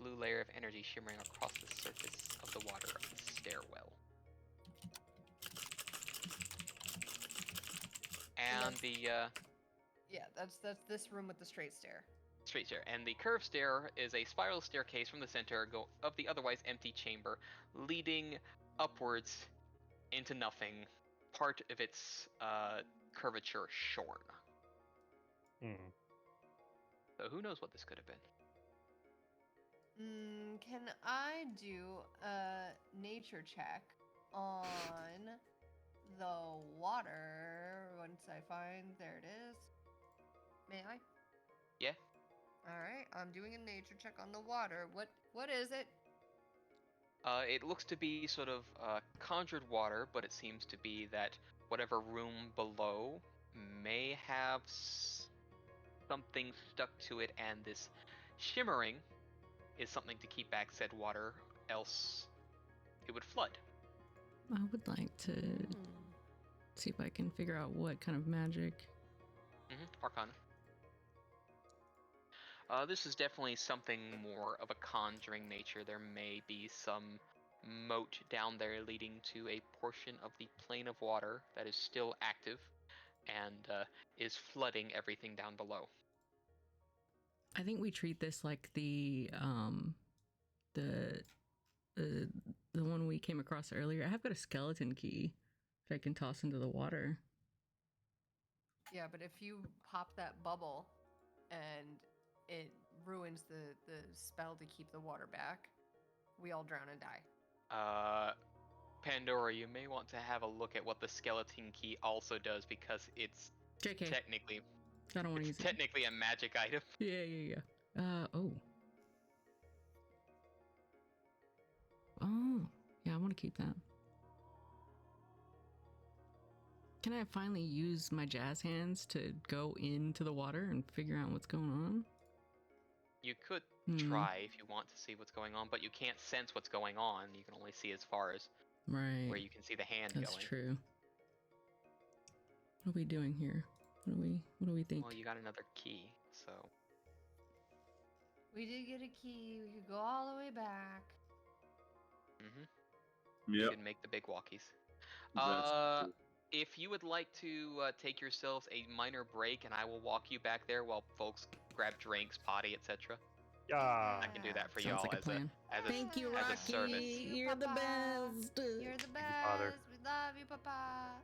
blue layer of energy shimmering across the surface of the water of the stairwell. And that's this room with the straight stair. Straight stair. And the curved stair is a spiral staircase from the center of the otherwise empty chamber, leading upwards into nothing, part of its curvature shorn. So who knows what this could have been? Can I do a nature check on the water once I find... There it is. May I? Yeah. Alright, I'm doing a nature check on the water. What is it? It looks to be sort of conjured water, but it seems to be that whatever room below may have something stuck to it, and this shimmering is something to keep back said water, else it would flood. I would like to see if I can figure out what kind of magic. Arcana. This is definitely something more of a conjuring nature. There may be some moat down there leading to a portion of the plane of water that is still active and is flooding everything down below. I think we treat this like the one we came across earlier. I have got a skeleton key that I can toss into the water. Yeah, but if you pop that bubble and it ruins the spell to keep the water back, we all drown and die. Pandora, you may want to have a look at what the skeleton key also does, because it's JK. technically I don't want to use technically a magic item. Yeah. Oh. Oh. Yeah, I want to keep that. Can I finally use my jazz hands to go into the water and figure out what's going on? You could try if you want to see what's going on, but you can't sense what's going on. You can only see as far as where you can see the hand That's going. true. What are we doing here? What do we think? Well, you got another key, so... We did get a key. We could go all the way back. You can make the big walkies. If you would like to take yourselves a minor break, and I will walk you back there while folks grab drinks, potty, etc. I can do that for Sounds y'all like a as plan. Thank you, Rocky. As a service. You're the best. You're the best. Father. We love you, Papa.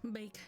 Bake.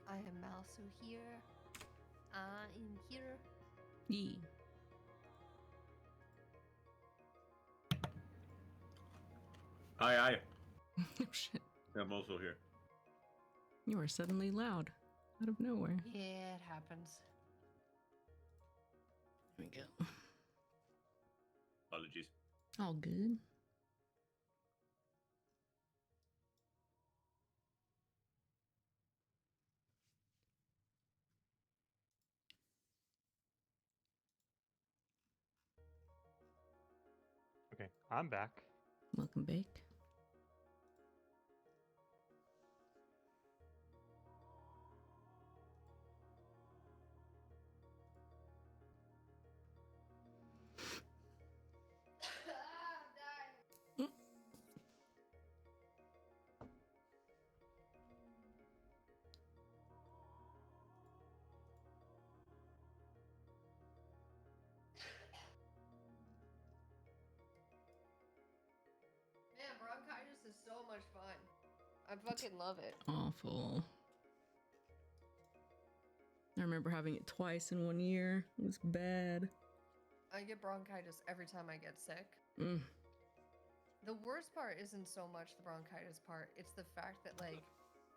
I am also here. I am here. Yee. Aye. Oh shit. I'm also here. You are suddenly loud. Out of nowhere. Yeah, it happens. There we go. Apologies. All good. Okay, I'm back. Welcome, Bake. Man, bronchitis is so much fun. I fucking love it. Awful. I remember having it twice in 1 year. It was bad. I get bronchitis every time I get sick. Mm. The worst part isn't so much the bronchitis part, it's the fact that, like,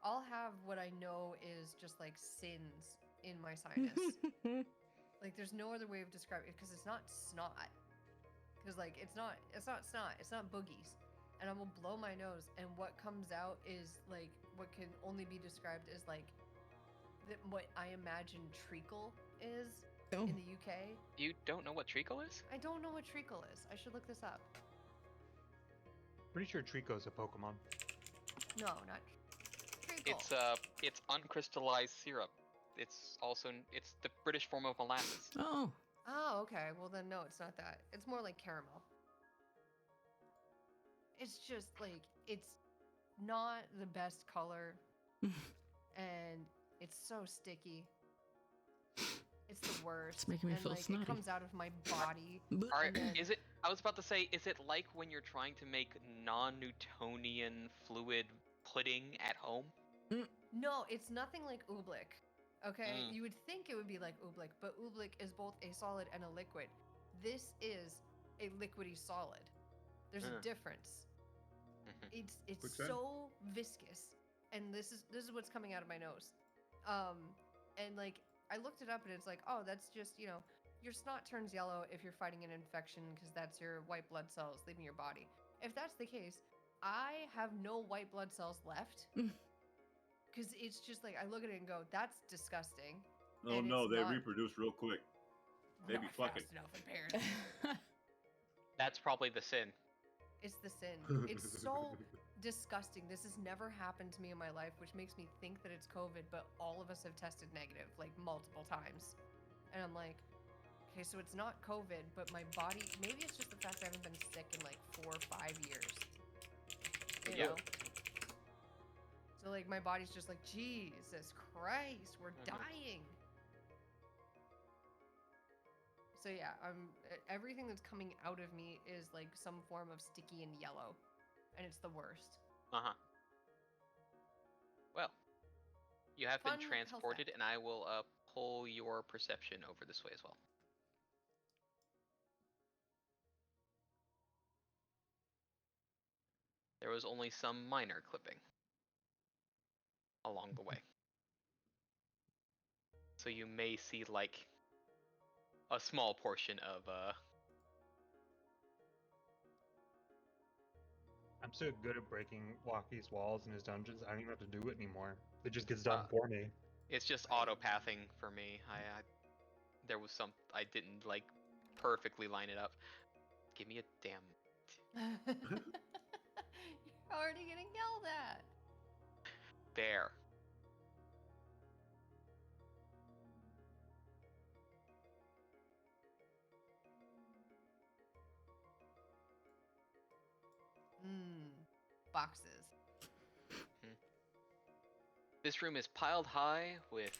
I'll have what I know is just, like, sins in my sinus. Like, there's no other way of describing it, because it's not snot. Because, like, it's not snot, it's not boogies. And I will blow my nose, and what comes out is, like, what can only be described as, like, what I imagine treacle is Oh. in the UK. You don't know what treacle is? I don't know what treacle is. I should look this up. Pretty sure Trico's a Pokemon. No, not treacle. It's uncrystallized syrup. It's the British form of molasses. Oh. Oh, okay. Well, then, no, it's not that. It's more like caramel. It's just, like, it's not the best color. And it's so sticky. It's the worst. It's making me and, feel like, snotty. it comes out of my body. Alright, then- is it? I was about to say, is it like when you're trying to make non-Newtonian fluid pudding at home? No, it's nothing like oobleck. Okay? Mm. You would think it would be like oobleck, but oobleck is both a solid and a liquid. This is a liquidy solid. There's a difference. Mhm. It's Quick send. so viscous, and this is what's coming out of my nose. And, like, I looked it up, and it's like, oh, that's just, you know, your snot turns yellow if you're fighting an infection, because that's your white blood cells leaving your body. If that's the case, I have no white blood cells left. Because it's just like, I look at it and go, that's disgusting. Oh And no, it's they not- reproduce real quick. They be Not fucking. fast enough, apparently. That's probably the sin. It's the sin. It's so disgusting. This has never happened to me in my life, which makes me think that it's COVID, but all of us have tested negative, like, multiple times. And I'm like, okay, so it's not COVID, but my body, maybe it's just the fact I haven't been sick in, like, 4 or 5 years. You Yeah. know? So, like, my body's just like, Jesus Christ, we're dying. So yeah, everything that's coming out of me is like some form of sticky and yellow, and it's the worst. Uh-huh. Well, you have Fun been health transported, fact. and I will pull your perception over this way as well. There was only some minor clipping along the way. So you may see, like, a small portion of, I'm so good at breaking Walkie's walls in his dungeons, I don't even have to do it anymore. It just gets done for me. it's just auto-pathing for me. There was some, I didn't, like, perfectly line it up. Give me a damn... You're already getting yelled at. There. Boxes. This room is piled high with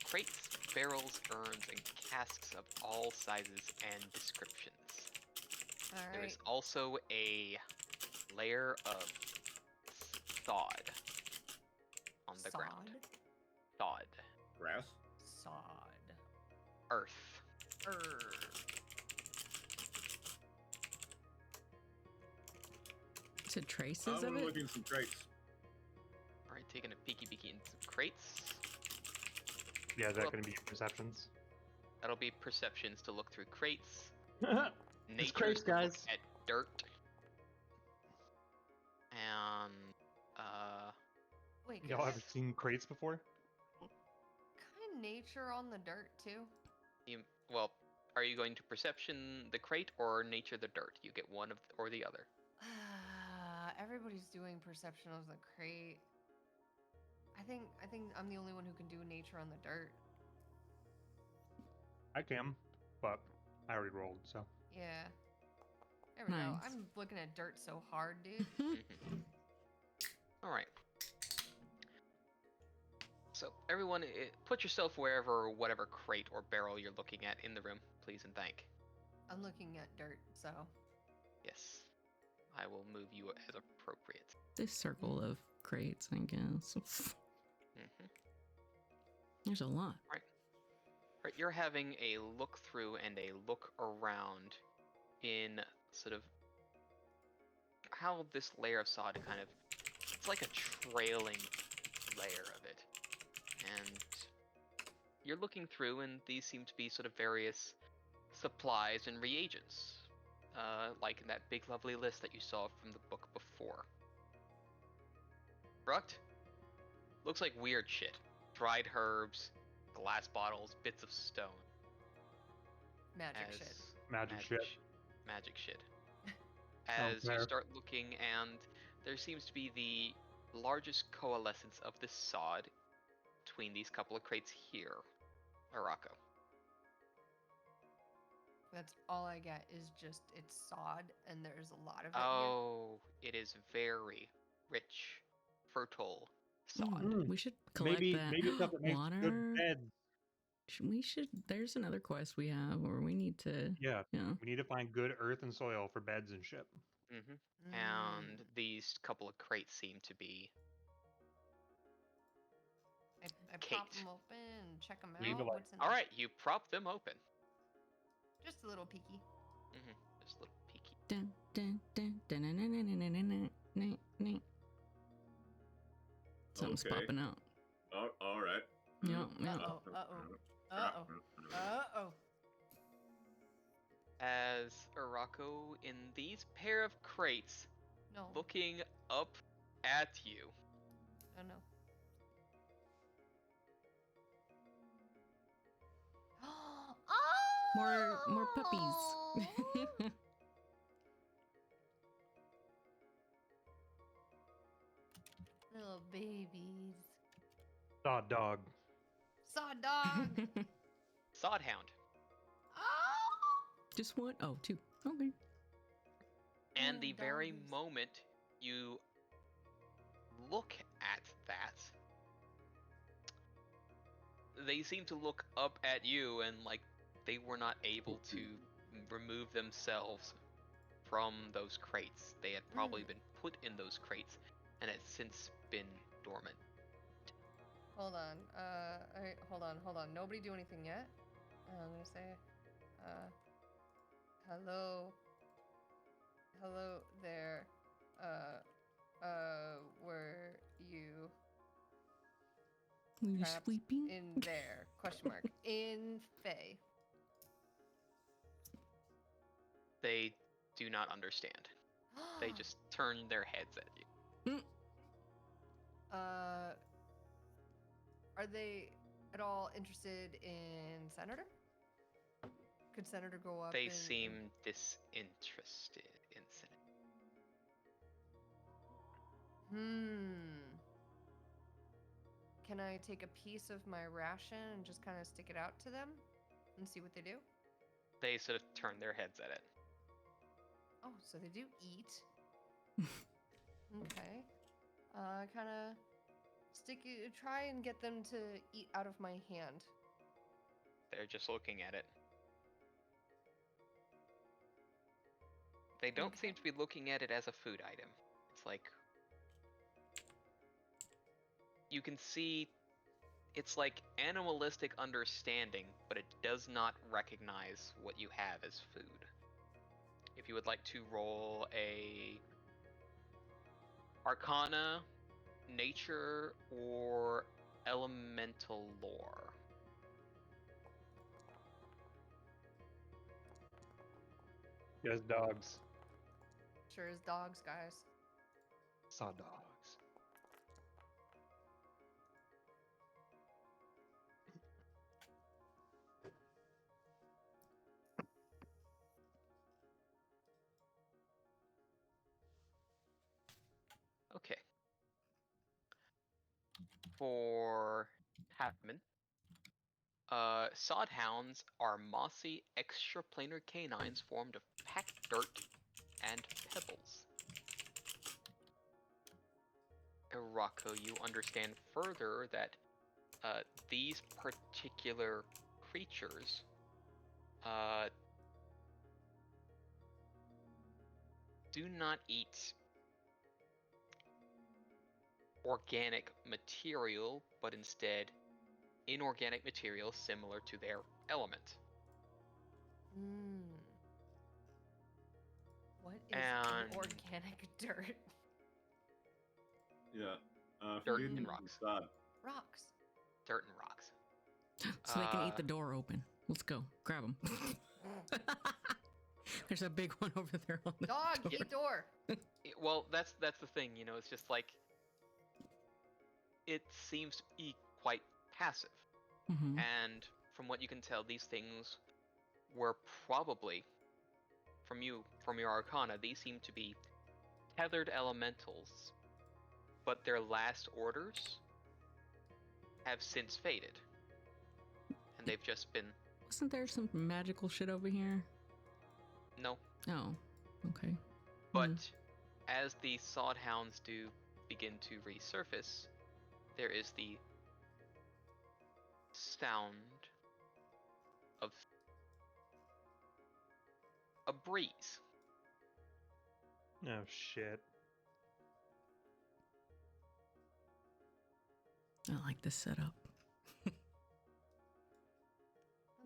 crates, barrels, urns, and casks of all sizes and descriptions. All There right. is also a layer of sod on the ground. Sod. Grass? Sod. Earth. So traces I'm of gonna it? look in some crates. Alright, taking a peeky into some crates. Yeah, is that Well- going to be perceptions? That'll be perceptions to look through crates. It's crates, Nature's to look guys. at dirt. And Wait, Y'all ever seen crates before? kind of nature on the dirt too? well, are you going to perception the crate or nature the dirt? You get one of or the other. Everybody's doing perception of the crate. I think I'm the only one who can do nature on the dirt. I can, but I already rolled, so. Yeah. There we go. Nice. I'm looking at dirt so hard, dude. All right. So everyone, put yourself wherever, whatever crate or barrel you're looking at in the room, please and thank. I'm looking at dirt, so. Yes, I will move you as appropriate. This circle of crates, I guess. Mm-hmm. There's a lot. Right, you're having a look through and a look around in sort of how this layer of sod kind of, it's like a trailing layer of it. And you're looking through, and these seem to be sort of various supplies and reagents, like in that big lovely list that you saw from the book before. Rucked? Looks like weird shit. Dried herbs, glass bottles, bits of stone. Magic shit. Magic shit. Magic shit. As you fair. start looking, and there seems to be the largest coalescence of this sod between these couple of crates here. Arako. That's all I get is just it's sod, and there's a lot of it Oh, it is very rich, fertile sod. Mm. We should collect that Maybe stuff that makes water. good beds. We should. There's another quest we have where we need to. Yeah, Yeah. we need to find good earth and soil for beds and shit. Mm-hmm. here. And these couple of crates seem to be I Kate. pop them open and check them Leave out. it like- What's in all them? right. You prop them open. Just a little peeky. Just a little peeky. Dun, dun, dun, dun, dun, dun, dun, dun, dun, dun, dun. Something's Okay. popping out. All right. Yeah, yeah. Uh-oh. As Arako, in these pair of crates, No. looking up at you, Oh no. Oh! More puppies. Little babies. Dog, dog. Saw dog. Sodhound. Oh! Just one? Oh, two. Okay. And Oh, the very doggies. moment you look at that, they seem to look up at you and like they were not able to remove themselves from those crates. They had probably been put in those crates and had since been dormant. Hold on. Hold on. Nobody do anything yet. I'm gonna say, hello. Hello there. Were you Were you trapped sleeping? in there? Question mark. In Fae. They do not understand. They just turn their heads at you. Are they at all interested in Senator? Could Senator go up? They and, seem disinterested in Senate. Can I take a piece of my ration and just kind of stick it out to them and see what they do? They sort of turn their heads at it. Oh, so they do eat. Okay. Kind of try and get them to eat out of my hand. They're just looking at it. They don't seem to be looking at it as a food item. It's like, you can see it's like animalistic understanding, but it does not recognize what you have as food. If you would like to roll a Arcana, Nature, or Elemental Lore. Yes, dogs. Sure as dogs, guys. Saw dogs. Okay. For Halfman, sodhounds are mossy extraplanar canines formed of packed dirt and pebbles. Rocco, you understand further that these particular creatures do not eat organic material, but instead inorganic material similar to their element. What is inorganic dirt? Yeah. Dirt Feeding and rocks. sod. Rocks. Dirt and rocks. So they can eat the door open. Let's go. Grab them. There's a big one over there on the Dog, door. eat door. Well, that's the thing, you know, it's just like, it seems to be quite passive. Mm-hmm. And from what you can tell, these things were probably, from your Arcana, these seem to be tethered elementals, but their last orders have since faded. And they've just been... Wasn't there some magical shit over here? No. Oh, okay. But as the sodhounds do begin to resurface, there is the sound of a breeze. Oh, shit. I like this setup. What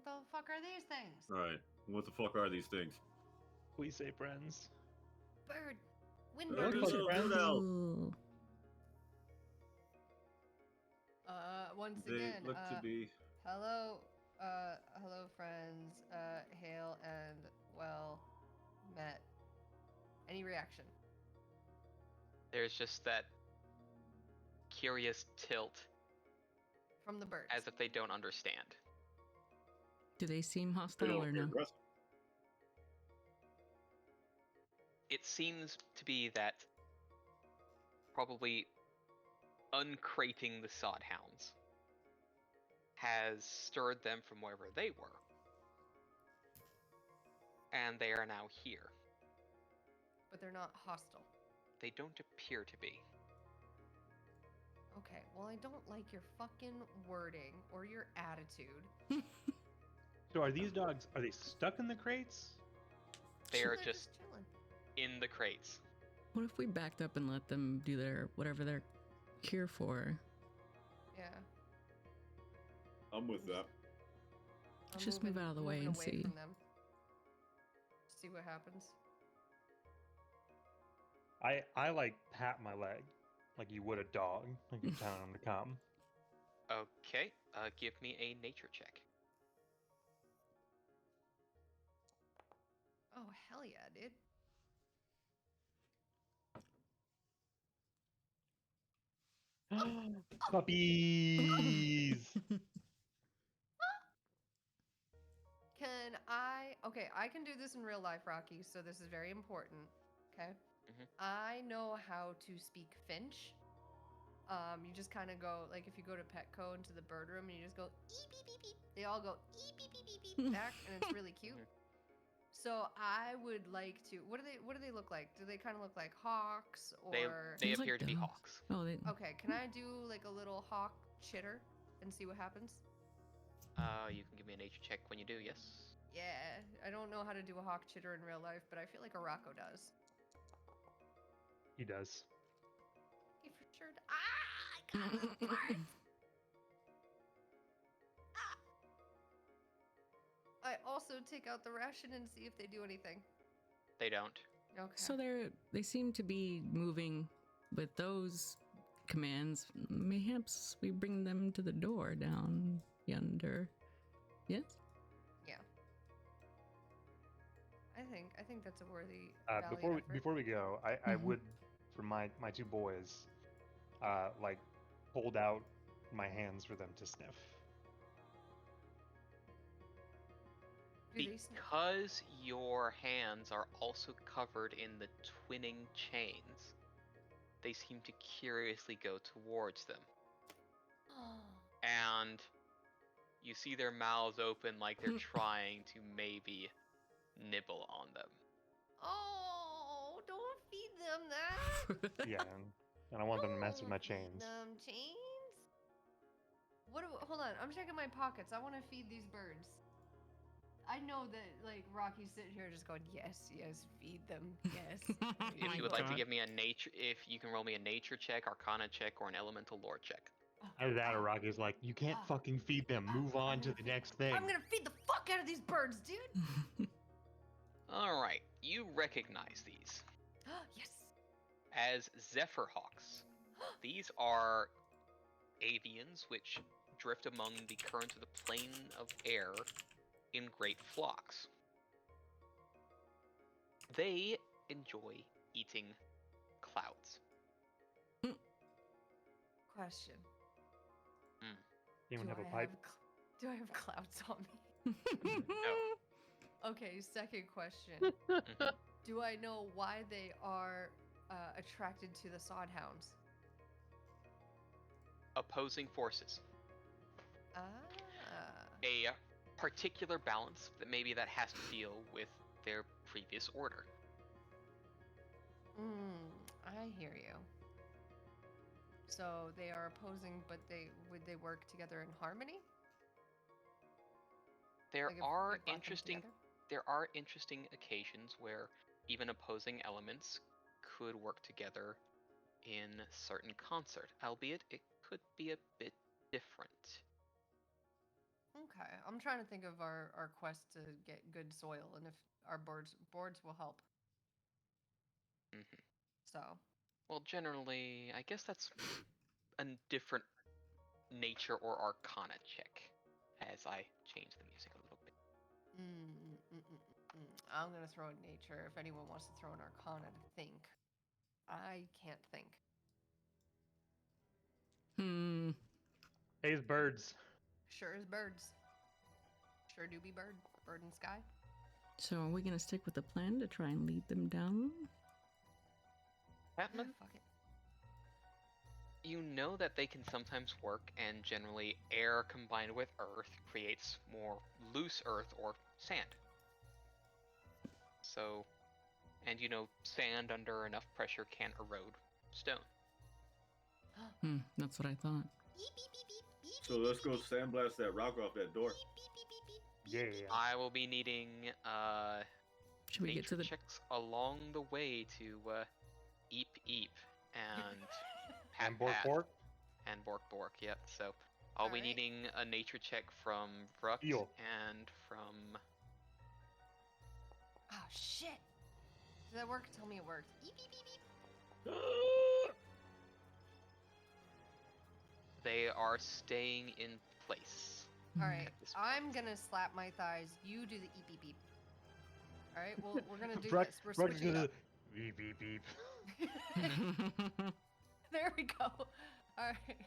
the fuck are these things? Right. What the fuck are these things? We say friends. Bird. They're Windbird. Look like little friends. dude elves. Ooh. Once They again, look to be. hello, hello friends, hail and well met. Any reaction? There's just that curious tilt, From the birds. as if they don't understand. Do they seem They hostile don't or appear no? aggressive. It seems to be that probably uncrating the sodhounds has stirred them from wherever they were. And they are now here. But they're not hostile. They don't appear to be. Okay, well, I don't like your fucking wording or your attitude. So are these dogs? Are they stuck in the crates? They are They're just chilling. in the crates. What if we backed up and let them do their whatever they're here for? Yeah. I'm with that. I'm Just move out of the way moving and away see. from them. See what happens. I like pat my leg, like you would a dog, like you're telling him to come. Okay, give me a nature check. Oh hell yeah, dude. Puppies. Can I? Okay, I can do this in real life, Rocky. So this is very important. Okay. Mhm. I know how to speak Finch. You just kind of go like if you go to Petco into the bird room and you just go ee beep beep beep. They all go ee beep beep beep beep back, and it's really cute. Mhm. So I would like to. What do they look like? Do they kind of look like hawks They or? they Seems like appear to be doves. hawks. Oh, they. Okay, can I do like a little hawk chitter and see what happens? You can give me a nature check when you do. Yes. Yeah, I don't know how to do a hawk chitter in real life, but I feel like a Rocco does. He does. He for sure. I got little parts. I also take out the ration and see if they do anything. They don't. Okay. So they seem to be moving with those commands. Mayhaps we bring them to the door down yonder. Yes? Yeah. I think that's a worthy valiant effort. Before we go, I would, for my two boys, like hold out my hands for them to sniff. Do they sniff? Because your hands are also covered in the twinning chains, they seem to curiously go towards them. And you see their mouths open like they're trying to maybe nibble on them. Oh, don't feed them that. Yeah, and I want them to mess with my Don't feed chains. them chains. Hold on, I'm checking my pockets. I want to feed these birds. I know that like Rocky's sitting here just going, yes, feed them, yes. If you would like to give me if you can roll me a nature check, arcana check, or an elemental lore check. Either that or Rocky's like, you can't fucking feed them. Move on to the next thing. I'm gonna feed the fuck out of these birds, dude. Alright, you recognize these Yes. as Zephyr Hawks. These are avians which drift among the currents of the plane of air in great flocks. They enjoy eating clouds. Question. Anyone Do have a I pipe? do I have clouds on me? No. Okay, second question. Do I know why they are attracted to the sod hounds? Opposing forces. Ah. A particular balance that maybe that has to deal with their previous order. I hear you. So they are opposing, but would they work together in harmony? There Like if are we brought them interesting together? there are interesting occasions where even opposing elements could work together in certain concert, albeit it could be a bit different. Okay, I'm trying to think of our quest to get good soil, and if our boards will help. Mhm. So Well, generally, I guess that's a different nature or arcana check as I change the music a little bit. I'm gonna throw in nature. If anyone wants to throw in arcana to think, I can't think. Hey, it's birds. Sure as birds. Sure do be bird in sky. So are we gonna stick with the plan to try and lead them down? Batman, Fuck it. you know that they can sometimes work, and generally air combined with earth creates more loose earth or sand. So, and you know, sand under enough pressure can erode stone. That's what I thought. Beep beep beep beep beep. So let's go sandblast that rock off that door. Beep beep beep beep beep. Yeah. I will be needing Should we get nature to the? checks along the way to Eep Eep and Pat And Bork Pat Bork. and Bork Bork. Yep. So I'll be Alright. needing a nature check from Rukt Eel. and from. Oh shit! Does that work? Tell me it works. Eep, eep, eep, eep. They are staying in place. Hmm. All right, At this I'm point. gonna slap my thighs. You do the eep beep beep. All right, well we're gonna do Brooke- this. We're Brooke's switching gonna it beep beep beep. up. There we go. All right.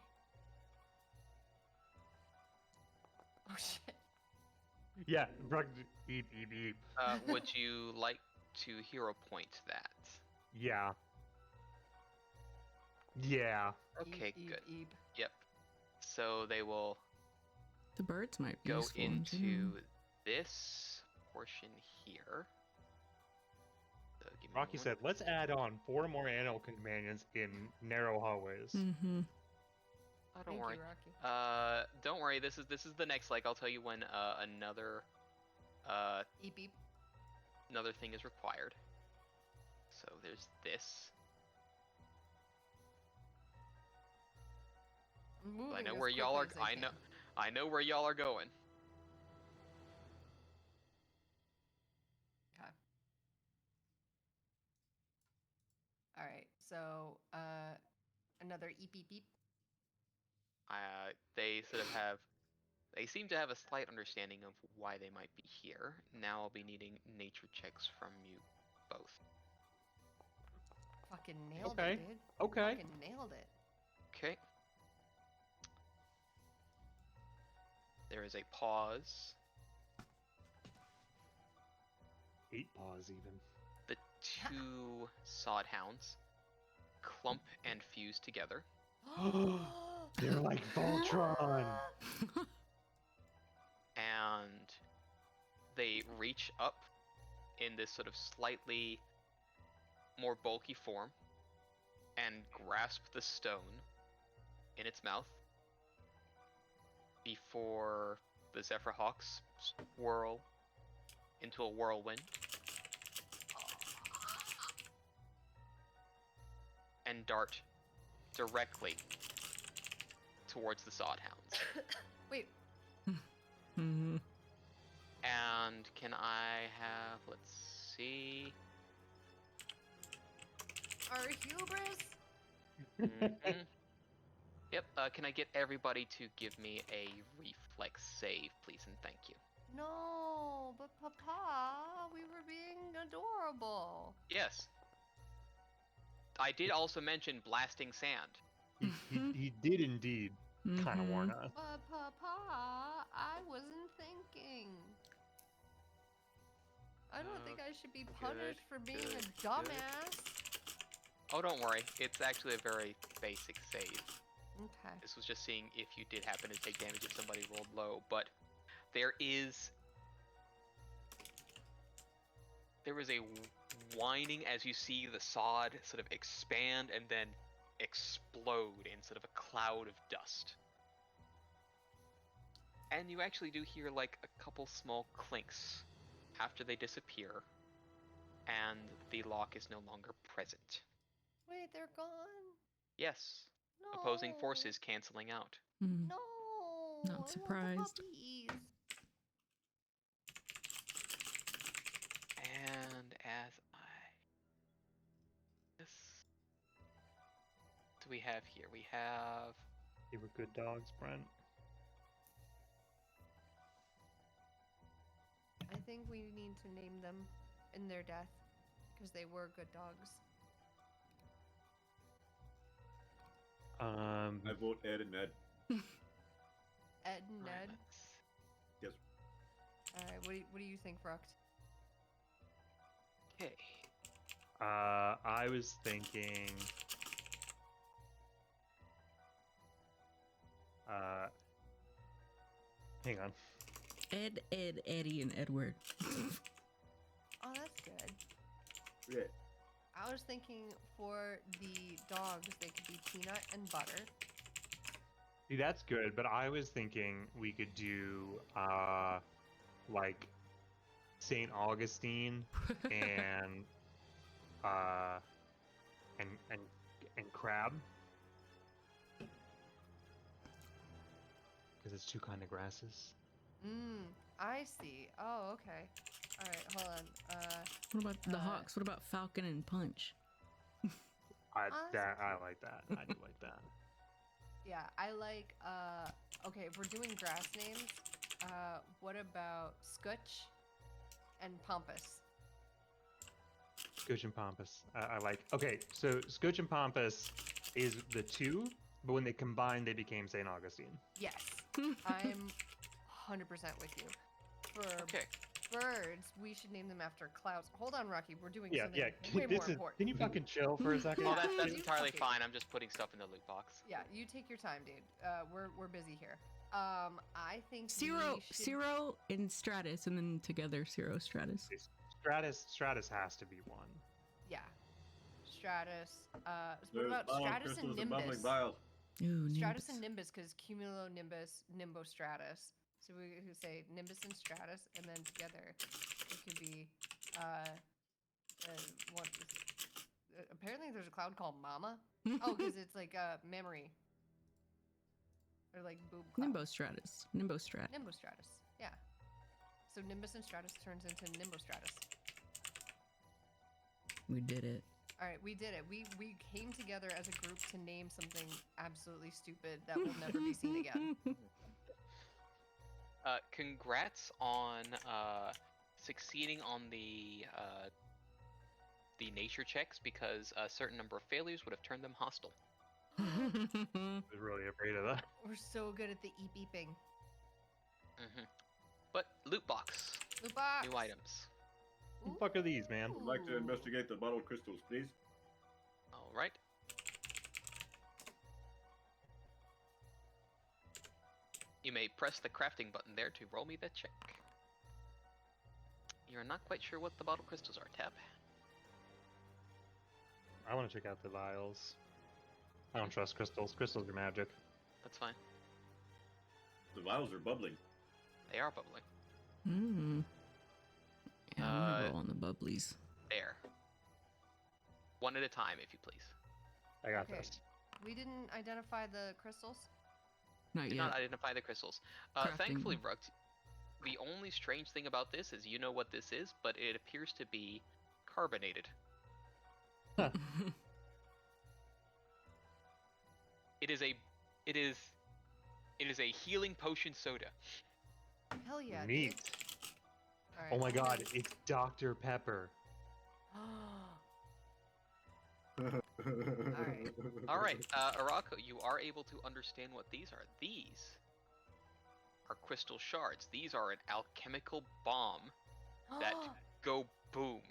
Oh shit. Yeah, Brooke, beep beep beep. Would you like to hero point that? Yeah. Yeah. Okay, Eep, good. Eep, eep. Yep. So they will The birds might be go useful in into general. this portion here. So give me Rocky one- said, let's add on 4 more animal companions in narrow hallways. Mm-hmm. Oh, don't Thank worry. you, Rocky. Don't worry. This is the next. Like, I'll tell you when another Eep beep. another thing is required. So there's this. I'm moving I know as where y'all are. quickly as I know where y'all are going. Okay. All right. So, another eep beep beep. They sort of have. They seem to have a slight understanding of why they might be here. Now I'll be needing nature checks from you both. Fucking nailed Okay. it, dude. Okay. Fucking nailed it. Okay. There is a pause. 8 paws even. The two sod hounds clump and fuse together. They're like Voltron. And they reach up in this sort of slightly more bulky form and grasp the stone in its mouth before the Zephyrhawks swirl into a whirlwind and dart directly towards the Sodhounds. Wait. Mm-hmm. And can I have, let's see. Our hubris. Mhm. Yep, can I get everybody to give me a reflex save, please, and thank you. No, but Papa, we were being adorable. Yes. I did also mention blasting sand. He did indeed kind of warn us. But Papa, I wasn't thinking. I don't think I should be punished for being good, a dumbass. Oh, don't worry. It's actually a very basic save. Okay. This was just seeing if you did happen to take damage if somebody rolled low, but there is a whining as you see the sod sort of expand and then explode in sort of a cloud of dust. And you actually do hear like a couple small clinks after they disappear, and the lock is no longer present. Wait, they're gone? Yes, No. opposing forces canceling out. Mm. No. Not I want the surprised. puppies. And as this, what do we have here? We have They were good dogs, Brent. I think we need to name them in their death because they were good dogs. I vote Ed and Ed. Ed and Right, Ned. let's- Yes. All right. What do you think, Rukt? Okay. I was thinking. Hang on. Ed, Eddie, and Edward. Oh, that's good. Yeah. I was thinking for the dogs, they could be Peanut and Butter. See, that's good, but I was thinking we could do like Saint Augustine and uh and crab. Because it's two kind of grasses. I see. Oh, okay. All right, hold on. What about the hawks? What about falcon and punch? I like that. I do like that. Yeah, I like, okay, if we're doing grass names, what about Scutch and Pompous? Scooch and Pompous. I like. Okay, so Scooch and Pompous is the two, but when they combined, they became Saint Augustine. Yes, I'm 100% with you. For birds, we should name them after clouds. Hold on, Rocky, we're doing something way more important. Can you fucking chill for a second? Oh, that's You entirely fucking- fine. I'm just putting stuff in the loot box. Yeah, you take your time, dude. We're busy here. I think Zero, we should... Zero, and Stratus, and then together Zero, Stratus. Stratus has to be one. Yeah. Stratus. What There's about bile Stratus and crystals and bubbling Nimbus? bile. Ooh, Stratus Nimbus. and Nimbus, because cumulonimbus, nimbostratus. So we could say Nimbus and Stratus, and then together it could be, what is, apparently there's a cloud called Mama. Oh, because it's like memory. Or like boob cloud. Nimbostratus. Nimbostrat. Nimbostratus, yeah. So Nimbus and Stratus turns into Nimbostratus. We did it. All right, we did it. We came together as a group to name something absolutely stupid that will never be seen again. Congrats on succeeding on the nature checks, because a certain number of failures would have turned them hostile. I was really afraid of that. We're so good at the beeping. But loot box, Loot box. new items. What the fuck are these, man? I'd like to investigate the bottle crystals, please. All right. You may press the crafting button there to roll me the check. You're not quite sure what the bottle crystals are, Tab. I want to check out the vials. I don't trust crystals. Crystals are magic. That's fine. The vials are bubbling. They are bubbling. Yeah, I'm gonna roll on the bubblies. There. One at a time, if you please. I got Okay. this. We didn't identify the crystals. Not Did yet. not identify the crystals. Crafting. Thankfully, Rugt, the only strange thing about this is you know what this is, but it appears to be carbonated. It is a healing potion soda. Hell yeah. Neat. Dude. All right, Oh my I'm god, gonna- it's Dr. Pepper. All right, Arako, you are able to understand what these are. These are crystal shards. These are an alchemical bomb that go boom,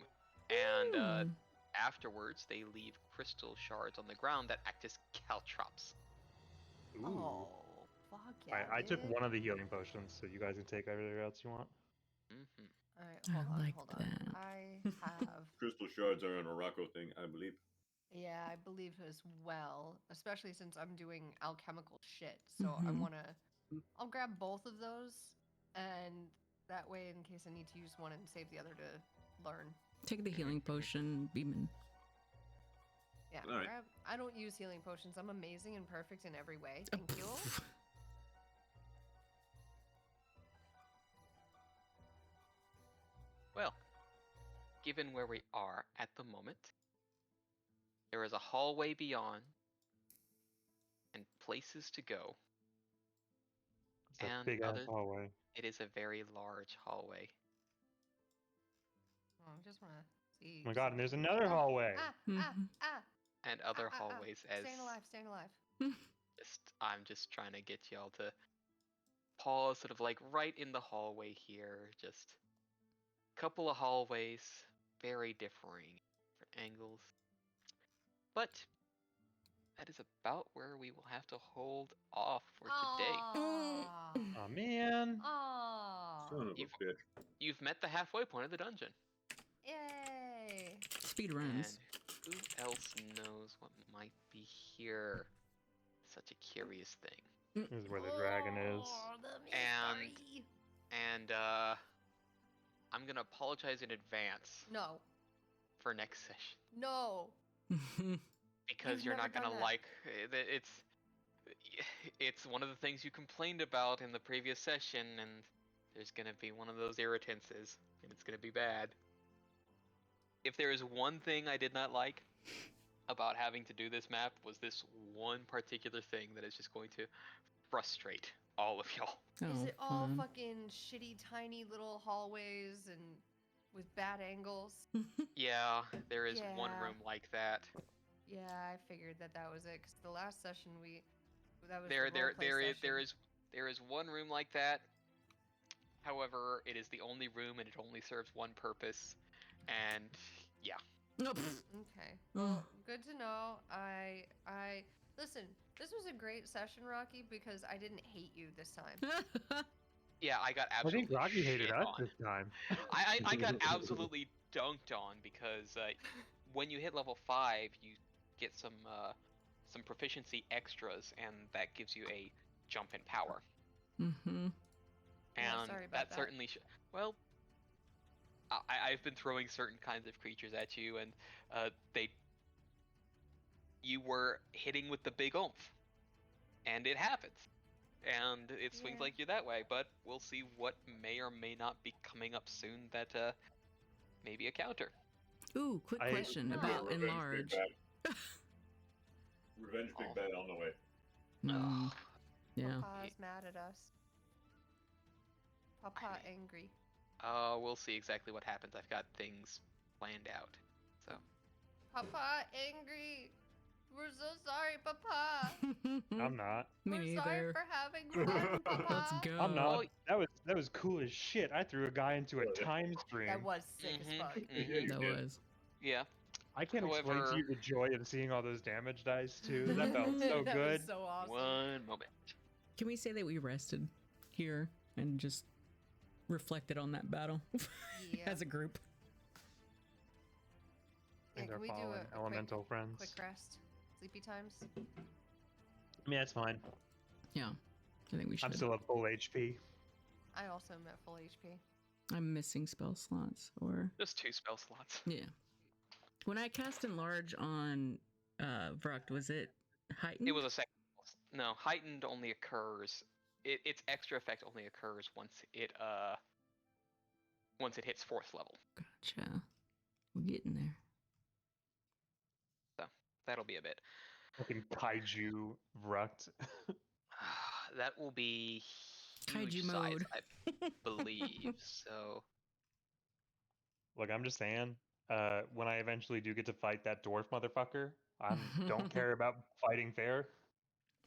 and afterwards they leave crystal shards on the ground that act as caltrops. Ooh. Oh, fuck yeah. I took dude. one of the healing potions, so you guys can take everything else you want. Mm-hmm. All right, I hold on, like hold on. that. I have, Crystal shards are an Oracle thing, I believe. yeah, I believe as well, especially since I'm doing alchemical shit. So I Mhm. I'll grab both of those, and that way, in case I need to use one and save the other to learn. Take the healing potion, Beeman. Yeah, All right. I don't use healing potions. I'm amazing and perfect in every way. Thank you. Well, given where we are at the moment, there is a hallway beyond and places to go. It's a And big ass other- hallway. It is a very large hallway. Oh, I just want to see. Oh my god, and there's something. another hallway. Ah. And other hallways as Staying alive, staying alive. I'm just trying to get y'all to pause sort of like right in the hallway here. Just a couple of hallways, very differing angles. But that is about where we will have to hold off for today. Aw. Oh man. Aw. Son of a You've- bitch. You've met the halfway point of the dungeon. Yay. Speed And runs. who else knows what might be here? Such a curious thing. This is where the dragon is. Oh, the And- mystery. And I'm gonna apologize in advance No. for next session No. because You've you're never not gonna done that. like it's one of the things you complained about in the previous session, and there's gonna be one of those irritances, and it's gonna be bad. If there is one thing I did not like about having to do this map, was this one particular thing that is just going to frustrate all of y'all. Is Oh, it all fun. fucking shitty, tiny little hallways and with bad angles? Yeah, there is one Yeah. room like that. Yeah, I figured that was it. Cause the last session that was There the roleplay session. there is one room like that. However, it is the only room and it only serves one purpose. And yeah. Nope. Okay. Well, good to know. I listen. This was a great session, Rocky, because I didn't hate you this time. Yeah, I got I absolutely think Rocky hated shit us on. this time. I got absolutely dunked on because when you hit level 5, you get some proficiency extras, and that gives you a jump in power. Mm-hmm. Yeah, And sorry about that certainly well, I've been throwing certain kinds of creatures at you, and you were hitting with the big oomph, and it happens. And it swings Yeah. like you that way, but we'll see what may or may not be coming up soon that may be a counter. Ooh, quick I- question No. about Revenge enlarge. Big Bad. Revenge Big Oh. Bad on the way. Mm, Ugh. yeah. Papa's mad at us. Papa angry. We'll see exactly what happens. I've got things planned out. So Papa angry. We're so sorry, Papa. I'm not. Me We're sorry neither. for having fun, Papa. Let's go. I'm not. Well, That was cool as shit. I threw a guy into a time stream. That was sick as fuck. Yeah, That did. was. yeah. I can't explain However- to you the joy of seeing all those damage dice too. That felt so That good. was so awesome. One moment. Can we say that we rested here and just reflected on that battle Yeah. as a group? Yeah, And can our we do fallen a elemental friends. quick rest? Sleepy times? I mean, that's fine. Yeah, I think we should. I'm still at full HP. I also am at full HP. I'm missing spell slots, or Just 2 spell slots. yeah. When I cast enlarge on Vrucht, was it heightened? It was a second. No, heightened only occurs. Its extra effect only occurs once it hits 4th level. Gotcha. We're getting there. So that'll be a bit. Fucking kaiju Vrucht. That will be huge Kaiju size, mode. I believe. So Look, I'm just saying, when I eventually do get to fight that dwarf motherfucker, I don't care about fighting fair.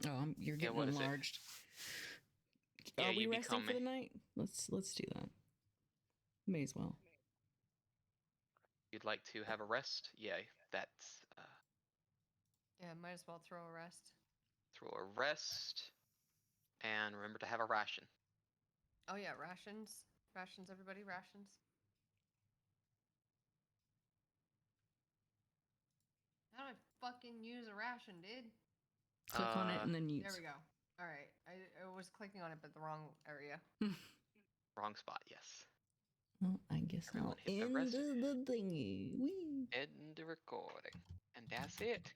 Oh, you're getting what is it? enlarged. Yeah, Are we you resting become for the night? Let's do that. May as well. you'd like to have a rest. Yeah, that's Yeah, might as well throw a rest. throw a rest, and remember to have a ration. Oh yeah, rations. Rations, everybody, rations. How do I fucking use a ration, dude? Click on it and then use. There we go. Alright, I was clicking on it, but the wrong area. Wrong spot. Yes. Well, I guess Everyone I'll hit the end rest. the thingy. Whee! End the recording, and that's it.